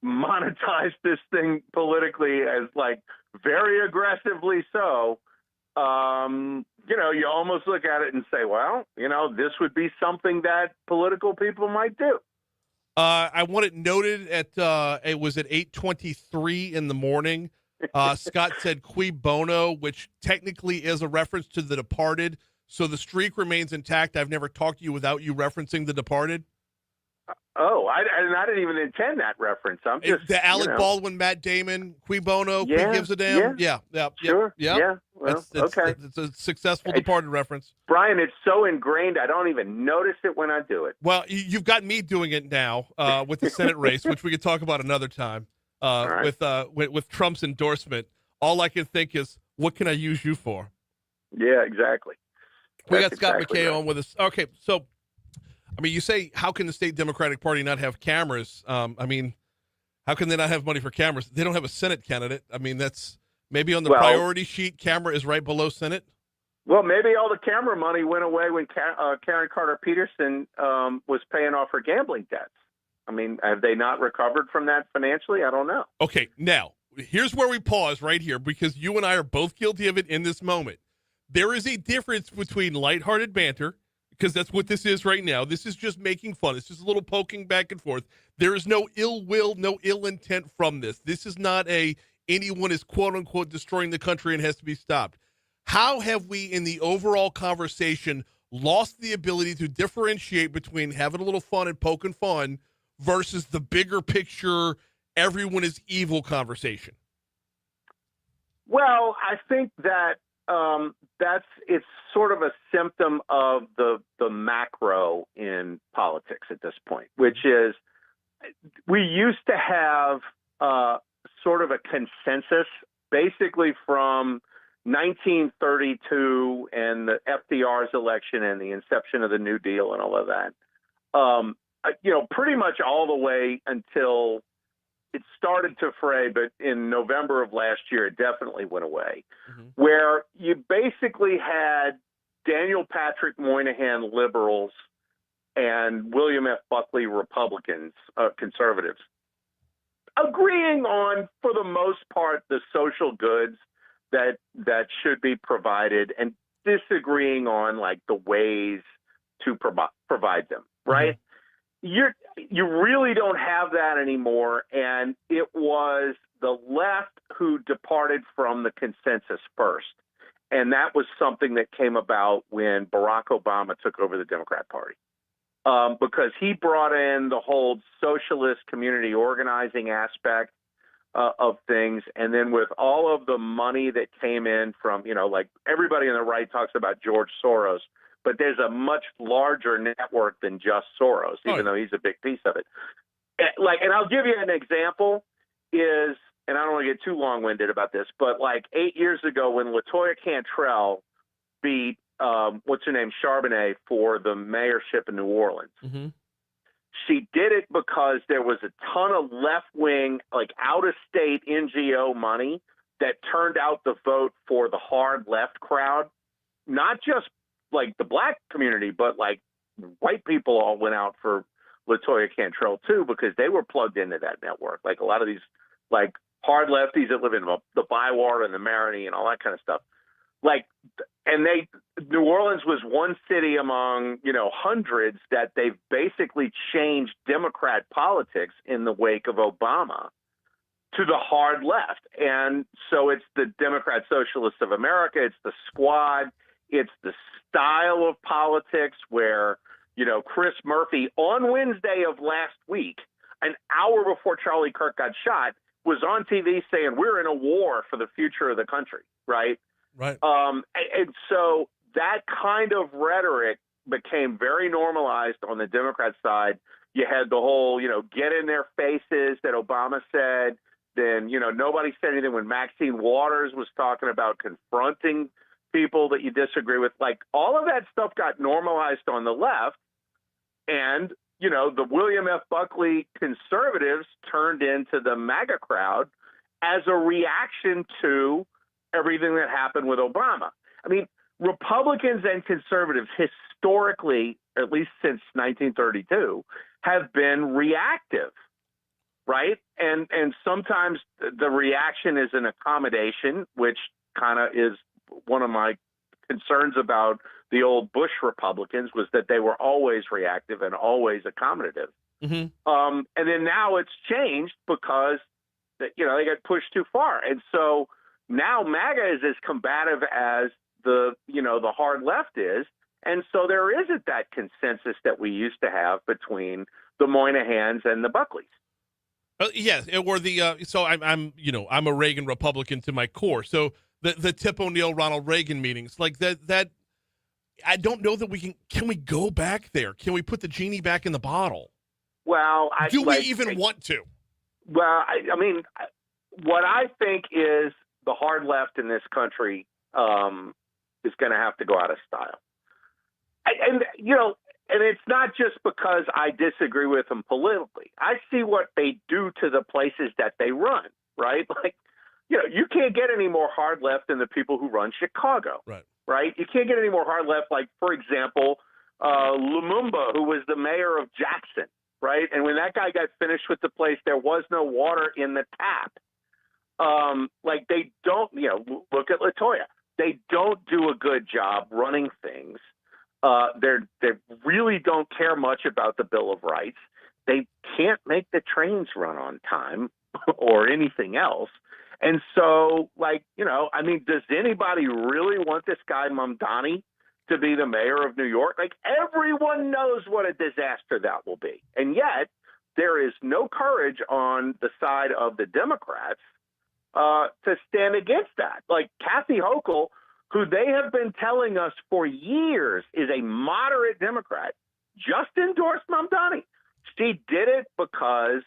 monetized this thing politically as like very aggressively so, you almost look at it and say, well, this would be something that political people might do. I want it noted it was at 8:23 in the morning. Scott said cui bono, which technically is a reference to The Departed. So the streak remains intact. I've never talked to you without you referencing The Departed. Oh, I didn't even intend that reference. I'm just the Alec Baldwin, Matt Damon, cui bono, qui gives a damn. Yeah. Sure. Yeah. Yeah. Well, okay. It's a successful Departed reference. Brian, it's so ingrained, I don't even notice it when I do it. Well, you've got me doing it now with the Senate race, which we could talk about another time. Right. With Trump's endorsement, all I can think is, what can I use you for? Yeah, exactly. We got Scott McKay on with us. Okay, so you say, how can the state Democratic Party not have cameras? How can they not have money for cameras? They don't have a Senate candidate. That's maybe on the priority sheet, camera is right below Senate. Well, maybe all the camera money went away when Karen Carter Peterson was paying off her gambling debts. Have they not recovered from that financially? I don't know. Okay, now, here's where we pause right here, because you and I are both guilty of it in this moment. There is a difference between lighthearted banter, because that's what this is right now. This is just making fun. It's just a little poking back and forth. There is no ill will, no ill intent from this. This is not anyone is quote-unquote destroying the country and has to be stopped. How have we, in the overall conversation, lost the ability to differentiate between having a little fun and poking fun versus the bigger picture, everyone is evil conversation? Well, I think that it's sort of a symptom of the macro in politics at this point, which is we used to have sort of a consensus basically from 1932 and the FDR's election and the inception of the New Deal and all of that. Pretty much all the way until it started to fray, but in November of last year, it definitely went away, where you basically had Daniel Patrick Moynihan liberals and William F. Buckley Republicans, conservatives, agreeing on, for the most part, the social goods that should be provided and disagreeing on like the ways to provide them, right? You really don't have that anymore, and it was the left who departed from the consensus first, and that was something that came about when Barack Obama took over the Democrat Party, because he brought in the whole socialist community organizing aspect of things, and then with all of the money that came in from, like everybody on the right talks about George Soros, but there's a much larger network than just Soros, even though he's a big piece of it. And I'll give you an example and I don't want to get too long-winded about this, but like 8 years ago when LaToya Cantrell beat, what's her name, Charbonnet for the mayorship in New Orleans, She did it because there was a ton of left-wing, like out-of-state NGO money that turned out the vote for the hard left crowd. Not just like the black community, but like white people all went out for LaToya Cantrell too, because they were plugged into that network. Like a lot of these like hard lefties that live in the Bywater and the Marigny and all that kind of stuff. Like, and New Orleans was one city among, hundreds that they've basically changed Democrat politics in the wake of Obama to the hard left. And so it's the Democrat Socialists of America. It's the Squad. It's the style of politics where, Chris Murphy on Wednesday of last week, an hour before Charlie Kirk got shot, was on TV saying we're in a war for the future of the country, right? Right. And so that kind of rhetoric became very normalized on the Democrat side. You had the whole, get in their faces that Obama said. Then, nobody said anything when Maxine Waters was talking about confronting people that you disagree with. Like all of that stuff got normalized on the left. And, the William F. Buckley conservatives turned into the MAGA crowd as a reaction to everything that happened with Obama. I mean, Republicans and conservatives historically, at least since 1932, have been reactive, right? And sometimes the reaction is an accommodation, which kind of is one of my concerns about the old Bush Republicans, was that they were always reactive and always accommodative. Mm-hmm. And then now it's changed because, they got pushed too far. And so now MAGA is as combative as the hard left is. And so there isn't that consensus that we used to have between the Moynahans and the Buckleys. Yes, or the so I'm a Reagan Republican to my core. So the Tip O'Neill Ronald Reagan meetings, like that I don't know that can we go back there? Can we put the genie back in the bottle? Well, do we even want to? Well, I mean, what I think is the hard left in this country is going to have to go out of style. And it's not just because I disagree with them politically. I see what they do to the places that they run, right? Like, you can't get any more hard left than the people who run Chicago, right? You can't get any more hard left, like, for example, Lumumba, who was the mayor of Jackson, right? And when that guy got finished with the place, there was no water in the tap. Like they don't, look at LaToya. They don't do a good job running things. They really don't care much about the Bill of Rights. They can't make the trains run on time or anything else. And so, does anybody really want this guy Mamdani to be the mayor of New York? Like, everyone knows what a disaster that will be. And yet there is no courage on the side of the Democrats to stand against that. Like Kathy Hochul, who they have been telling us for years is a moderate Democrat, just endorsed Mamdani. She did it because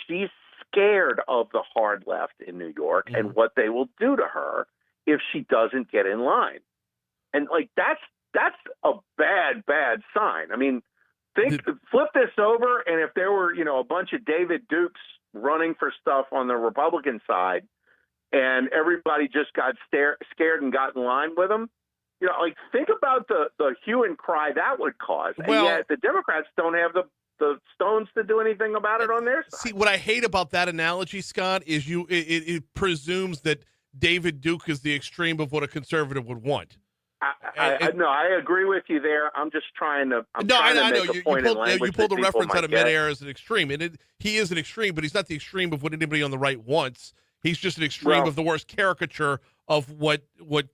she's scared of the hard left in New York and what they will do to her if she doesn't get in line. And that's a bad sign. I mean, flip this over, and if there were, a bunch of David Dukes running for stuff on the Republican side, and everybody just got scared and got in line with them, think about the hue and cry that would cause. And yet the Democrats don't have the stones to do anything about it on their side. See, what I hate about that analogy, Scott, is it presumes that David Duke is the extreme of what a conservative would want. No, I agree with you there. I'm just trying to. I know you pulled a reference out of midair as an extreme, and he is an extreme, but he's not the extreme of what anybody on the right wants. He's just an extreme of the worst caricature of what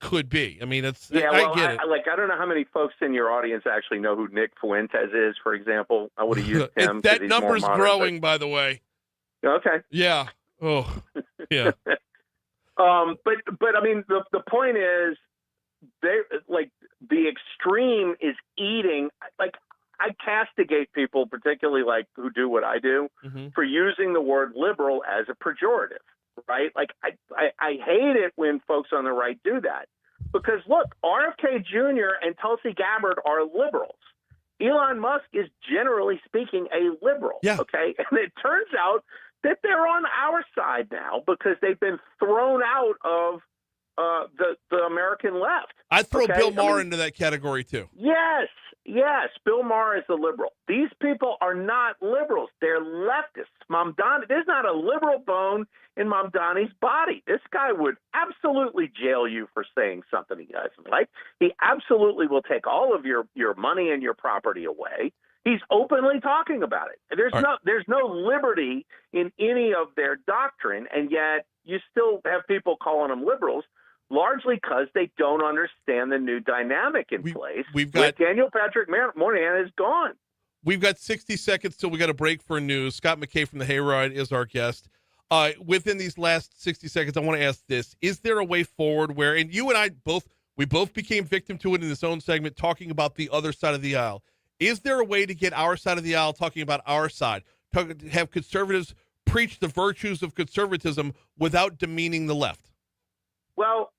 could be. I mean, I get it. I don't know how many folks in your audience actually know who Nick Fuentes is, for example. I would have used him. That number's growing, by the way. Okay. Yeah. Oh. Yeah. But I mean, the point is, the extreme is eating. Like, I castigate people, particularly who do what I do, for using the word liberal as a pejorative. Right? Like, I hate it when folks on the right do that, because look, RFK Jr. and Tulsi Gabbard are liberals, Elon Musk is generally speaking a liberal. Yeah. Okay. And it turns out that they're on our side now because they've been thrown out of the American left. I'd throw Okay? Bill Maher into that category too. Yes. Bill Maher is a liberal. These people are not liberals. They're leftists. Mamdani, there's not a liberal bone in Mamdani's body. This guy would absolutely jail you for saying something he doesn't like. He absolutely will take all of your money and your property away. He's openly talking about it. There's no liberty in any of their doctrine, and yet you still have people calling them liberals, largely because they don't understand the new dynamic in place. We've got Daniel Patrick Moynihan is gone. We've got 60 seconds till we got a break for news. Scott McKay from the Hayride is our guest. Within these last 60 seconds, I want to ask this. Is there a way forward where, and you and I both became victim to it in this own segment, talking about the other side of the aisle. Is there a way to get our side of the aisle talking about our side, have conservatives preach the virtues of conservatism without demeaning the left? Well,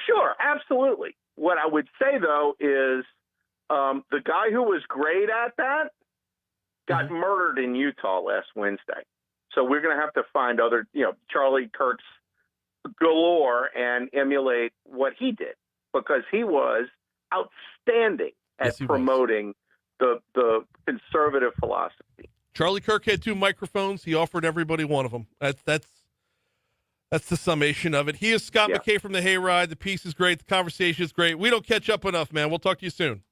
sure, absolutely. What I would say, though, is the guy who was great at that got murdered in Utah last Wednesday. So we're going to have to find other, Charlie Kirk's galore and emulate what he did, because he was outstanding at promoting the conservative philosophy. Charlie Kirk had 2 microphones. He offered everybody one of them. That's the summation of it. He is Scott McKay from the Hayride. The piece is great. The conversation is great. We don't catch up enough, man. We'll talk to you soon.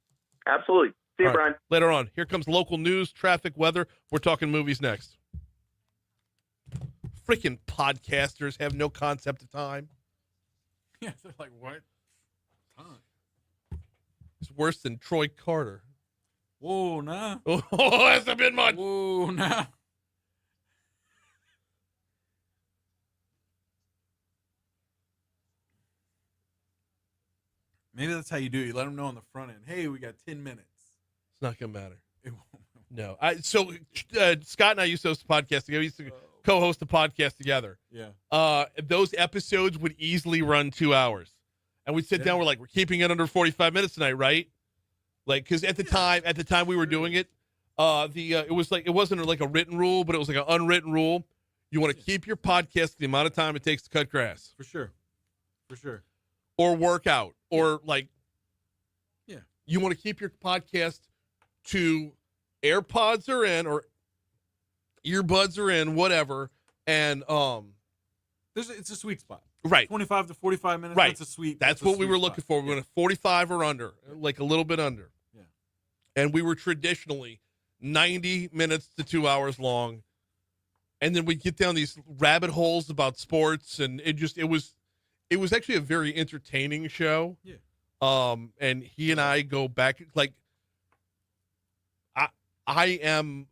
Absolutely. See you, Brian. Later on. Here comes local news, traffic, weather. We're talking movies next. Freaking podcasters have no concept of time. Yeah, they're like, what? Time. It's worse than Troy Carter. Whoa, nah. Oh, that's a bit much. Whoa, nah. Maybe that's how you do it. You let them know on the front end, hey, we got 10 minutes. It's not going to matter. It won't. No. Scott and I used to host a podcast together. We used to co-host a podcast together. Yeah. Those episodes would easily run 2 hours. And we'd sit down, we're keeping it under 45 minutes tonight, right? Because at the time we were doing it, it wasn't like a written rule, but it was like an unwritten rule. You want to keep your podcast the amount of time it takes to cut grass. For sure. Or work out. Or you want to keep your podcast to AirPods are in or earbuds are in, whatever. And it's a sweet spot. Right. 25 to 45 minutes. Right. That's what we were looking for. We went 45 or under, like a little bit under. Yeah. And we were traditionally 90 minutes to 2 hours long. And then we get down these rabbit holes about sports, and it was actually a very entertaining show. Yeah. And he and I go back, I am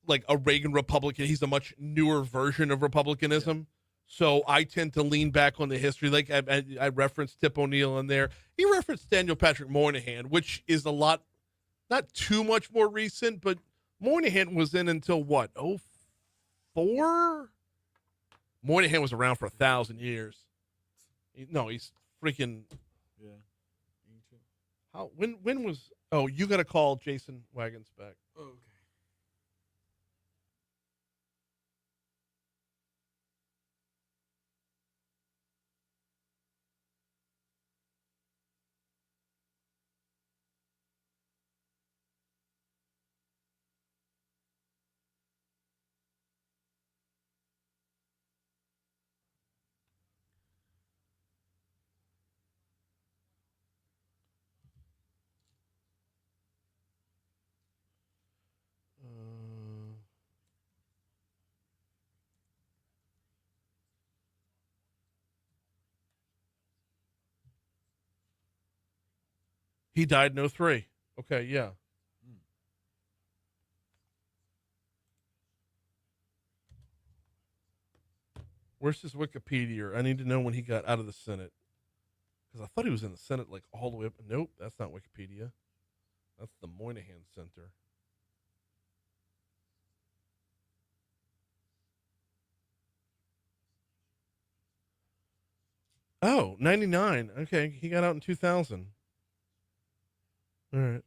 like a Reagan Republican. He's a much newer version of Republicanism. Yeah. So I tend to lean back on the history. Like I referenced Tip O'Neill in there. He referenced Daniel Patrick Moynihan, which is a lot, not too much more recent, but Moynihan was in until what, 2004? Moynihan was around for 1,000 years. No, he's freaking. Yeah. How? When was? Oh, you got to call Jason Waggenspack. Oh, okay. He died in 2003. Okay, yeah. Where's his Wikipedia? I need to know when he got out of the Senate. Because I thought he was in the Senate all the way up. Nope, that's not Wikipedia. That's the Moynihan Center. Oh, 99. Okay, he got out in 2000. All right.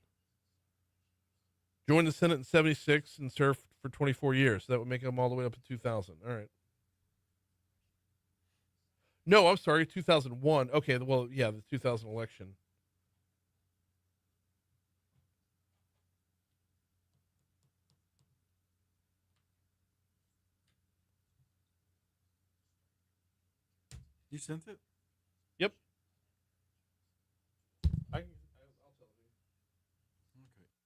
Joined the Senate in 76 and served for 24 years. So that would make him all the way up to 2000. All right. No, I'm sorry, 2001. Okay, well, yeah, the 2000 election. You sent it? Yep. I'll tell you. Okay. I can't do anything right.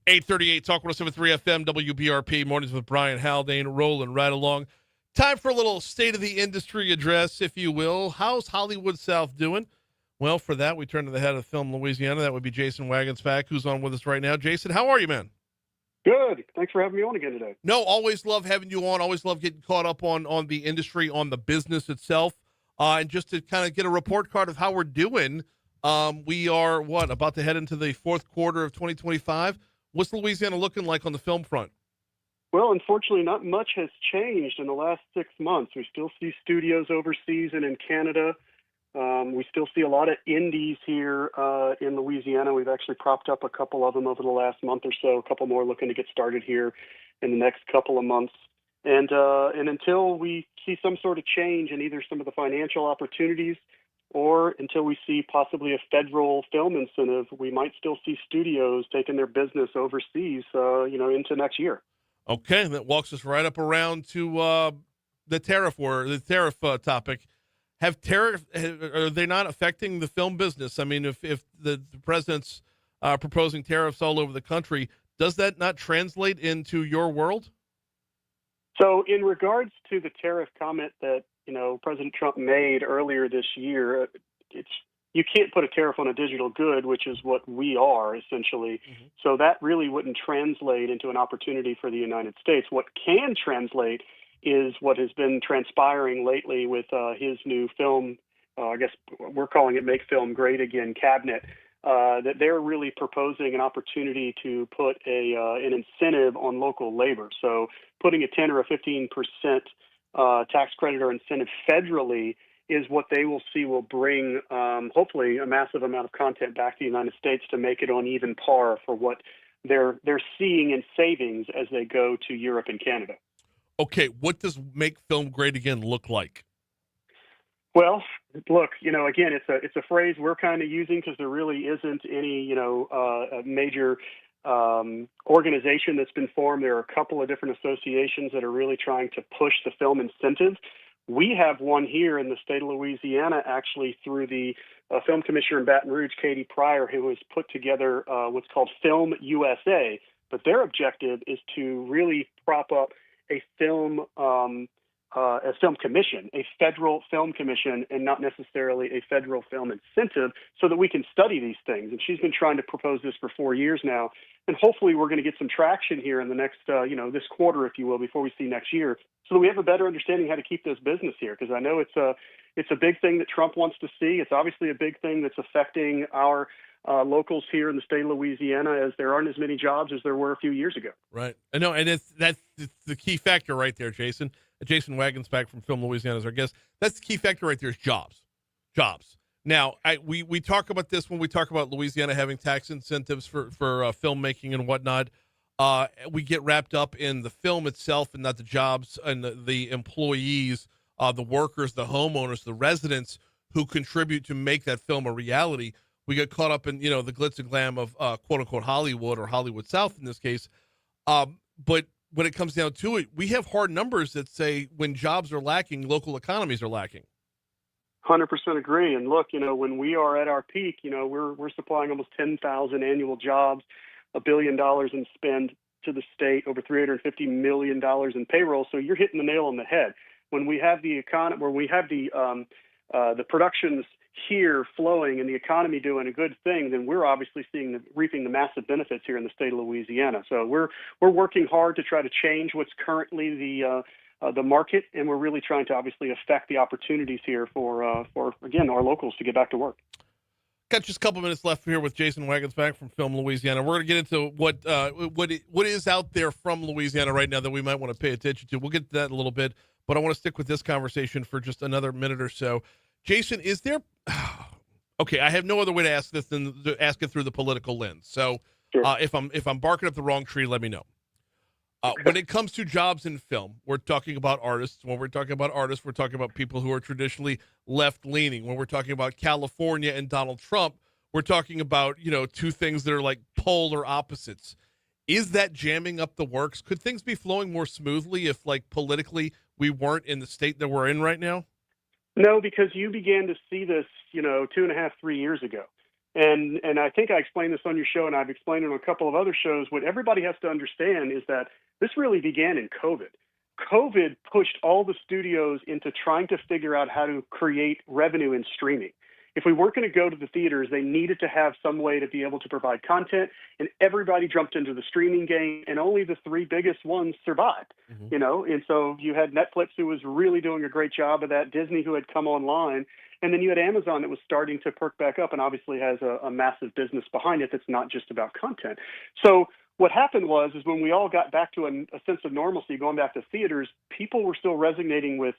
838 Talk 1073 FM WBRP mornings with Brian Haldane rolling right along. Time for a little state of the industry address, if you will. How's Hollywood South doing? Well, for that, we turn to the head of Film Louisiana. That would be Jason Waggenspack, who's on with us right now. Jason, how are you, man? Good. Thanks for having me on again today. No, always love having you on. Always love getting caught up on the industry, on the business itself. And just to kind of get a report card of how we're doing, we are, about to head into the fourth quarter of 2025. What's Louisiana looking like on the film front? Well, unfortunately, not much has changed in the last 6 months. We still see studios overseas and in Canada. We still see a lot of indies here in Louisiana. We've actually propped up a couple of them over the last month or so, a couple more looking to get started here in the next couple of months. And until we see some sort of change in either some of the financial opportunities or until we see possibly a federal film incentive, we might still see studios taking their business overseas, into next year. Okay, that walks us right up around to the tariff topic. Are they not affecting the film business? I mean, if the president's proposing tariffs all over the country, does that not translate into your world? So in regards to the tariff comment that, President Trump made earlier this year, you can't put a tariff on a digital good, which is what we are essentially. Mm-hmm. So that really wouldn't translate into an opportunity for the United States. What can translate is what has been transpiring lately with his new film, I guess we're calling it Make Film Great Again cabinet, that they're really proposing an opportunity to put an incentive on local labor. So putting a 10 or a 15% tax credit or incentive federally is what they will see will bring, hopefully, a massive amount of content back to the United States to make it on even par for what they're seeing in savings as they go to Europe and Canada. Okay, what does Make Film Great Again look like? Well, look, again, it's a phrase we're kind of using because there really isn't any, a major organization that's been formed. There are a couple of different associations that are really trying to push the film incentive. We have one here in the state of Louisiana, actually, through the film commissioner in Baton Rouge, Katie Pryor, who has put together what's called Film USA. But their objective is to really prop up a film commission, a federal film commission, and not necessarily a federal film incentive, so that we can study these things. And she's been trying to propose this for 4 years now, and hopefully we're going to get some traction here in the next, this quarter, if you will, before we see next year, so that we have a better understanding how to keep this business here. Because I know it's a big thing that Trump wants to see. It's obviously a big thing that's affecting our locals here in the state of Louisiana, as there aren't as many jobs as there were a few years ago. Right. I know, and it's the key factor right there, Jason. Jason Waggenspack from Film Louisiana is our guest. That's the key factor right there is jobs. Jobs. Now, we talk about this when we talk about Louisiana having tax incentives for filmmaking and whatnot. We get wrapped up in the film itself and not the jobs and the employees, the workers, the homeowners, the residents who contribute to make that film a reality. We get caught up in, the glitz and glam of quote unquote Hollywood or Hollywood South in this case. But when it comes down to it, we have hard numbers that say when jobs are lacking, local economies are lacking. 100% agree. And look, when we are at our peak, we're supplying almost 10,000 annual jobs, $1 billion in spend to the state, over $350 million in payroll. So you're hitting the nail on the head. When we have the economy, where we have the productions here flowing and the economy doing a good thing, then we're obviously reaping the massive benefits here in the state of Louisiana. So we're working hard to try to change what's currently the market, and we're really trying to obviously affect the opportunities here for again, our locals to get back to work. Got just a couple minutes left here with Jason Waggenspack from Film Louisiana. We're going to get into what is out there from Louisiana right now that we might want to pay attention to. We'll get to that in a little bit, but I want to stick with this conversation for just another minute or so. Jason, is there okay, I have no other way to ask this than to ask it through the political lens. So Sure. if I'm barking up the wrong tree, let me know. When it comes to jobs in film, we're talking about artists. When we're talking about artists, we're talking about people who are traditionally left-leaning. When we're talking about California and Donald Trump, we're talking about, two things that are like polar opposites. Is that jamming up the works? Could things be flowing more smoothly if, like, politically we weren't in the state that we're in right now? No, because you began to see this, 2.5, 3 years ago. And I think I explained this on your show, and I've explained it on a couple of other shows. What everybody has to understand is that this really began in COVID. COVID pushed all the studios into trying to figure out how to create revenue in streaming. If we weren't going to go to the theaters, they needed to have some way to be able to provide content, and everybody jumped into the streaming game, and only the three biggest ones survived, And so you had Netflix, who was really doing a great job of that, Disney, who had come online, and then you had Amazon that was starting to perk back up and obviously has a massive business behind it that's not just about content. So what happened is when we all got back to a sense of normalcy, going back to theaters, people were still resonating with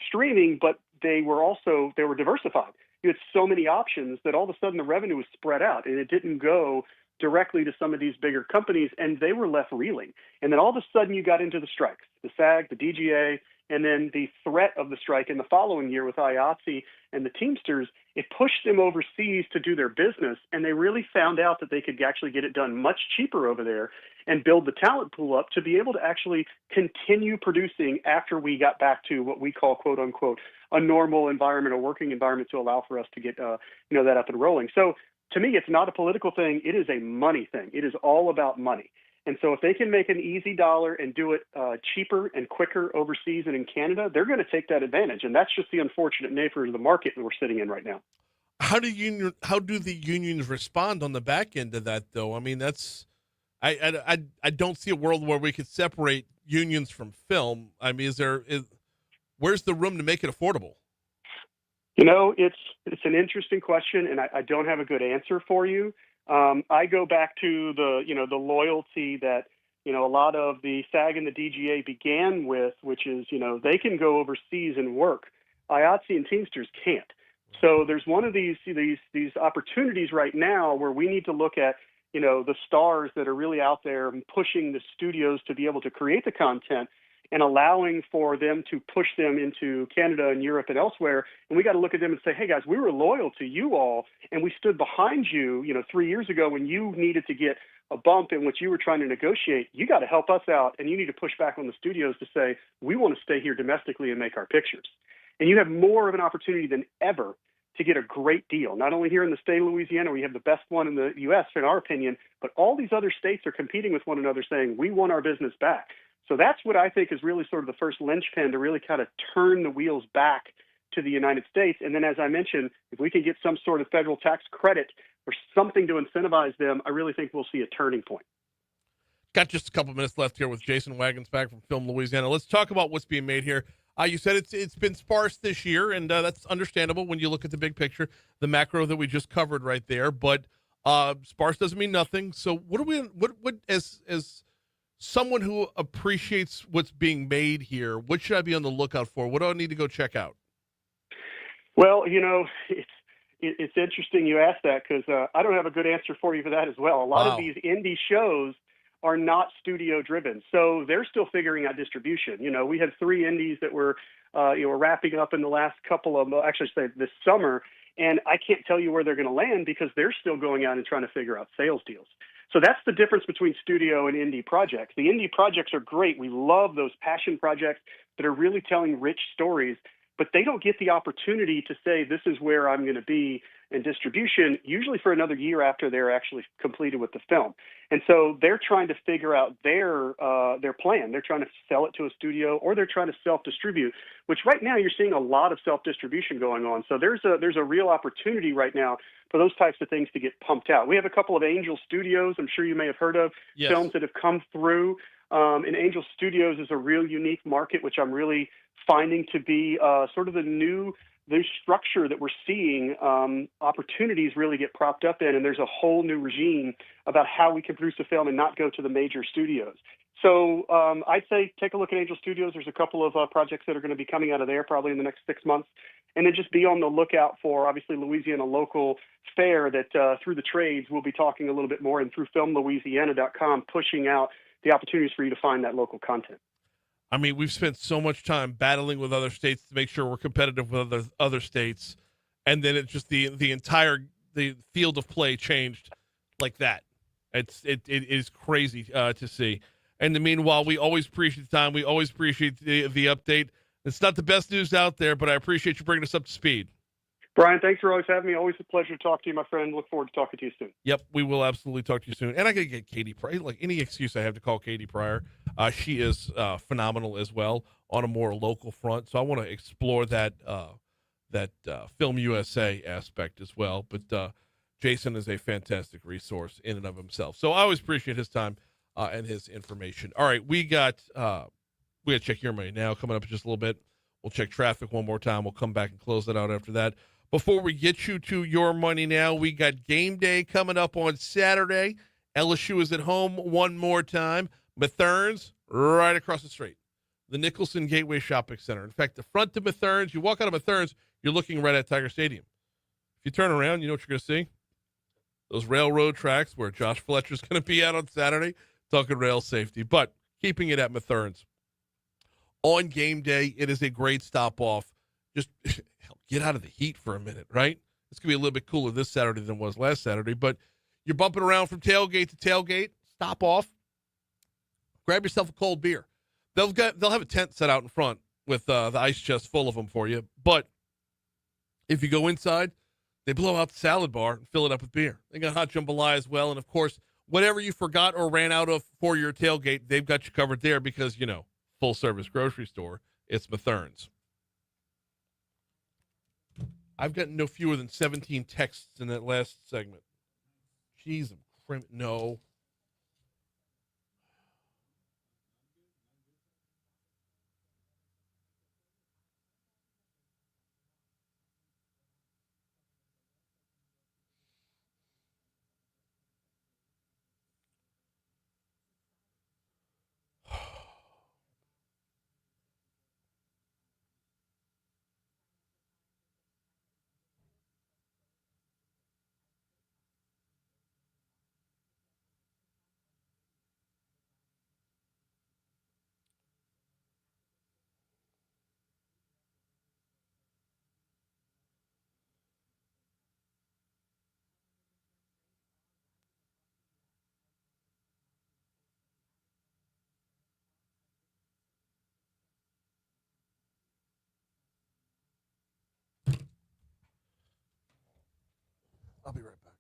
streaming, but they were diversified. You had so many options that all of a sudden the revenue was spread out, and it didn't go directly to some of these bigger companies, and they were left reeling. And then all of a sudden you got into the strikes, the SAG, the DGA, and then the threat of the strike in the following year with IATSE and the Teamsters. It pushed them overseas to do their business, and they really found out that they could actually get it done much cheaper over there and build the talent pool up to be able to actually continue producing after we got back to what we call, quote unquote, a normal environment, a working environment to allow for us to get that up and rolling. So to me, it's not a political thing. It is a money thing. It is all about money. And so if they can make an easy dollar and do it cheaper and quicker overseas and in Canada, they're going to take that advantage. And that's just the unfortunate nature of the market that we're sitting in right now. How do the unions respond on the back end of that, though? I mean, I don't see a world where we could separate unions from film. I mean, where's the room to make it affordable? It's an interesting question, and I don't have a good answer for you. I go back to the loyalty that, a lot of the SAG and the DGA began with, which is, they can go overseas and work. IATSE and Teamsters can't. So there's one of these opportunities right now where we need to look at, the stars that are really out there and pushing the studios to be able to create the content and allowing for them to push them into Canada and Europe and elsewhere. And we got to look at them and say, hey, guys, we were loyal to you all, and we stood behind you, 3 years ago when you needed to get a bump in what you were trying to negotiate. You got to help us out, and you need to push back on the studios to say, we want to stay here domestically and make our pictures. And you have more of an opportunity than ever to get a great deal, not only here in the state of Louisiana, where you have the best one in the U.S., in our opinion, but all these other states are competing with one another saying, we want our business back. So that's what I think is really sort of the first linchpin to really kind of turn the wheels back to the United States. And then, as I mentioned, if we can get some sort of federal tax credit or something to incentivize them, I really think we'll see a turning point. Got just a couple minutes left here with Jason Waggenspack from Film Louisiana. Let's talk about what's being made here. You said it's been sparse this year, and that's understandable when you look at the big picture, the macro that we just covered right there. But Sparse doesn't mean nothing. So what as someone who appreciates what's being made here, what should I be on the lookout for? What do I need to go check out? Well, it's interesting you asked that because I don't have a good answer for you for that as well. A lot of these indie shows are not studio driven, so they're still figuring out distribution. We had 3 indies that were wrapping up in the last couple of this summer, and I can't tell you where they're going to land because they're still going out and trying to figure out sales deals. So that's the difference between studio and indie projects. The indie projects are great. We love those passion projects that are really telling rich stories, but they don't get the opportunity to say, this is where I'm going to be in distribution, usually for another year after they're actually completed with the film. And so they're trying to figure out their plan. They're trying to sell it to a studio, or they're trying to self-distribute, which right now you're seeing a lot of self-distribution going on. So there's a real opportunity right now for those types of things to get pumped out. We have a couple of Angel Studios, I'm sure you may have heard of, yes, films that have come through. And Angel Studios is a real unique market, which I'm really finding to be sort of the new structure that we're seeing. Opportunities really get propped up in, and there's a whole new regime about how we can produce a film and not go to the major studios. So I'd say take a look at Angel Studios. There's a couple of projects that are going to be coming out of there probably in the next 6 months. And then just be on the lookout for, obviously, Louisiana Local Fair that through the trades we'll be talking a little bit more, and through filmlouisiana.com pushing out the opportunities for you to find that local content. I mean, we've spent so much time battling with other states to make sure we're competitive with other states, and then it's just the entire field of play changed like that. It is crazy to see. And meanwhile, we always appreciate the time. We always appreciate the update. It's not the best news out there, but I appreciate you bringing us up to speed. Brian, thanks for always having me. Always a pleasure to talk to you, my friend. Look forward to talking to you soon. Yep, we will absolutely talk to you soon. And I got to get Katie Pryor. Like any excuse I have to call Katie Pryor. She is phenomenal as well on a more local front. So I want to explore that Film USA aspect as well. But Jason is a fantastic resource in and of himself. So I always appreciate his time and his information. All right, we got to check your money now coming up in just a little bit. We'll check traffic one more time. We'll come back and close that out after that. Before we get you to your money now, we got game day coming up on Saturday. LSU is at home one more time. Metherns right across the street. The Nicholson Gateway Shopping Center. In fact, the front of Metherns, you walk out of Metherns, you're looking right at Tiger Stadium. If you turn around, you know what you're going to see? Those railroad tracks where Josh Fletcher's going to be out on Saturday, talking rail safety, but keeping it at Metherns. On game day, it is a great stop-off. Just get out of the heat for a minute, right? It's going to be a little bit cooler this Saturday than it was last Saturday, but you're bumping around from tailgate to tailgate, stop off, grab yourself a cold beer. They'll have a tent set out in front with the ice chest full of them for you, but if you go inside, they blow out the salad bar and fill it up with beer. They got hot jambalaya as well, and of course, whatever you forgot or ran out of for your tailgate, they've got you covered there because, full-service grocery store, it's Metherns. I've gotten no fewer than 17 texts in that last segment. Jeez, no. I'll be right back.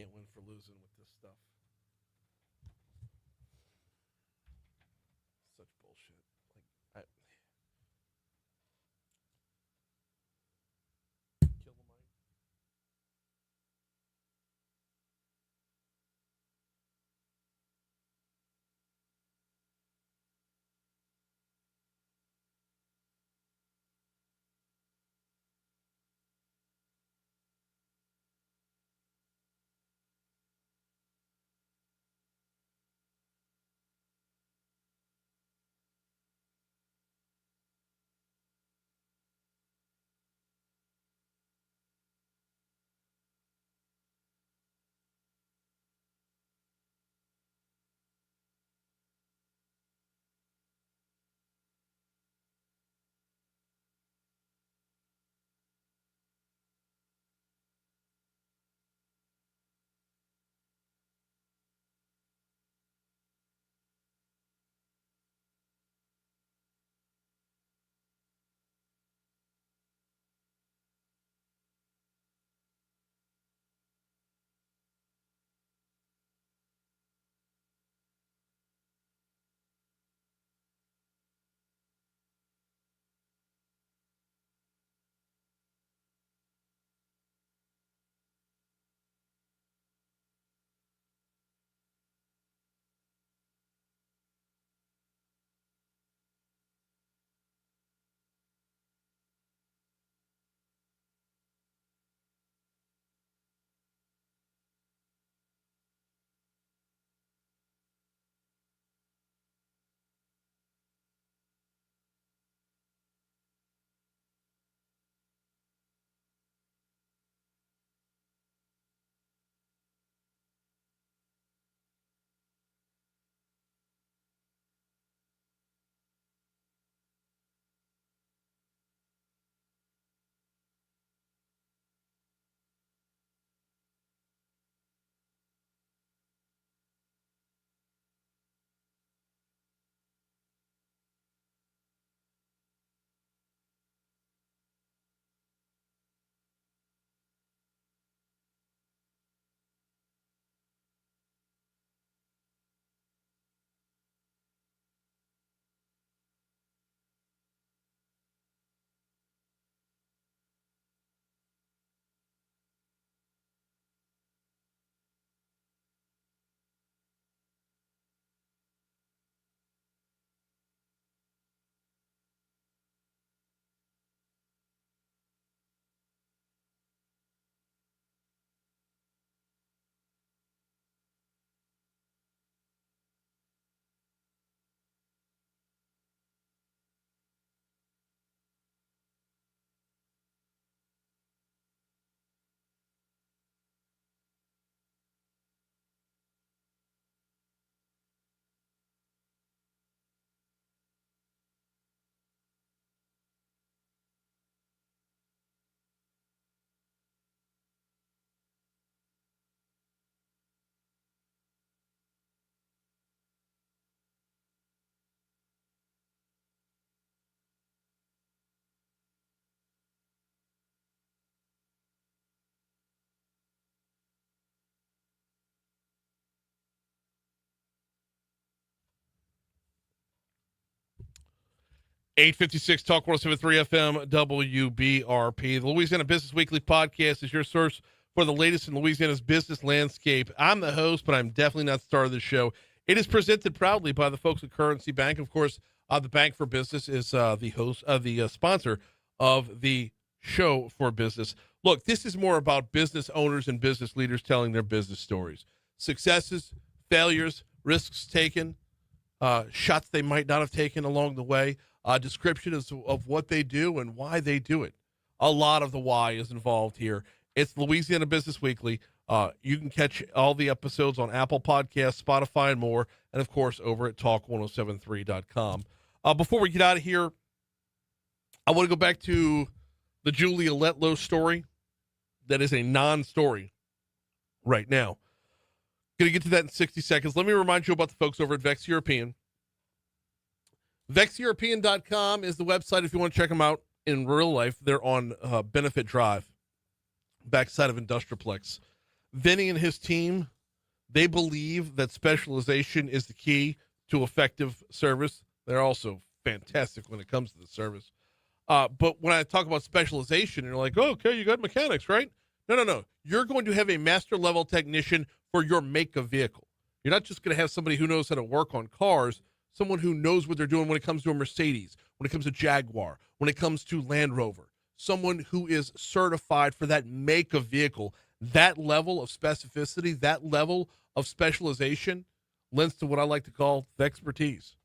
can't win for losing with this stuff. Such bullshit. Like, kill the mic. .856 Talk 107.3 FM WBRP. The Louisiana Business Weekly podcast is your source for the latest in Louisiana's business landscape. I'm the host, but I'm definitely not the star of the show. It is presented proudly by the folks at Currency Bank. Of course, the Bank for Business is the sponsor of the show for business. Look, this is more about business owners and business leaders telling their business stories. Successes, failures, risks taken, shots they might not have taken along the way. Description of what they do and why they do it. A lot of the why is involved here. It's Louisiana Business Weekly. You can catch all the episodes on Apple Podcasts, Spotify, and more, and, of course, over at talk1073.com. Before we get out of here, I want to go back to the Julia Letlow story. That is a non-story right now. Going to get to that in 60 seconds. Let me remind you about the folks over at Vex European. VexEuropean.com is the website if you want to check them out in real life. They're on Benefit Drive, backside of Industrialplex. Vinny and his team, they believe that specialization is the key to effective service. They're also fantastic when it comes to the service. But when I talk about specialization, you're like, oh, okay, you got mechanics, right? No. You're going to have a master level technician for your make of vehicle. You're not just going to have somebody who knows how to work on cars, someone who knows what they're doing when it comes to a Mercedes, when it comes to Jaguar, when it comes to Land Rover, someone who is certified for that make of vehicle. That level of specificity, that level of specialization lends to what I like to call the expertise.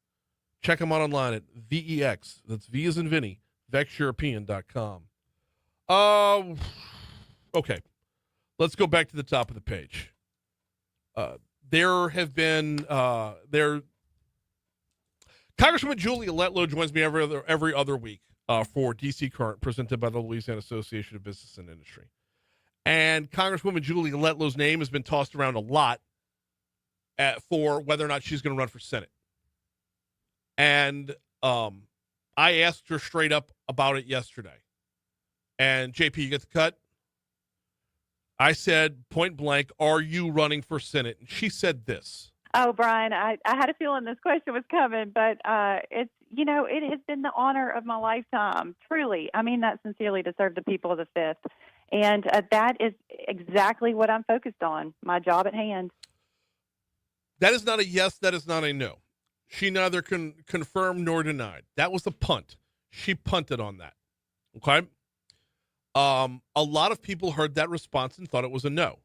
Check them out online at VEX. That's V as in Vinny, VexEuropean.com. Okay. Let's go back to the top of the page. There have been Congresswoman Julia Letlow joins me every other week for DC Current, presented by the Louisiana Association of Business and Industry. And Congresswoman Julia Letlow's name has been tossed around a lot for whether or not she's going to run for Senate. And I asked her straight up about it yesterday. And JP, you get the cut? I said, point blank, are you running for Senate? And she said this. Oh, Brian, I had a feeling this question was coming, but it has been the honor of my lifetime, truly. I mean that sincerely, to serve the people of the 5th. And that is exactly what I'm focused on, my job at hand. That is not a yes, that is not a no. She neither confirmed nor denied. That was a punt. She punted on that. Okay? A lot of people heard that response and thought it was a no.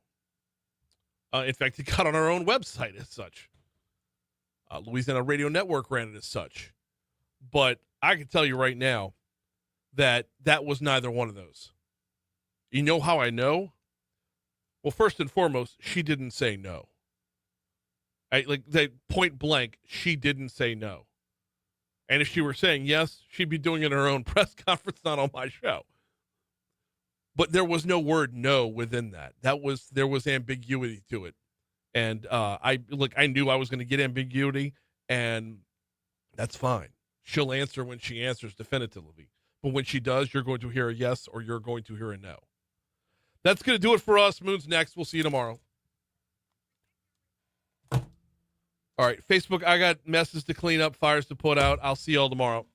In fact, it got on our own website as such. Louisiana Radio Network ran it as such. But I can tell you right now that was neither one of those. You know how I know? Well, first and foremost, she didn't say no. Point blank, she didn't say no. And if she were saying yes, she'd be doing it in her own press conference, not on my show. But there was no word no within that. There was ambiguity to it. And I knew I was going to get ambiguity, and that's fine. She'll answer when she answers definitively. But when she does, you're going to hear a yes or you're going to hear a no. That's going to do it for us. Moon's next. We'll see you tomorrow. All right, Facebook, I got messes to clean up, fires to put out. I'll see y'all tomorrow.